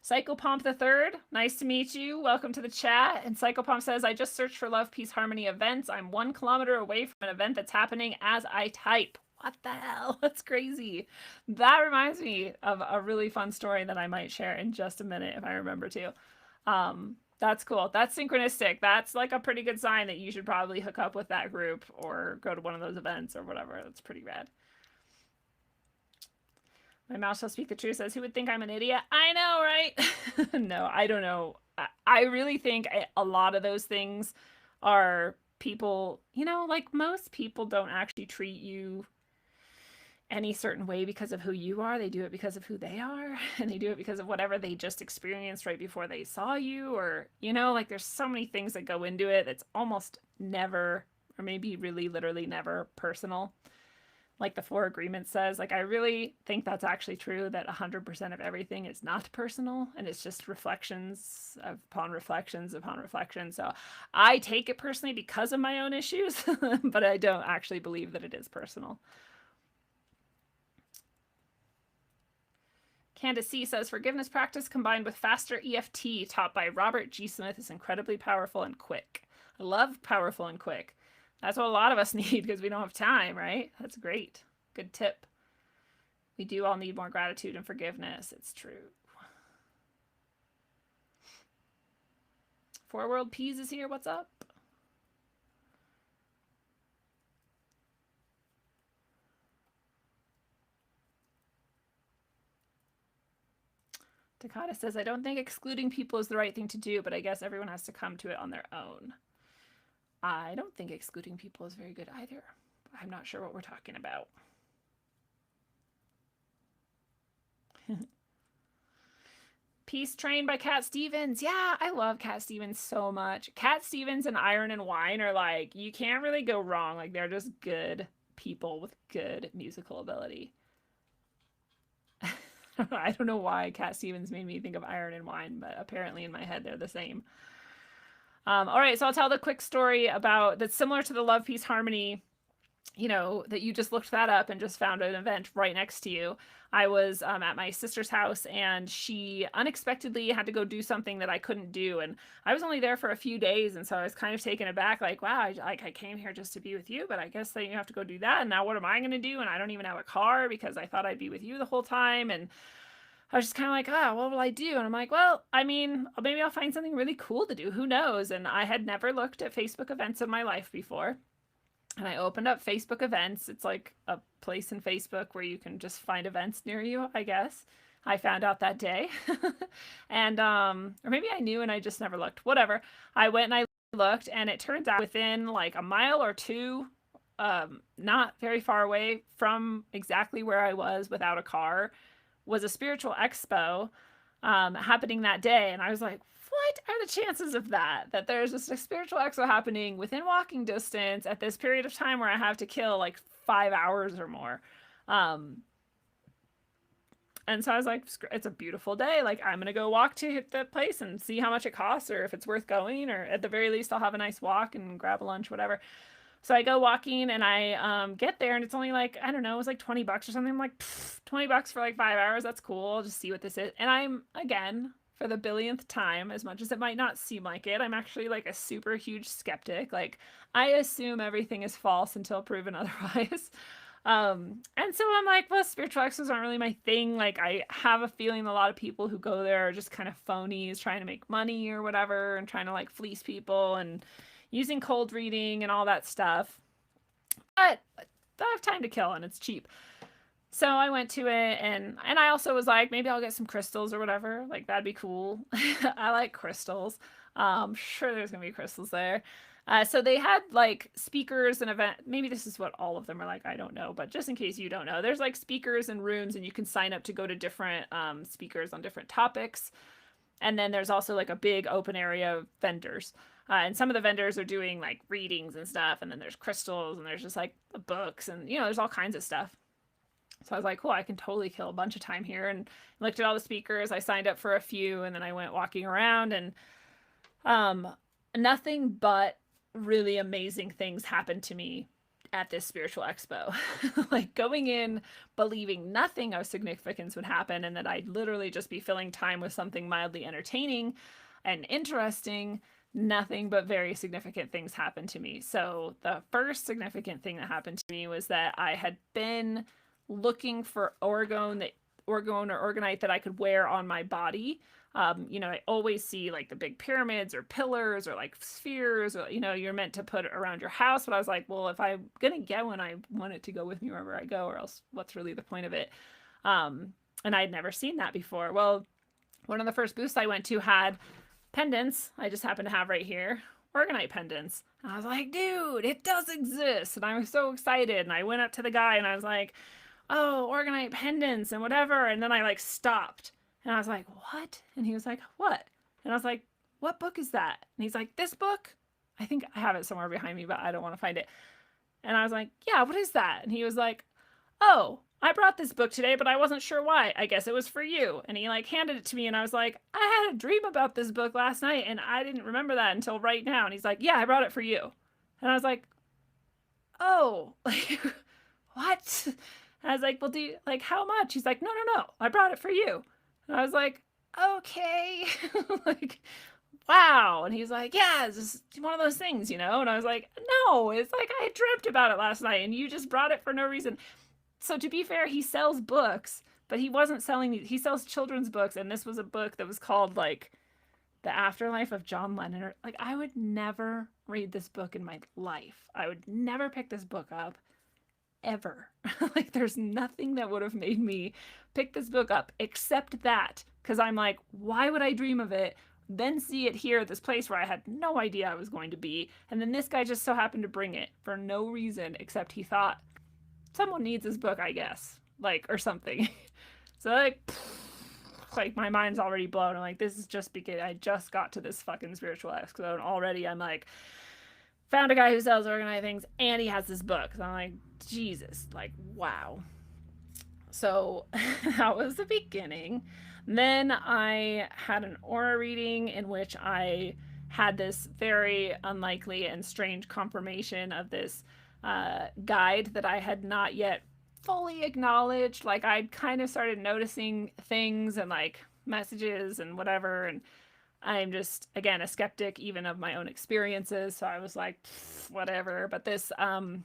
Psychopomp the Third, nice to meet you. Welcome to the chat. And Psychopomp says, I just searched for Love, Peace, Harmony events. I'm 1 kilometer away from an event that's happening as I type. What the hell? That's crazy. That reminds me of a really fun story that I might share in just a minute if I remember to. That's cool. That's synchronistic. That's like a pretty good sign that you should probably hook up with that group or go to one of those events or whatever. That's pretty rad. My mouth shall speak the truth says, who would think I'm an idiot? I know, right? No, I don't know. I really think a lot of those things are people, you know, like most people don't actually treat you any certain way because of who you are. They do it because of who they are, and they do it because of whatever they just experienced right before they saw you, or, you know, like there's so many things that go into it that's almost never, or maybe really literally never personal. Like the 4 Agreements says, like I really think that's actually true, that 100% of everything is not personal, and it's just reflections upon reflections upon reflections. So I take it personally because of my own issues, but I don't actually believe that it is personal. Candace C says, forgiveness practice combined with faster EFT taught by Robert G. Smith is incredibly powerful and quick. I love powerful and quick. That's what a lot of us need because we don't have time, right? That's great. Good tip. We do all need more gratitude and forgiveness. It's true. 4 World Peas is here. What's up? Takata says, I don't think excluding people is the right thing to do, but I guess everyone has to come to it on their own. I don't think excluding people is very good either. I'm not sure what we're talking about. Peace Train by Cat Stevens. Yeah, I love Cat Stevens so much. Cat Stevens and Iron and Wine are like, you can't really go wrong. Like, they're just good people with good musical ability. I don't know why Cat Stevens made me think of Iron and Wine, but apparently in my head they're the same. All right, so I'll tell the quick story about that's similar to the Love, Peace, Harmony, you know, that you just looked that up and just found an event right next to you. I was at my sister's house, and she unexpectedly had to go do something that I couldn't do. And I was only there for a few days, and so I was kind of taken aback, like, wow, I came here just to be with you, but I guess that you have to go do that. And now what am I going to do? And I don't even have a car because I thought I'd be with you the whole time. And I was just kind of like, oh, what will I do? And I'm like, well, I mean, maybe I'll find something really cool to do. Who knows? And I had never looked at Facebook events in my life before. and I opened up Facebook events. It's like a place in Facebook where you can just find events near you, I guess. I found out that day. And or maybe I knew and I just never looked. Whatever. I went and I looked, and it turns out within like a mile or two, not very far away from exactly where I was without a car, was a spiritual expo happening that day. And I was like, what are the chances of that? That there's just a spiritual expo happening within walking distance at this period of time where I have to kill like 5 hours or more. And so I was like, it's a beautiful day. Like, I'm going to go walk to the place and see how much it costs, or if it's worth going, or at the very least, I'll have a nice walk and grab a lunch, whatever. So I go walking, and I get there, and it's only like, I don't know, it was like $20 or something. I'm like, $20 for like 5 hours. That's cool. I'll just see what this is. And I'm, again, for the billionth time, as much as it might not seem like it, I'm actually like a super huge skeptic. Like, I assume everything is false until proven otherwise. And so I'm like, well, spiritual expos aren't really my thing. Like, I have a feeling a lot of people who go there are just kind of phonies trying to make money or whatever, and trying to like fleece people and using cold reading and all that stuff. But I have time to kill, and it's cheap. So I went to it, and I also was like, maybe I'll get some crystals or whatever. Like, that'd be cool. I like crystals. Sure there's gonna be crystals there. So they had like speakers and event. Maybe this is what all of them are like. I don't know, but just in case you don't know, there's like speakers and rooms, and you can sign up to go to different speakers on different topics. And then there's also like a big open area of vendors. And some of the vendors are doing like readings and stuff. And then there's crystals, and there's just like books, and there's all kinds of stuff. So I was like, cool, I can totally kill a bunch of time here. And looked at all the speakers. I signed up for a few, and then I went walking around, and nothing but really amazing things happened to me at this spiritual expo. Like, going in believing nothing of significance would happen, and that I'd literally just be filling time with something mildly entertaining and interesting. Nothing but very significant things happened to me. So the first significant thing that happened to me was that I had been looking for orgone or orgonite that I could wear on my body. I always see like the big pyramids or pillars or like spheres, or, you're meant to put around your house. But I was like, well, if I'm going to get one, I want it to go with me wherever I go, or else what's really the point of it? And I'd never seen that before. Well, one of the first booths I went to had pendants. I just happen to have right here, orgonite pendants. And I was like, dude, it does exist. And I was so excited. And I went up to the guy, and I was like, oh, orgonite pendants and whatever. And then I like stopped. And I was like, what? And he was like, what? And I was like, what book is that? And he's like, this book? I think I have it somewhere behind me, but I don't want to find it. And I was like, yeah, what is that? And he was like, oh, I brought this book today, but I wasn't sure why. I guess it was for you. And he like handed it to me, and I was like, I had a dream about this book last night, and I didn't remember that until right now. And he's like, yeah, I brought it for you. And I was like, oh, like, what? And I was like, well, do you, like, how much? He's like, no, I brought it for you. And I was like, okay. Like, wow. And he's like, yeah, it's just one of those things, And I was like, no, it's like I dreamt about it last night, and you just brought it for no reason. So to be fair, he sells books, but he wasn't selling these. He sells children's books, and this was a book that was called like The Afterlife of John Lennon. Or, like, I would never read this book in my life. I would never pick this book up, ever. Like, there's nothing that would have made me pick this book up except that, because I'm like, why would I dream of it, then see it here at this place where I had no idea I was going to be, and then this guy just so happened to bring it for no reason except he thought someone needs this book, I guess, like, or something. So like my mind's already blown. I'm like, this is just because I just got to this fucking spiritual expo, and already I'm like, found a guy who sells orgonite things, and he has this book. So I'm like, Jesus, like, wow. So that was the beginning. Then I had an aura reading in which I had this very unlikely and strange confirmation of this guide that I had not yet fully acknowledged. Like, I'd kind of started noticing things and like messages and whatever, and I'm just, again, a skeptic even of my own experiences, so I was like, whatever. But this in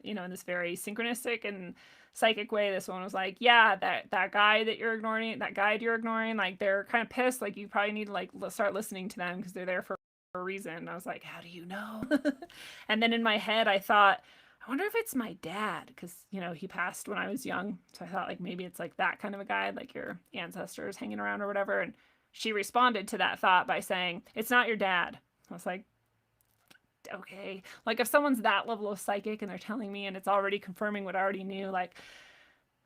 this very synchronistic and psychic way, this one was like, yeah, that guy that you're ignoring, that guide you're ignoring, like, they're kind of pissed, like, you probably need to like start listening to them because they're there for a reason. And I was like, how do you know? And then in my head, I thought, I wonder if it's my dad, because, you know, he passed when I was young. So I thought, like, maybe it's like that kind of a guy, like your ancestors hanging around or whatever. And she responded to that thought by saying, it's not your dad. I was like, okay. Like, if someone's that level of psychic and they're telling me and it's already confirming what I already knew, like,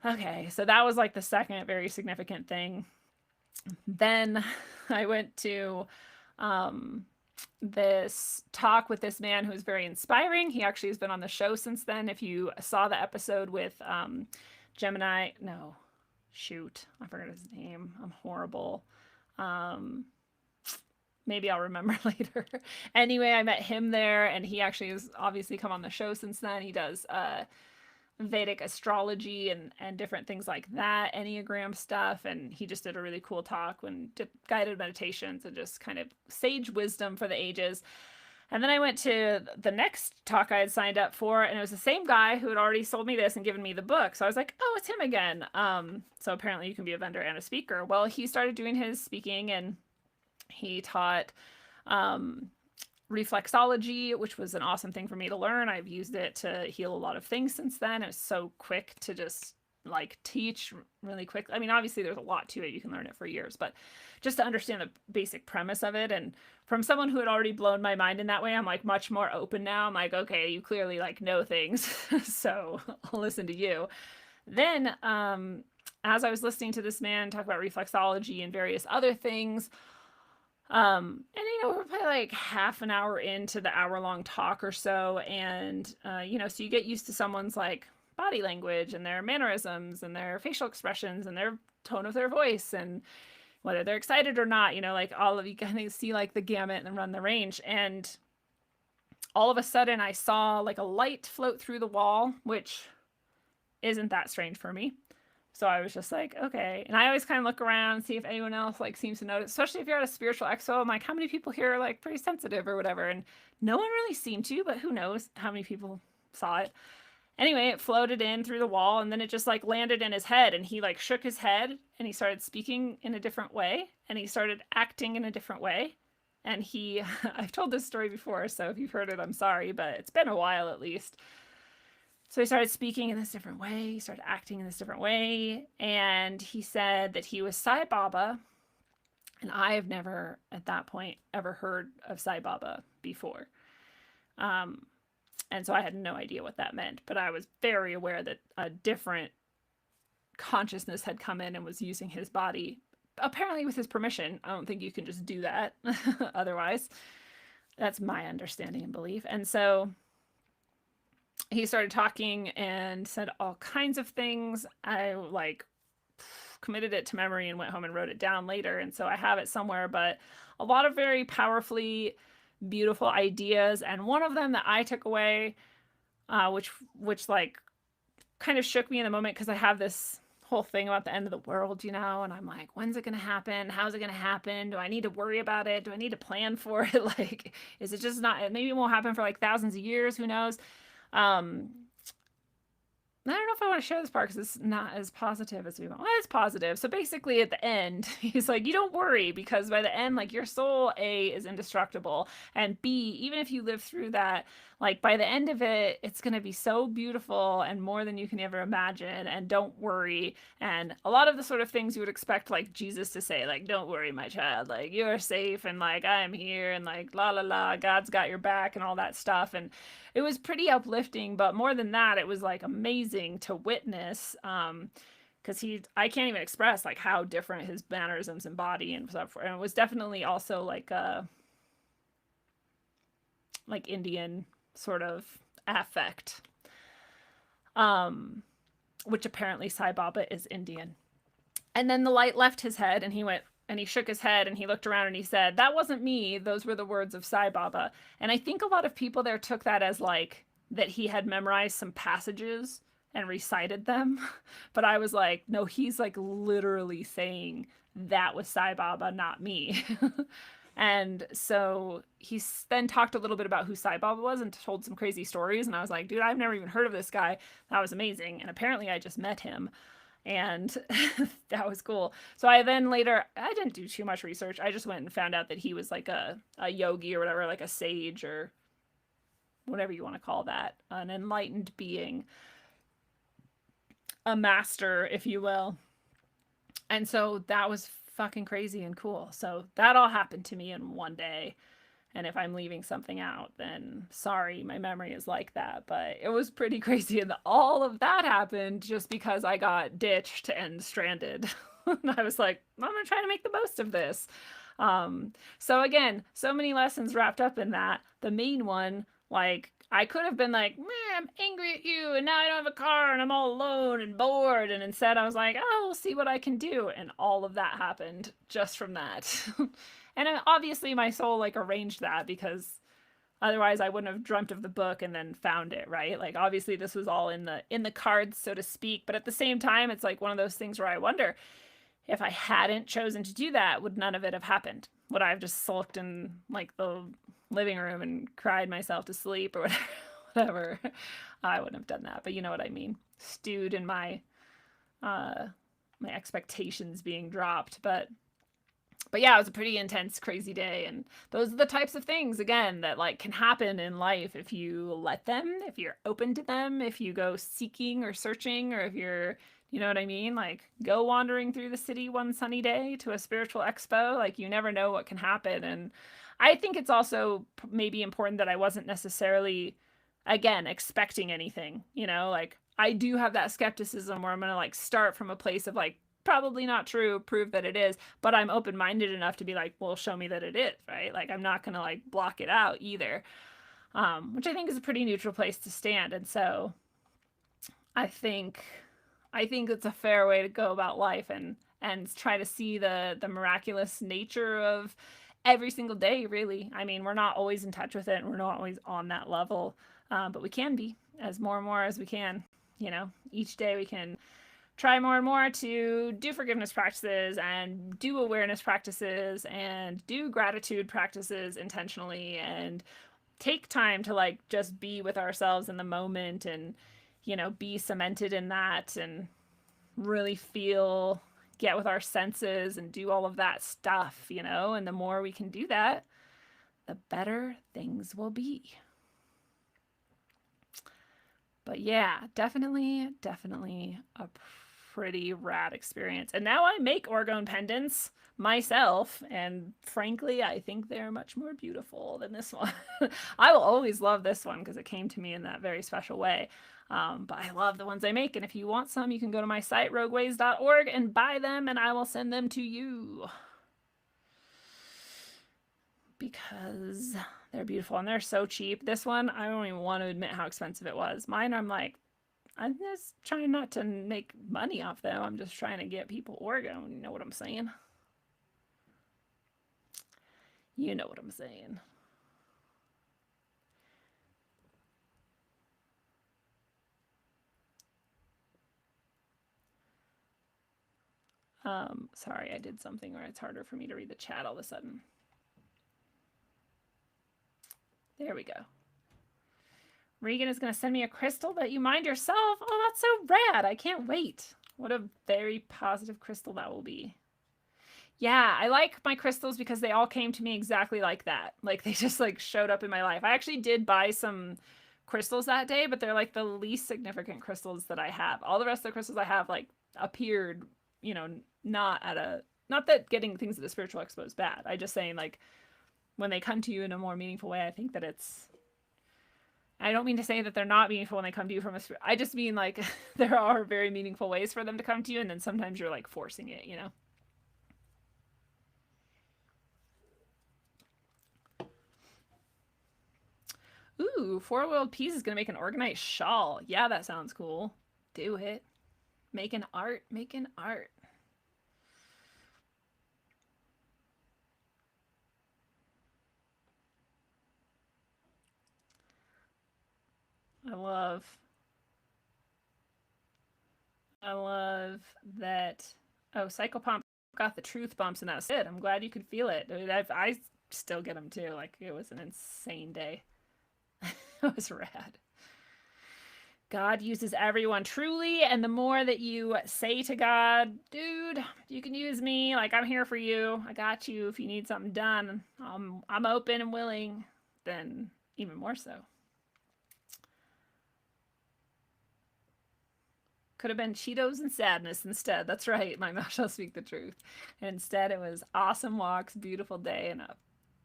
okay. So that was like the second very significant thing. Then I went to this talk with this man who was very inspiring. He actually has been on the show since then. If you saw the episode with Gemini, no, shoot, I forgot his name. I'm horrible. Maybe I'll remember later. Anyway, I met him there, and he actually has obviously come on the show since then. He does Vedic astrology and different things like that, Enneagram stuff, and he just did a really cool talk when did guided meditations and just kind of sage wisdom for the ages. And then I went to the next talk I had signed up for, and it was the same guy who had already sold me this and given me the book. So I was like, oh, it's him again. So apparently you can be a vendor and a speaker. Well, he started doing his speaking, and he taught reflexology, which was an awesome thing for me to learn. I've used it to heal a lot of things since then. It's so quick to just like teach really quick. I mean, obviously there's a lot to it. You can learn it for years, but just to understand the basic premise of it. And from someone who had already blown my mind in that way, I'm like much more open now. I'm like, okay, you clearly like know things. So I'll listen to you. Then, as I was listening to this man talk about reflexology and various other things, and you know, we're probably like half an hour into the hour-long talk or so, and you know, so you get used to someone's like body language and their mannerisms and their facial expressions and their tone of their voice and whether they're excited or not, you know, like all of you kind of see like the gamut and run the range. And all of a sudden I saw like a light float through the wall, which isn't that strange for me. So I was just like, okay. And I always kind of look around and see if anyone else like seems to notice, especially if you're at a spiritual expo. I'm like, how many people here are like pretty sensitive or whatever? And no one really seemed to, but who knows how many people saw it. Anyway, it floated in through the wall, and then it just like landed in his head, and he like shook his head and he started speaking in a different way, and he started acting in a different way. And he, I've told this story before, so if you've heard it, I'm sorry, but it's been a while at least. So he started speaking in this different way. He started acting in this different way. And he said that he was Sai Baba. And I have never, at that point, ever heard of Sai Baba before. And so I had no idea what that meant. But I was very aware that a different consciousness had come in and was using his body, apparently with his permission. I don't think you can just do that otherwise. That's my understanding and belief. And so he started talking and said all kinds of things. I like committed it to memory and went home and wrote it down later. And so I have it somewhere, but a lot of very powerfully beautiful ideas. And one of them that I took away, which like kind of shook me in the moment, because I have this whole thing about the end of the world, you know, and I'm like, when's it going to happen? How's it going to happen? Do I need to worry about it? Do I need to plan for it? Like, is it just not, maybe it won't happen for like thousands of years. Who knows? I don't know if I want to share this part because it's not as positive as we want. Well, it's positive. So basically at the end, he's like, you don't worry, because by the end, like your soul, A, is indestructible. And B, even if you live through that, like by the end of it, it's going to be so beautiful and more than you can ever imagine. And don't worry. And a lot of the sort of things you would expect like Jesus to say, like, don't worry, my child, like you're safe. And like, I am here. And like, la, la, la, God's got your back and all that stuff. And it was pretty uplifting, but more than that, it was like amazing to witness. Because I can't even express like how different his mannerisms and body and stuff were. And it was definitely also like Indian sort of affect, which apparently Sai Baba is Indian. And then the light left his head, and he went, and he shook his head, and he looked around, and he said, that wasn't me. Those were the words of Sai Baba. And I think a lot of people there took that as like that he had memorized some passages and recited them. But I was like, no, he's like literally saying that was Sai Baba, not me. And so he then talked a little bit about who Sai Baba was and told some crazy stories. And I was like, dude, I've never even heard of this guy. That was amazing. And apparently I just met him. And that was cool. So I then later, I didn't do too much research. I just went and found out that he was like a yogi or whatever, like a sage or whatever you want to call that, an enlightened being, a master, if you will. And so that was fucking crazy and cool. So that all happened to me in one day. And if I'm leaving something out, then sorry, my memory is like that. But it was pretty crazy. And all of that happened just because I got ditched and stranded. And I was like, I'm going to try to make the most of this. So again, so many lessons wrapped up in that. The main one, like, I could have been like, man, I'm angry at you, and now I don't have a car, and I'm all alone and bored. And instead, I was like, oh, we'll see what I can do. And all of that happened just from that. And obviously, my soul like arranged that, because otherwise, I wouldn't have dreamt of the book and then found it, right? Like, obviously, this was all in the cards, so to speak. But at the same time, it's like one of those things where I wonder, if I hadn't chosen to do that, would none of it have happened? Would I have just sulked in like the living room and cried myself to sleep or whatever? I wouldn't have done that, but you know what I mean. Stewed in my my expectations being dropped, but yeah, it was a pretty intense, crazy day. And those are the types of things, again, that like can happen in life if you let them, if you're open to them, if you go seeking or searching, or if you're, you know what I mean? Like, go wandering through the city one sunny day to a spiritual expo. Like, you never know what can happen. And I think it's also maybe important that I wasn't necessarily, again, expecting anything, you know? Like, I do have that skepticism where I'm going to like start from a place of like, probably not true, prove that it is, but I'm open-minded enough to be like, well, show me that it is, right? Like, I'm not going to like block it out either, which I think is a pretty neutral place to stand. And so I think it's a fair way to go about life, and try to see the miraculous nature of every single day, really. I mean, we're not always in touch with it, and we're not always on that level, but we can be, as more and more as we can, you know. Each day we can try more and more to do forgiveness practices and do awareness practices and do gratitude practices intentionally, and take time to like just be with ourselves in the moment, and, you know, be cemented in that, and really get with our senses and do all of that stuff, you know. And the more we can do that, the better things will be. But yeah, definitely a pretty rad experience. And now I make orgone pendants myself, and frankly, I think they're much more beautiful than this one. I will always love this one because it came to me in that very special way. But I love the ones I make, and if you want some, you can go to my site, rogueways.org, and buy them, and I will send them to you. Because they're beautiful, and they're so cheap. This one, I don't even want to admit how expensive it was. Mine, I'm like, I'm just trying not to make money off them. I'm just trying to get people orgone. You know what I'm saying? You know what I'm saying. Sorry, I did something where it's harder for me to read the chat all of a sudden. There we go. Regan is going to send me a crystal that you mined yourself. Oh, that's so rad. I can't wait. What a very positive crystal that will be. Yeah, I like my crystals because they all came to me exactly like that. Like, they just like showed up in my life. I actually did buy some crystals that day, but they're like the least significant crystals that I have. All the rest of the crystals I have like appeared, you know, not that getting things at the spiritual expo is bad. I just saying, like, when they come to you in a more meaningful way, I think that I don't mean to say that they're not meaningful when they come to you from I just mean like there are very meaningful ways for them to come to you, and then sometimes you're like forcing it, you know? Ooh, 4-wheeled piece is going to make an organized shawl. Yeah, that sounds cool. Do it. Making art. I love that. Oh, Psychopomp got the truth bumps, and that's it. I'm glad you could feel it. I still get them too. Like, it was an insane day. It was rad. God uses everyone truly, and the more that you say to God, dude, you can use me, like I'm here for you, I got you if you need something done, I'm open and willing, then even more so. Could have been Cheetos and sadness instead. That's right, my mouth shall speak the truth. And instead it was awesome walks, beautiful day, and a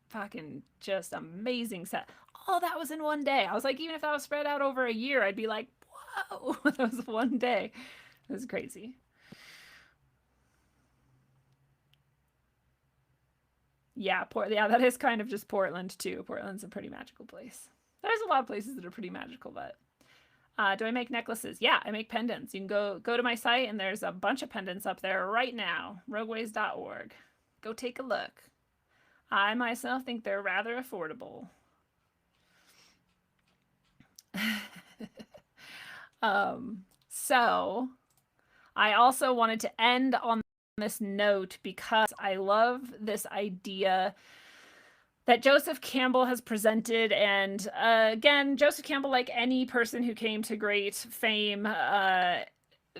fucking just amazing set. All that was in one day. I was like, even if that was spread out over a year, I'd be like, whoa, that was one day. It was crazy. Yeah, yeah, that is kind of just Portland too. Portland's a pretty magical place. There's a lot of places that are pretty magical, but do I make necklaces? Yeah, I make pendants. You can go to my site and there's a bunch of pendants up there right now, rogueways.org. Go take a look. I myself think they're rather affordable. So I also wanted to end on this note because I love this idea that Joseph Campbell has presented. And again, Joseph Campbell, like any person who came to great fame,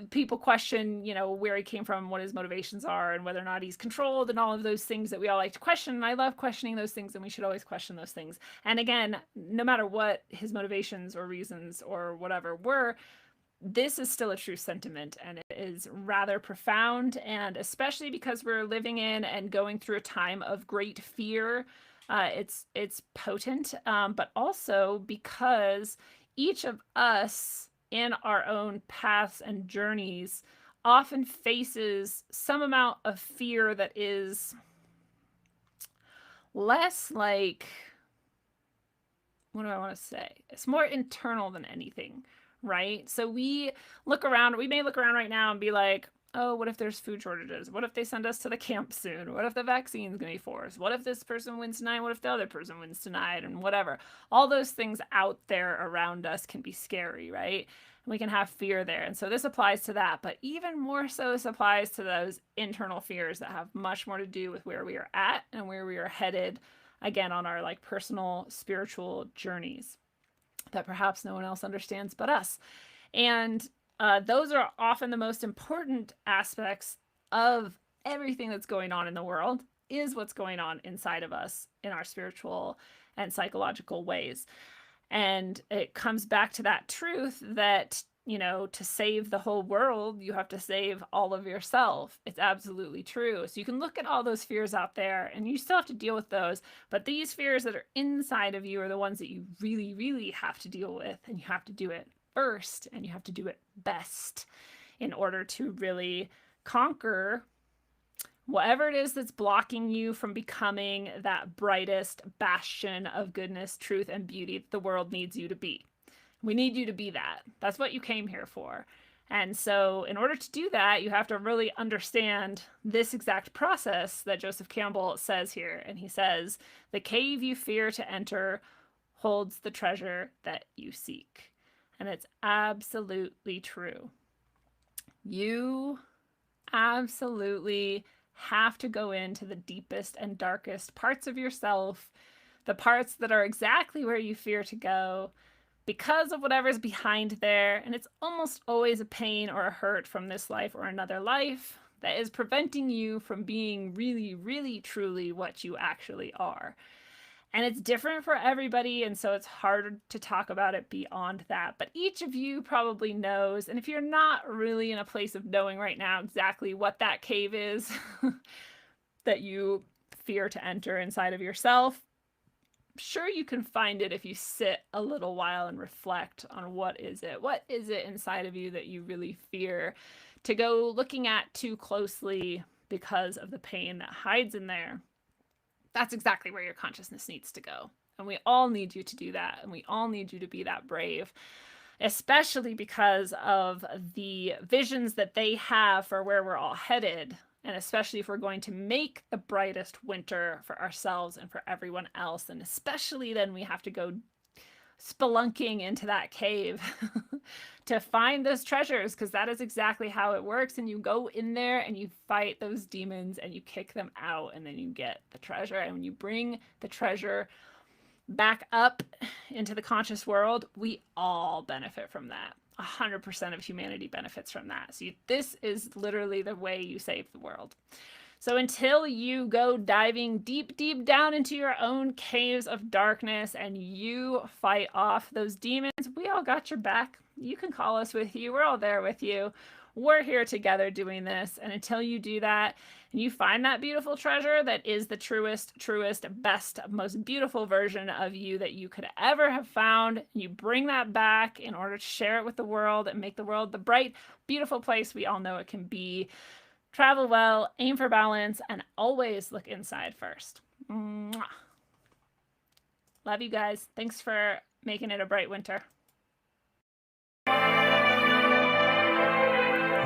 people question, you know, where he came from, what his motivations are, and whether or not he's controlled, and all of those things that we all like to question. And I love questioning those things, and we should always question those things. And again, no matter what his motivations or reasons or whatever were, this is still a true sentiment, and it is rather profound. And especially because we're living in and going through a time of great fear, it's potent, but also because each of us in our own paths and journeys often faces some amount of fear that is less like, what do I want to say? It's more internal than anything, right? So we may look around right now and be like, oh, what if there's food shortages? What if they send us to the camp soon? What if the vaccine's going to be forced? What if this person wins tonight? What if the other person wins tonight? And whatever. All those things out there around us can be scary, right? And we can have fear there. And so this applies to that. But even more so, this applies to those internal fears that have much more to do with where we are at and where we are headed, again, on our like personal spiritual journeys that perhaps no one else understands but us. And those are often the most important aspects of everything that's going on in the world, is what's going on inside of us in our spiritual and psychological ways. And it comes back to that truth that, you know, to save the whole world, you have to save all of yourself. It's absolutely true. So you can look at all those fears out there and you still have to deal with those. But these fears that are inside of you are the ones that you really, really have to deal with. And you have to do it first, and you have to do it best in order to really conquer whatever it is that's blocking you from becoming that brightest bastion of goodness, truth, and beauty that the world needs you to be. We need you to be that. That's what you came here for. And so in order to do that, you have to really understand this exact process that Joseph Campbell says here. And he says, the cave you fear to enter holds the treasure that you seek. And it's absolutely true. You absolutely have to go into the deepest and darkest parts of yourself, the parts that are exactly where you fear to go because of whatever's behind there. And it's almost always a pain or a hurt from this life or another life that is preventing you from being really, really, truly what you actually are. And it's different for everybody, and so it's hard to talk about it beyond that. But each of you probably knows, and if you're not really in a place of knowing right now exactly what that cave is that you fear to enter inside of yourself, sure you can find it if you sit a little while and reflect on what is it inside of you that you really fear to go looking at too closely because of the pain that hides in there. That's exactly where your consciousness needs to go. And we all need you to do that. And we all need you to be that brave, especially because of the visions that they have for where we're all headed. And especially if we're going to make the brightest winter for ourselves and for everyone else. And especially then we have to go spelunking into that cave to find those treasures, because that is exactly how it works. And you go in there and you fight those demons and you kick them out, and then you get the treasure. And when you bring the treasure back up into the conscious world, we all benefit from that. 100% of humanity benefits from that. So this is literally the way you save the world. So until you go diving deep, deep down into your own caves of darkness and you fight off those demons, we all got your back. You can call us with you. We're all there with you. We're here together doing this. And until you do that and you find that beautiful treasure that is the truest, best, most beautiful version of you that you could ever have found, you bring that back in order to share it with the world and make the world the bright, beautiful place we all know it can be. Travel well, aim for balance, and always look inside first. Mwah. Love you guys. Thanks for making it a bright winter.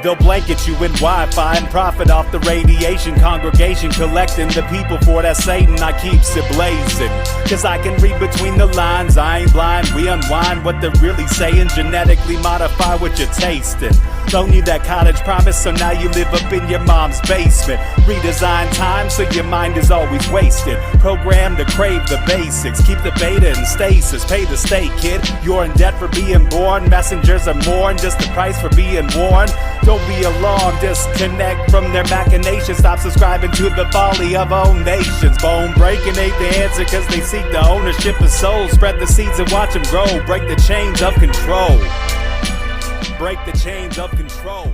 They'll blanket you in Wi-Fi and profit off the radiation. Congregation collecting the people for that Satan. I keeps it blazing, cause I can read between the lines. I ain't blind, we unwind what they're really saying. Genetically modify what you're tasting. Loan you that cottage promise, so now you live up in your mom's basement. Redesign time so your mind is always wasted. Programmed to crave the basics. Keep the beta in stasis. Pay the state, kid. You're in debt for being born. Messengers are more than just the price for being warned. Don't be alarmed, disconnect from their machinations. Stop subscribing to the folly of all nations. Bone breaking ain't the answer, cause they seek the ownership of souls. Spread the seeds and watch them grow. Break the chains of control. Break the chains of control.